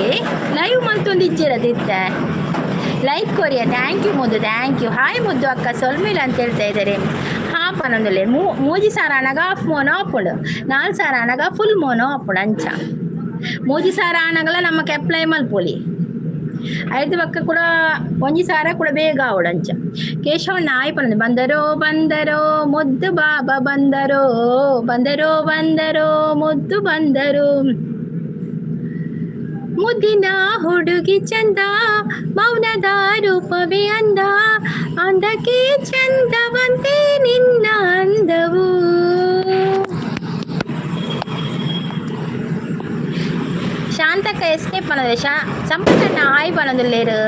ಲೈವ್ ಮಲ್ತೊಂದು ಇಜ್ಜಿರದಿತ್ತೆ ಲೈಕ್ ಕೊರಿಯ ಥ್ಯಾಂಕ್ ಯು ಮುದ್ದು ಥ್ಯಾಂಕ್ ಯು ಹಾಯ್ ಮುದ್ದು ಅಕ್ಕ ಸೊಲ್ಮೇಲೆ ಅಂತ ಹೇಳ್ತಾ ಇದ್ದಾರೆ ಹಾಫ್ ಅನ್ನೊಂದುಲ್ಲೆ ಮೂಜಿ ಸಾರ ಅನಗ ಹಾಫ್ ಮೋನೋ ಹಾಪುಂಡು 4 ಸಾರ ಅನಗ ಫುಲ್ ಮೋನೋ ಹಾಪುಂಡು ಅಂಚ ಮೂಜಿ ಸಾರ ಅನಗಲ ನಮ್ಮ ಕೆಪ್ಲೈ ಮಲ್ಪೊಲಿ 5 ಪಕ್ಕ ಕೂಡ ಒಂಜಿ ಸಾರ ಕೂಡ ಬೇಗ ಆವಡಂಚ ಕೇಶವಣ್ಣ ಆಯ್ ಪನ್ನದು ಬಂದರೋ ಮುದ್ದು ಬಾಬಾ ಬಂದರೋ ಮುದ್ದು ಬಂದರು ಮುದ್ದಿನ ಹುಡುಗಿ ಚಂದ ಮೌನದ ರೂಪವೇ ಅಂದಕ್ಕೆ ಚಂದವಂತೆ ನಿನ್ನ ಅಂದವು ಶಾಂತಕ್ಕ ಎಸ್ಕೇಪ್ ಅನ್ನೋದು ಸಂಪೂರ್ಣ ಹಾಯ್ ಬನ್ನೋದಿಲ್ಲೇರು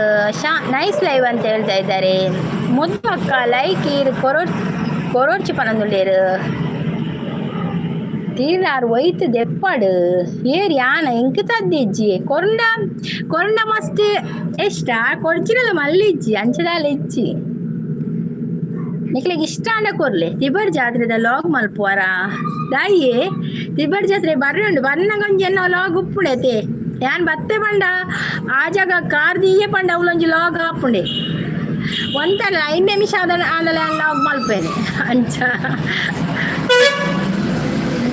ನೈಸ್ ಲೈವ್ ಅಂತ ಹೇಳ್ತಾ ಇದ್ದಾರೆ ಮುದ್ದು ಅಕ್ಕ ಲೈಕ್ ಈರು ಕೊರೋರ್ಚಿ ಪನ್ನೊಂದುಲ್ಲೇರು ತೀರ್ನಾರು ಒಯ್ತು ದೆಪ್ಪಾಡು ಏರ್ ಯಾನ ಎಂಕ್ ತದ್ದಿಜ್ಜಿ ಕೊರಂಡ ಮಸ್ತ್ ಎಷ್ಟ ಕೊಡ್ಚಿರಲ್ಲ ಮಲ್ಲಿಜ್ಜಿ ಅಂಚದಾಲ ಇಜ್ಜಿ ನಿಕ್ಲಿಗೆ ಇಷ್ಟ ಅಂಡ ಕೊರ್ಲೆ ತಿಬರ್ ಜಾತ್ರೆದ ಲಾಗ್ ಮಲ್ಪುವರ ದಾಯಿ ತಿಬರ್ ಜಾತ್ರೆ ಬರ್ರಿ ಬರ್ನಗೊಂಜಿ ಎನ್ನೋ ಲಾಗ್ ಉಪ್ಪುಂಡೆತೆ ಯಾನ್ ಬತ್ತೆ ಪಂಡ ಆ ಜಾಗ ಕಾರ್ದೀಯೆ ಪಂಡ ಅವಳೊಂಜಿ ಲಾಗ್ ಹಾಪುಂಡೆ ಒಂಥರ 5 ನಿಮಿಷ ಆದಲೆ ಲಾಗ್ ಮಲ್ಪೇನೆ ಅಂಚ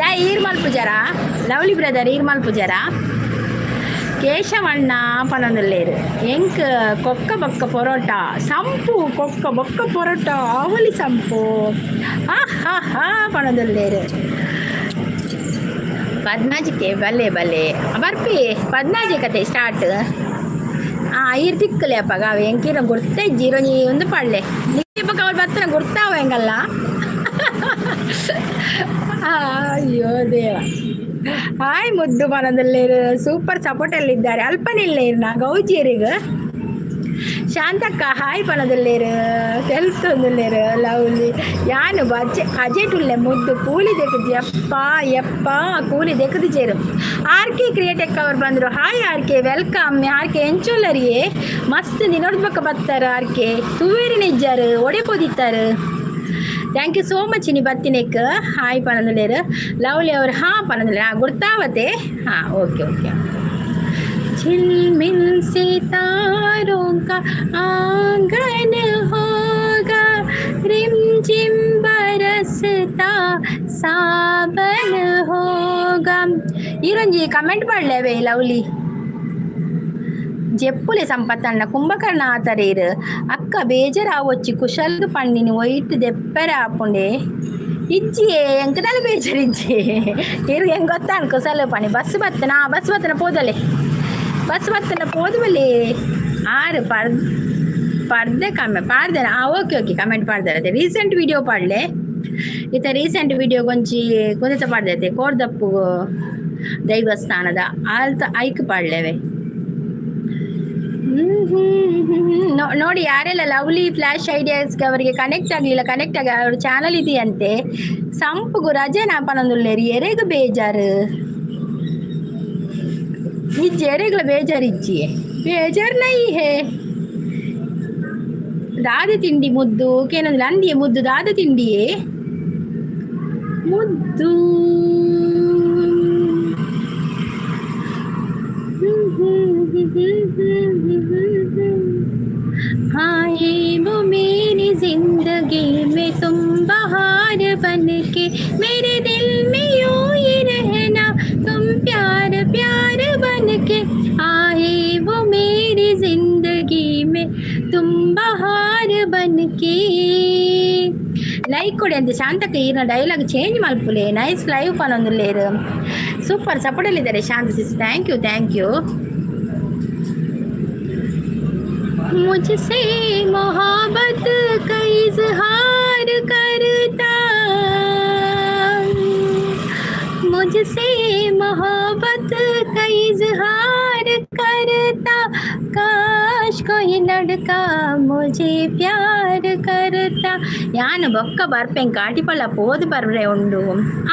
ದಾಯಿ ಈರ್ ಮಲ್ಪುಜಾರ ಲವ್ಲಿ ಬ್ರದರ್ ಈರ್ ಮಲ್ಪುಜಾರ ಕೇಶವಣ್ಣ ಪನೊಂದುಲ್ಲೇರು ಎಂಕ್ ಕೊಕ್ಕ ಬೊಕ್ಕ ಪೊರೋಟ ಸಂಪು ಕೊಕ್ಕ ಬೊಕ್ಕ ಪೊರೋಟ ಅವಲಿ ಸಂಪು ಹಾ ಪನೊಂದುಲ್ಲೇರು ಪದ್ನಾಜಿಕೆ ಬಲ್ಲೆ ಬರ್ಪಿ ಪದ್ನಾಜಿ ಕತೆ ಸ್ಟಾರ್ಟ್ ಈರ್ ತಿಕ್ಕಲೆ ಅಪ್ಪಗ ಅವ ಎಂಕಿರ ಗುರ್ತ ಇಜ್ಜಿರೋ ನೀ ಒಂದು ಪಳ್ಳೆ ನಿಪ್ಪಕ್ಕ ಅವ್ರು ಬರ್ತನ ಗುರ್ತಾವ ಹೆಂಗಲ್ಲ ಅಯ್ಯೋ ದೇವ ಹಾಯ್ ಮುದ್ದು ಮನದಲ್ಲೇರು ಸೂಪರ್ ಸಪೋರ್ಟಲ್ಲಿದ್ದಾರೆ ಅಲ್ಪನಿಲ್ಲೇರು ಗೌಜಿಯರಿಗೆ ಶಾಂತಕ್ಕ ಹಾಯ್ ಪನದಲ್ಲೇರು ತೆಲ್ತೊಂದುಲ್ಲೇರು ಲವ್ಲಿ ಯಾನು ಅಜೆಟುಲ್ಲೆ ಮುದ್ದು ಕೂಲಿ ದೆಕ್ಕದು ಯಪ್ಪ ಕೂಲಿ ದೆಕ್ಕದು ಚೇರು ಆರ್ಕೆ ಕ್ರಿಯೇಟೆಕ್ ಅವ್ರು ಬಂದರು ಹಾಯ್ ಆರ್ಕೆ ವೆಲ್ಕಮ್ ಆರ್ಕೆ ಎಂಚೊಲ್ಲರಿಗೆ ಮಸ್ತ್ ದಿನೋಡ್ ಪಕ್ಕ ಬರ್ತಾರ ಆರ್ಕೆ ತುವೇರಿನ ಇಜ್ಜಾರು ಒಡೆಪೋದಿತ್ತಾರೆ ಥ್ಯಾಂಕ್ ಯು ಸೋ ಮಚ್ ನೀ ಬರ್ತೀನಿಕ್ ಹಾಯ್ ಪನಂದುಲೇರು ಲವ್ಲಿ ಅವರು ಪನಂದುಲೆ ಗುರ್ತಾವತೆ ಓಕೆ झिलमिल सितारों का आंगन होगा रिमझिम बरसता सावन होगा ఈరోజు కమెంట్ పడలేవే లవ్లీ జెప్పులే సంపత్తన్న కుంభకర్ణ ఆతరీరు అక్క బేజరావొచ్చి కుశల్గా పండిని ఒయిట్ దెಪ್ಪరాపుండే ಇಜ್ಜಿ ಎಂಕದಲ್ಲಿ ಬೇಜಾರಿಜ್ಜಿ ಇರು ಹೆಂಗೆ ಗೊತ್ತಾ ಅನ್ಕೋಸಲ್ಲ ಪಣಿ ಬಸ್ ಬತ್ತನ ಪೋದವಲ್ಲಿ ಆರು ಪರ್ದೆ ಪಾಡ್ದೇನಾ ಓಕೆ ಕಮೆಂಟ್ ಪಾಡ್ದಾರತ್ತೆ ರೀಸೆಂಟ್ ವಿಡಿಯೋ ಪಾಡ್ಲೆ ಈತ ರೀಸೆಂಟ್ ವಿಡಿಯೋ ಕೊಂಚಿ ಕುಂದಿತ ಪಾಡ್ದೈತೆ ಕೋರ್ದಪ್ಪು ದೈವಸ್ಥಾನದ ಆಲ್ತ ಐಕ್ ಪಾಡ್ಲೇವೆ ನೋಡಿ ಯಾರೆಲ್ಲ ಲವ್ಲಿ ಫ್ಲಾಶ್ ಐಡಿಯಾಸ್ಗೆ ಅವರಿಗೆ ಕನೆಕ್ಟ್ ಆಗಲಿಲ್ಲ ಕನೆಕ್ಟ್ ಆಗಿ ಅವ್ರ ಚಾನಲ್ ಇದೆಯಂತೆ ಸಂಪುಗು ರಜೆ ನಾಪನೊಂದುಲ್ಲೇರಿ ಎರೆಗು ಬೇಜಾರು ಇಜ್ಜಿ ಎರೆಗ್ಲ ಬೇಜಾರಿಜ್ಜಿ ಬೇಜಾರು ನೈ ಹೇ ದಾದ ತಿಂಡಿ ಮುದ್ದು ಕೇನಂದ್ರೆ ಅಂದಿಯೇ ಮುದ್ದು ದಾದ ತಿಂಡಿಯೇ ಮುದ್ದು आए वो मेरी जिंदगी में तुम बहार बन के, मेरे दिल में यूं ही रहना तुम प्यार प्यार बन के, आए वो मेरी जिंदगी में तुम बहार बन के. ಲೈಕ್ ಕೊಡಿ ಅಂತ ಶಾಂತಕ್ಕೆ ಈಗಿನ ಡೈಲಾಗ್ ಚೇಂಜ್ ಮಲ್ಪುಲೆ. ನೈಸ್ ಲೈವ್ ಪನ್ನೊಂದುಲ್ಲೇರು. ಸೂಪರ್ ಸಪೋರ್ಟಲ್ಲಿದ್ದಾರೆ Shantha sis. Thank you thank you. मुझसे मोहब्बत का इजहार करता, मुझसे मोहब्बत का इजहार करता, काश कोई लड़का मुझे प्यार करता. ಯಾನು ಬೊಕ್ಕ ಬರ್ಪೆಂಗ್ ಕಾಟಿಪಲ್ಲ ಪೋದು ಬರ್ರೆ ಉಂಡು.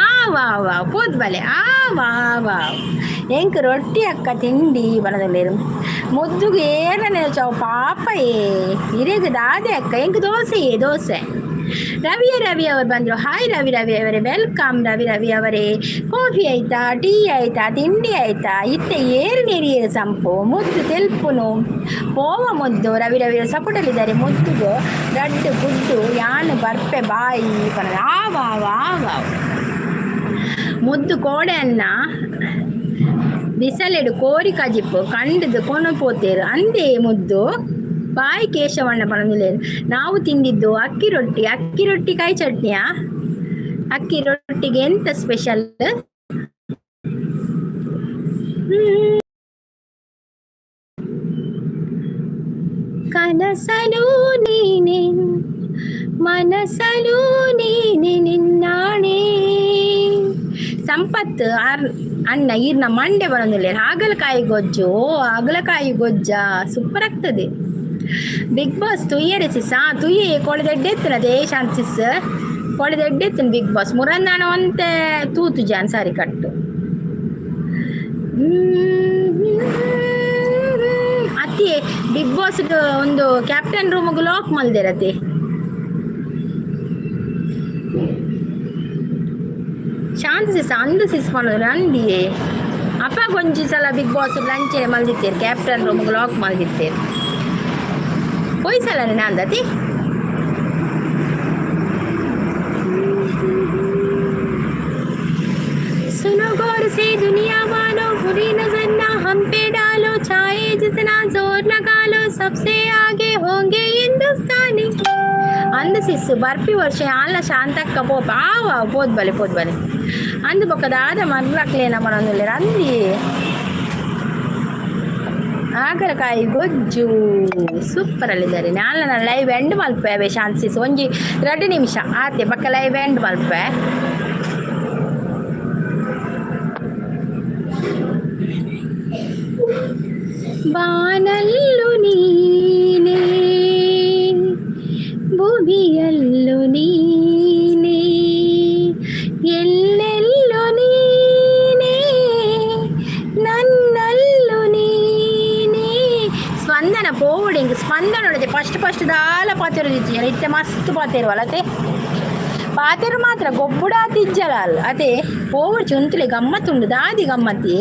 ಆ ವಾ ವಾ ಪೋದು ಬಲೆ ಆ ವಾ ವಾ ಎಂಕ್ ರೊಟ್ಟಿ ಅಕ್ಕ ತಿಂಡಿ ಬನದಲ್ಲೇರು ಮುದ್ದುಗೆ ಏರನೆ ಚೌ ಪಾಪ ಹಿರೇಗ ದಾದೆ ಅಕ್ಕ ಎಂಕ್ ದೋಸೆ. ರವಿ ಅವರು ಬಂದರು. ಹಾಯ್ ರವಿ ಅವರೇ, ವೆಲ್ಕಮ್ ರವಿ ಅವರೇ. ಕಾಫಿ ಆಯ್ತಾ, ಟೀ ಆಯ್ತಾ, ತಿಂಡಿ ಆಯ್ತಾ? ಇತ್ತೆ ಏರು ನೀರು ಸಂಪು ಮುದ್ದು ತೆಲ್ಪುನು ಪೋವ ಮುದ್ದು. ರವಿ ಸಪೋರ್ಟಲ್ಲಿದ್ದಾರೆ. ಮುದ್ದುಗು ರಡ್ಡು ಗುಡ್ಡು ಯಾನು ಬರ್ಪೆ ಬಾಯಿ ಬರ ಆವಾ ಮುದ್ದು ಕೋಡೆ ಅನ್ನ ಬಿಸಲೆಡು ಕೋರಿ ಕಜಿಪ್ಪು ಕಂಡದು ಕೊನಪೋತೇರು ಅಂದೇ ಮುದ್ದು ಬಾಯಿ ಕೇಶವಣ್ಣ ಪಣದಿಲ್ಲೇರು. ನಾವು ತಿಂದಿದ್ದು ಅಕ್ಕಿ ರೊಟ್ಟಿ ಕಾಯಿ ಚಟ್ನಿಯ. ಅಕ್ಕಿ ರೊಟ್ಟಿಗೆ ಎಂತ ಸ್ಪೆಷಲ್? ಕನಸಲು ನೀನೆ ಮನಸಲು ನೀನೆ ನಿನ್ನಾಣೆ. ಸಂಪತ್ ಅಣ್ಣ ಈರ್ನ ಮಂಡೆ ಬರೋದಿಲ್ಲ. ಹಾಗಲಕಾಯಿ ಗೊಜ್ಜ ಸೂಪರ್ ಆಗ್ತದೆ. ಬಿಗ್ ಬಾಸ್ ತುಯ್ಯರೆ ಸಿಸ್. ತುಯ್ಯೆ ಕೊಳೆದೆಡ್ಡೆತ್ತನದೇ ಶಾಂತ್ ಸಿಸ್, ಕೊಳೆದೆಡ್ಡೆತ್ತನ ಬಿಗ್ ಬಾಸ್ ಮುರಂದಾಣ ಒಂತೆ ತೂತು ಜಾನ್ ಸಾರಿ ಕಟ್ಟು ಅತಿ ಬಿಗ್ ಬಾಸ್ ಒಂದು ಕ್ಯಾಪ್ಟನ್ ರೂಮ್ಗೆ ಲಾಕ್ ಮಲ್ದಿರತ್ತೆ. ಶಾಂತ ಸಿಸ್ ಅಂದು ಸಿಸ್ ಮಾಡೋದು ಅಂದಿಯೇ ಅಪ್ಪ ಕೊಂಚ ಸಲ ಬಿಗ್ ಬಾಸ್ ಲಂಚ್ ಮಲ್ದಿತ್ತೇರು, ಕ್ಯಾಪ್ಟನ್ ರೂಮ್ಗೆ ಲಾಕ್ ಮಲ್ದಿತ್ತೇರು. कोई सला ने नांदा थी. सुनो गौर से दुनिया वालों, बुरी नजर ना हम पे डालो, चाहे जितना जोर लगा लो सबसे आगे होंगे हिंदुस्तानी. ಅಂದ ಸಿಸ್ಸು ಬರ್ಪಿ ವರ್ಷ ಆಲ ಶಾಂತಕ್ಕ ಪೋಪ ಪೋದ್ ಬಲೆ ಅಂದ ಬೊಕ್ಕದಾದ ಮರ್ಲಕ್ಲೇನ ಮನೊಂದುಲ್ಲೇರ ಅಂದಿ ಹಾಗಲಕಾಯಿ ಗೊಜ್ಜು ಸೂಪರ್ ಅಲ್ಲಿದ್ದಾರೆ. ನಾನು ಲೈವ್ ಎಂಡ್ ಮಲ್ಪೆ ಶಾಂತಿಸಿ ಒಂಜಿ 2 ನಿಮಿಷ ಆತೆ ಪಕ್ಕ ಲೈವ್ ಎಂಡ್ ಮಲ್ಪೆ. ಬಾನಲ್ಲು ನೀನೇ ಭೂಮಿಯಲ್ಲು ನೀನೇ ಎಲ್ಲೆಲ್ಲು ನೀನೇ ನನ್ನಲ್ಲು ನೀನೇ. ಸ್ಪಂದನ ಪೋಡಿಂಗ್ ಸ್ಪಂದನ ನೋಡಿದೆ ಫಸ್ಟ್ ದಾಲ ಪಾತೆರು ಇತ್ತು ಇತ್ತೆ ಮಸ್ತ್ ಪಾತೆರು ಅಲ್ಲತೆ ಪಾತೆರು ಮಾತ್ರ ಗೊಬ್ಬುಡ ತಿಜ್ಜಲ ಅಲ್ಲ ಅದೇ ಪೋವರ್ ಚುಂತುಲೆ ಗಮ್ಮತ್ತುಂಡು ದಾದಿ ಗಮ್ಮತ್ತಿ.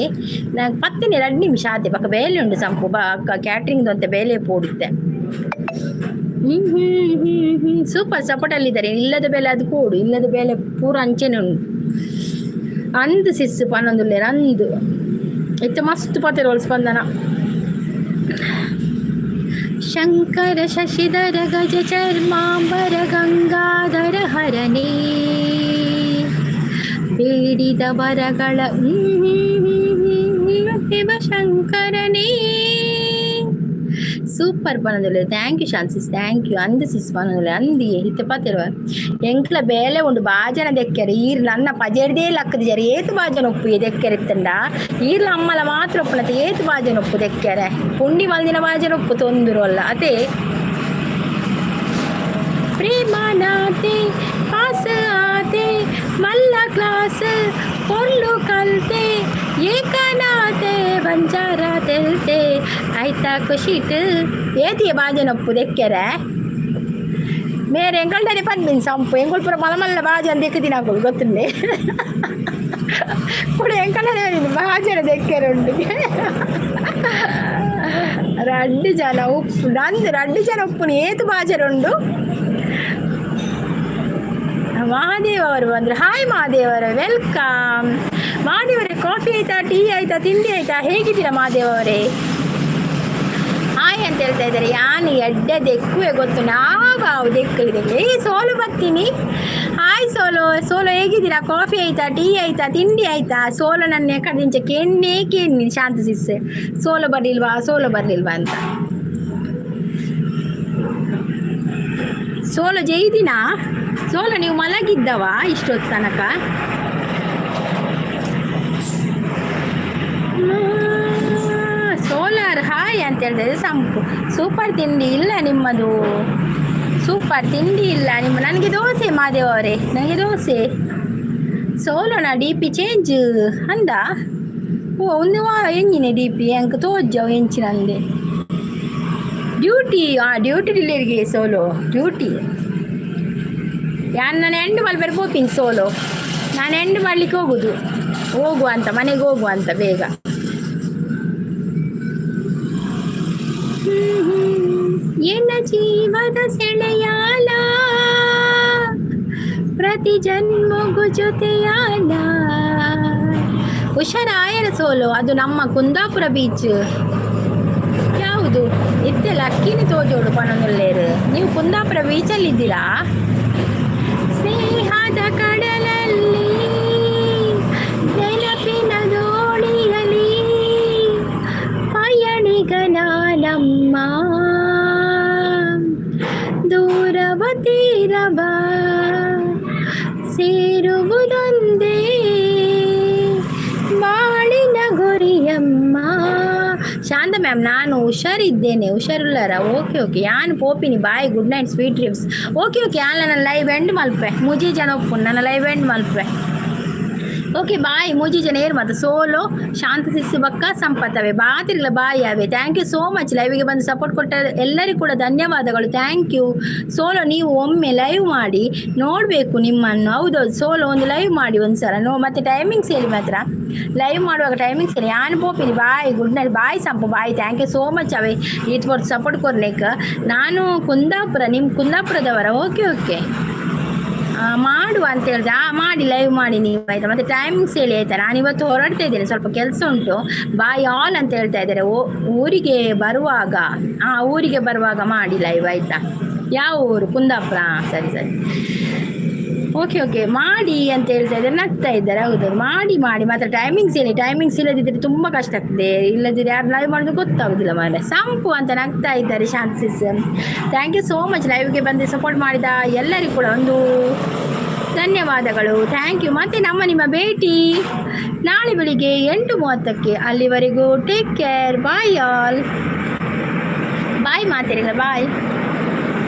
ನಂಗೆ 2 ನಿಮಿಷ ಆತೆ ಪಕ್ಕ ಬೇಲೆ ಉಂಡು ಸಂಪು ಅಕ್ಕ ಕ್ಯಾಟ್ರಿಂಗ್ ಅಂತ ಬೇಲೆ ಪೋಡುತ್ತೆ. ಸೂಪರ್ ಸಪೋರ್ಟಲ್ಲಿದ್ದಾರೆ. ಇಲ್ಲದ ಬೆಲೆ ಅದು ಕೂಡು, ಇಲ್ಲದ ಬೆಲೆ ಪೂರ ಅಂಚೆನೆ ಉಂಟು. ಅಂದು ಸಿಸ್ಸು ಪನ್ನೊಂದುಲ್ಲೆ ಅಂದು ಇತ್ತು ಮಸ್ತ್ ಪಾತೆರು ಸ್ಪಂದನ. ಶಂಕರ ಶಶಿಧರ ಗಜ ಚರ್ಮಾಂಬರ ಗಂಗಾಧರ ಹರನೇ ಬೇಡಿದ ವರಗಳ ಶಿವಶಂಕರನೇ. ಸೂಪರ್ ಪನದುಲ್ಲೆ. Thank you Shanthi sis, thank you. ಅಂದು ಸಿಸ್ ಪನದುಲ್ಲೆ ಅಂದಿ ಹಿತ್ತು ಪಾತಿರುವ ಎಂಕ್ಲ ಬೇಲೆ ಉಂಡು ಬಾಜನ ದೆಕ್ಕರೆ ಈರ್ಲ ಅನ್ನ ಪಜೆಡ್ದೇ ಲಕ್ಕದ ಜರ ಏತು ಬಾಜನ ಉಪ್ಪು ದೆಕ್ಕರೆ ಇತ್ತಂಡ ಈರ್ಲ ಅಮ್ಮಲ ಮಾತ್ರ ಉಪ್ಪುನತ್ತೆ ಏತು ಬಾಜನ ಉಪ್ಪು ದೆಕ್ಕರೆ ಪುಂಡಿ ಮಲ್ದಿನ ಬಾಜನ ಉಪ್ಪು ತೊಂದರು ಅಲ್ಲ ಅದೇ ಪ್ರೇಮ ನಾತೆ ಪಾಸ್ ಆತೆ ಮಲ್ಲ ಕ್ಲಾಸ್ ಕೊರ್ಲು ಕಲ್ತೆ ಏಕನಾತೆ ಬಂಜಾರ ತೆಲ್ತೆ ಆಯ್ತಾ ಖುಷಿಟ್ ಏತಿಯ ಬಾಜನೊಪ್ಪು ದೆಕ್ಕರೆ ಮೇರೆ ಎಂಗಲ್ಡನೆ ಪನ್ಬಿನ್ ಸಂಪು ಎಂಗುಲ್ ಪುರ ಮಲಮಲ್ಲ ಬಾಜನ ದೆಕ್ಕದಿನ ಹಾಕೋದು ಗೊತ್ತುಂಡೆ ಕೂಡ ಎಂಕಲ್ಡನೆ ಬಾಜನ ದೆಕ್ಕರೆ ಉಂಡು. జన ఉప్పు నందు 2 జన ಉಪ್ಪುನು ಏತು ಬಾಜರುಂಡು ಮಹಾದೇವ್ ಅವರು ಬಂದರು. ಹಾಯ್ ಮಹಾದೇವ್ ಅವರೇ, ವೆಲ್ಕಮ್. ಮಹಾದೇವ್ ಅವರೇ, ಕಾಫಿ ಆಯ್ತಾ, ಟೀ ಆಯ್ತಾ, ತಿಂಡಿ ಆಯ್ತಾ, ಹೇಗಿದ್ದೀರಾ ಮಹಾದೇವ್ ಅವರೇ? ಹಾಯ್ ಅಂತ ಹೇಳ್ತಾ ಇದ್ದಾರೆ. ಯಾನು ಎಡ್ಡೆ ದೆಕ್ಕುವೆ ಗೊತ್ತು, ನಾವು ದೆಕ್ಕಲಿದೆ. ಸೋಲು ಬರ್ತೀನಿ. ಹಾಯ್ ಸೋಲು ಹೇಗಿದ್ದೀರಾ? ಕಾಫಿ ಆಯ್ತಾ, ಟೀ ಆಯ್ತಾ, ತಿಂಡಿ ಆಯ್ತಾ? ಸೋಲು ನನ್ನ ಕಡಿಂಚ ಕೇಳಿ ಶಾಂತಿ ಸಿಸ್ಸೆ ಸೋಲು ಬರಲಿಲ್ವಾ ಅಂತ. ಸೋಲು ಜೈದಿನ ಸೋಲು ನೀವು ಮಲಗಿದ್ದವ ಇಷ್ಟೊತ್ತು ತನಕ? ಸೋಲಾರ್ ಹಾಯ್ ಅಂತ ಹೇಳ್ತಾರೆ. ಸಂಪು ಸೂಪರ್ ತಿಂಡಿ ಇಲ್ಲ ನಿಮ್ಮದು, ಸೂಪರ್ ತಿಂಡಿ ಇಲ್ಲ ನಿಮ್ಮ. ನನಗೆ ದೋಸೆ ಮಾದೇವ್ ಅವರೇ, ನನಗೆ ದೋಸೆ. ಸೋಲೋಣ ಡಿ ಪಿ ಚೇಂಜ್ ಅಂದ. ಓ ಒಂದು ವಾರ ಎಂಜಿನೆ ಡಿ ಪಿ ಎಂಕ್ ತೋಜವು ಎಂಚಿನಂದೆ ಡ್ಯೂಟಿ ಡಿಲಿವರಿಗೆ ಸೋಲೋ ಡ್ಯೂಟಿ. ನಾನು ಎಂಡ್ ಮಲ್ಬೆರ್ ಪೋಪಿಂಗ್ ಸೋಲೋ, ನಾನು ಎಂಡ್ ಮಾಡಲಿಕ್ಕೆ ಹೋಗುವಂತ ಮನೆಗೆ ಹೋಗುವಂತ ಬೇಗ. ಎನ್ನ ಜೀವದ ಸೆಳೆಯಾಲ ಪ್ರತಿ ಜನ್ಮಗೂ ಜೊತೆಯಾಲ. ಹುಷಾರಾಯರ ಸೋಲು, ಅದು ನಮ್ಮ ಕುಂದಾಪುರ ಬೀಚ್. ಯಾವುದು ಇತ್ತೆಲ್ಲ ಅಕ್ಕಿನಿ ತೋಜೋಡು ಪಣನೊಲ್ಲೇರು. ನೀವು ಕುಂದಾಪುರ ಬೀಚಲ್ಲಿದ್ದೀರಾ? ಸ್ನೇಹದ ಕಡಲಲ್ಲಿ ನೆನಪಿನ ದೋಣಿಯಲ್ಲಿ ಪಯಣಿಗನ ನಮ್ಮ ದೂರವ ತೀರವ ಸೇರುವುದೊಂದೇ ಬಾಳಿನ ಗುರಿಯಮ್ಮ. ಶಾಂತ ಮ್ಯಾಮ್, ನಾನು ಹುಷಾರಿದ್ದೇನೆ, ಹುಷಾರಿಲ್ಲರ? ಓಕೆ ಯಾನ್ ಪೋಪಿನಿ. Bye, good night, sweet dreams. Okay ಯಾನ್ ನನ್ನ ಲೈವ್ ಎಂಡ್ ಮಲ್ಪೆ ಮುಜಿ ಜನ ಒಪ್ಪು ನನ್ನ ಲೈವ್ ಎಂಡ್ ಮಲ್ಪೆ. ಓಕೆ ಬಾಯ್, ಮೂಜಿ ಜನ ಏರು ಮತ್ತು ಸೋಲು ಶಾಂತ ಸಿಸ್ಸು ಬಕ್ಕ ಸಂಪತ್ತವೆ ಬಾತಿರ್ಲ ಬಾಯ್ ಅವೆ. ಥ್ಯಾಂಕ್ ಯು ಸೋ ಮಚ್ ಲೈವಿಗೆ ಬಂದು ಸಪೋರ್ಟ್ ಕೊಟ್ಟ ಎಲ್ಲರಿಗೂ ಕೂಡ ಧನ್ಯವಾದಗಳು. ಥ್ಯಾಂಕ್ ಯು ಸೋಲು. ನೀವು ಒಮ್ಮೆ ಲೈವ್ ಮಾಡಿ ನೋಡಬೇಕು ನಿಮ್ಮನ್ನು. ಹೌದೌದು ಸೋಲು, ಒಂದು ಲೈವ್ ಮಾಡಿ ಒಂದ್ಸಲ ಮತ್ತೆ ಟೈಮಿಂಗ್ಸ್ ಹೇಳಿ ಮಾತ್ರ. ಲೈವ್ ಮಾಡುವಾಗ ಟೈಮಿಂಗ್ಸ್ ಹೇಳಿ. ಯಾನ್ ಪೋಪಿನಿ. Bye, good night. Bye Sampu. Bye, thank you so much ಅವೆ ಇಟ್ ಫಾರ್ ಸಪೋರ್ಟ್ ಕೊಡ್ಲಿಕ್ಕೆ. ನಾನು ಕುಂದಾಪುರ, ನಿಮ್ಮ ಕುಂದಾಪುರದವರ? ಓಕೆ ಮಾಡುವ ಅಂತ ಹೇಳಿದೆ. ಮಾಡಿ ಲೈವ್ ಮಾಡಿ ನೀವು ಆಯಿತಾ. ಮತ್ತು ಟೈಮಿಂಗ್ಸ್ ಹೇಳಿ ಆಯಿತಾ. ನಾನು ಇವತ್ತು ಹೊರಡ್ತಾ ಇದ್ದೇನೆ, ಸ್ವಲ್ಪ ಕೆಲಸ ಉಂಟು. ಬಾಯ್ ಆಲ್ ಅಂತ ಹೇಳ್ತಾ ಇದ್ದಾರೆ. ಊರಿಗೆ ಬರುವಾಗ ಮಾಡಿ ಲೈವ್ ಆಯಿತಾ. ಯಾವ ಊರು? ಕುಂದಾಪುರ. ಸರಿ ಓಕೆ ಮಾಡಿ ಅಂತ ಹೇಳ್ತಾ ಇದ್ದಾರೆ, ನಗ್ತಾ ಇದ್ದಾರೆ. ಹೌದು ಮಾಡಿ ಮಾತ್ರ ಟೈಮಿಂಗ್ಸ್ ಹೇಳಿ. ಟೈಮಿಂಗ್ಸ್ ಇಲ್ಲದಿದ್ದರೆ ತುಂಬ ಕಷ್ಟ ಆಗ್ತದೆ. ಇಲ್ಲದಿದ್ದರೆ ಯಾರು ಲೈವ್ ಮಾಡೋದು ಗೊತ್ತಾಗೋದಿಲ್ಲ ಮಾರೆ. ಸಂಪು ಅಂತ ನಗ್ತಾ ಇದ್ದಾರೆ Shanthi sis. Thank you so much ಲೈವ್ಗೆ ಬಂದು ಸಪೋರ್ಟ್ ಮಾಡಿದ ಎಲ್ಲರಿಗೂ ಕೂಡ ಒಂದು ಧನ್ಯವಾದಗಳು. Thank you. ಮತ್ತು ನಿಮ್ಮ ಭೇಟಿ ನಾಳೆ ಬೆಳಿಗ್ಗೆ 8:30ಕ್ಕೆ. ಅಲ್ಲಿವರೆಗೂ take care. Bye all. Bye ಮಾತಿರಿಲ್ಲ. ಬಾಯ್.